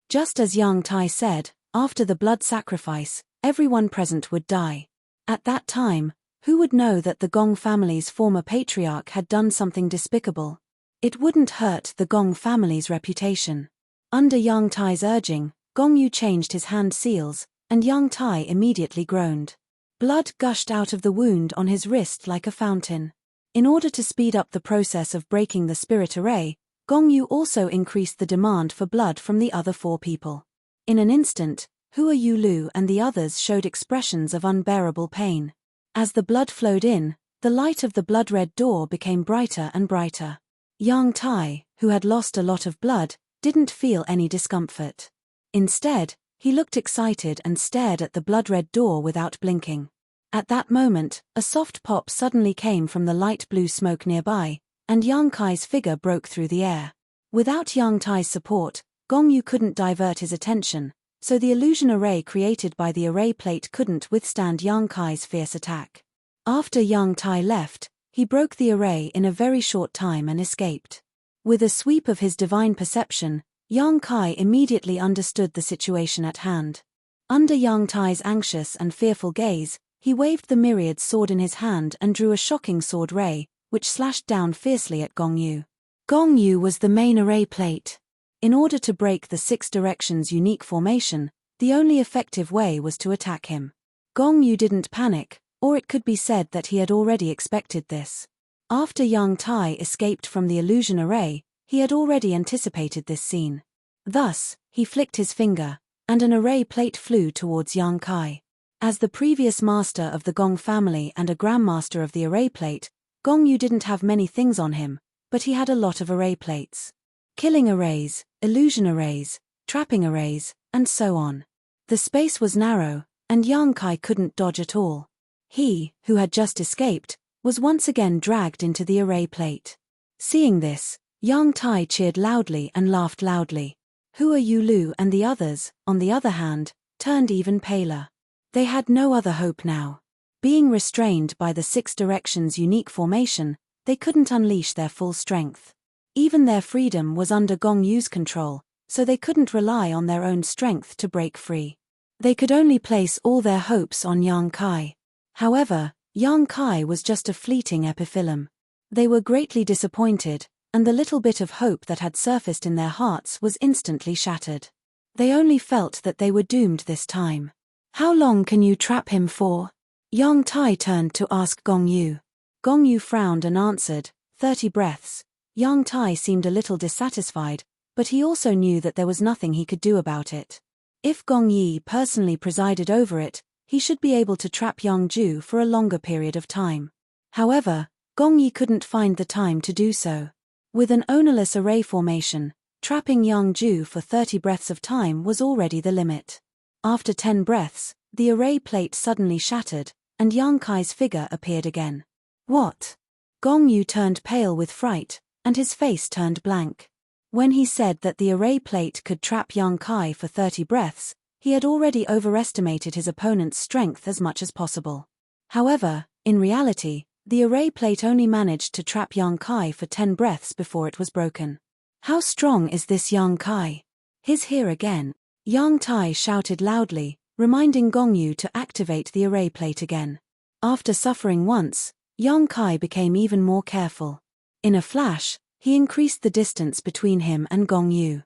Just as Yang Tai said, after the blood sacrifice, everyone present would die. At that time, who would know that the Gong family's former patriarch had done something despicable? It wouldn't hurt the Gong family's reputation. Under Yang Tai's urging, Gong Yu changed his hand seals, and Yang Tai immediately groaned. Blood gushed out of the wound on his wrist like a fountain. In order to speed up the process of breaking the Spirit Array, Gong Yu also increased the demand for blood from the other 4 people. In an instant, Hua Yu Lu and the others showed expressions of unbearable pain. As the blood flowed in, the light of the blood-red door became brighter and brighter. Yang Tai, who had lost a lot of blood, didn't feel any discomfort. Instead, he looked excited and stared at the blood-red door without blinking. At that moment, a soft pop suddenly came from the light blue smoke nearby, and Yang Kai's figure broke through the air. Without Yang Tai's support, Gong Yu couldn't divert his attention, so the illusion array created by the array plate couldn't withstand Yang Kai's fierce attack. After Yang Tai left, he broke the array in a very short time and escaped. With a sweep of his divine perception, Yang Kai immediately understood the situation at hand. Under Yang Tai's anxious and fearful gaze, he waved the myriad sword in his hand and drew a shocking sword ray, which slashed down fiercely at Gong Yu. Gong Yu was the main array plate. In order to break the 6 directions unique formation, the only effective way was to attack him. Gong Yu didn't panic, or it could be said that he had already expected this. After Yang Tai escaped from the illusion array, he had already anticipated this scene. Thus, he flicked his finger, and an array plate flew towards Yang Kai. As the previous master of the Gong family and a grandmaster of the array plate, Gong Yu didn't have many things on him, but he had a lot of array plates. Killing arrays, illusion arrays, trapping arrays, and so on. The space was narrow, and Yang Kai couldn't dodge at all. He, who had just escaped, was once again dragged into the array plate. Seeing this, Yang Tai cheered loudly and laughed loudly. Hua Yu Lu and the others, on the other hand, turned even paler. They had no other hope now. Being restrained by the 6 directions unique formation, they couldn't unleash their full strength. Even their freedom was under Gong Yu's control, so they couldn't rely on their own strength to break free. They could only place all their hopes on Yang Kai. However, Yang Kai was just a fleeting epiphyllum. They were greatly disappointed, and the little bit of hope that had surfaced in their hearts was instantly shattered. They only felt that they were doomed this time. How long can you trap him for? Yang Tai turned to ask Gong Yu. Gong Yu frowned and answered, 30 breaths. Yang Tai seemed a little dissatisfied, but he also knew that there was nothing he could do about it. If Gong Yi personally presided over it, he should be able to trap Yang Ju for a longer period of time. However, Gong Yi couldn't find the time to do so. With an ownerless array formation, trapping Yang Ju for 30 breaths of time was already the limit. After 10 breaths, the array plate suddenly shattered, and Yang Kai's figure appeared again. What? Gong Yu turned pale with fright, and his face turned blank. When he said that the array plate could trap Yang Kai for 30 breaths, he had already overestimated his opponent's strength as much as possible. However, in reality, the array plate only managed to trap Yang Kai for 10 breaths before it was broken. How strong is this Yang Kai? He's here again. Yang Tai shouted loudly, reminding Gong Yu to activate the array plate again. After suffering once, Yang Kai became even more careful. In a flash, he increased the distance between him and Gong Yu.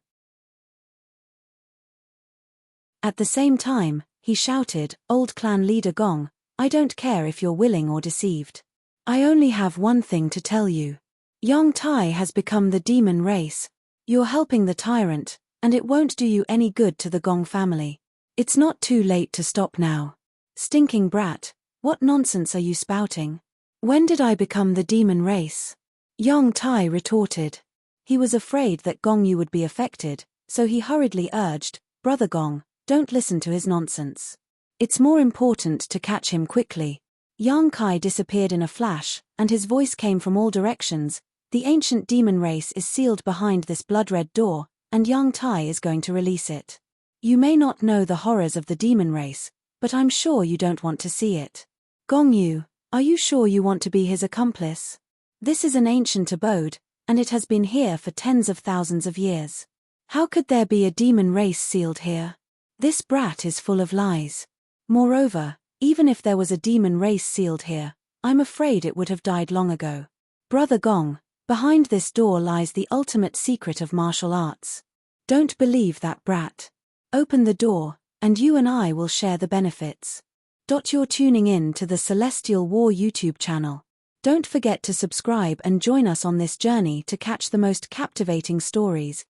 At the same time, he shouted, Old clan leader Gong, I don't care if you're willing or deceived. I only have one thing to tell you. Yang Tai has become the demon race. You're helping the tyrant, and it won't do you any good to the Gong family. It's not too late to stop now. Stinking brat, what nonsense are you spouting? When did I become the demon race? Yang Tai retorted. He was afraid that Gong Yu would be affected, so he hurriedly urged, Brother Gong, don't listen to his nonsense. It's more important to catch him quickly. Yang Kai disappeared in a flash, and his voice came from all directions. The ancient demon race is sealed behind this blood-red door, and Yang Tai is going to release it. You may not know the horrors of the demon race, but I'm sure you don't want to see it. Gong Yu, are you sure you want to be his accomplice? This is an ancient abode, and it has been here for tens of thousands of years. How could there be a demon race sealed here? This brat is full of lies. Moreover, even if there was a demon race sealed here, I'm afraid it would have died long ago. Brother Gong, behind this door lies the ultimate secret of martial arts. Don't believe that brat. Open the door, and you and I will share the benefits. You're tuning in to the Celestial War YouTube channel. Don't forget to subscribe and join us on this journey to catch the most captivating stories,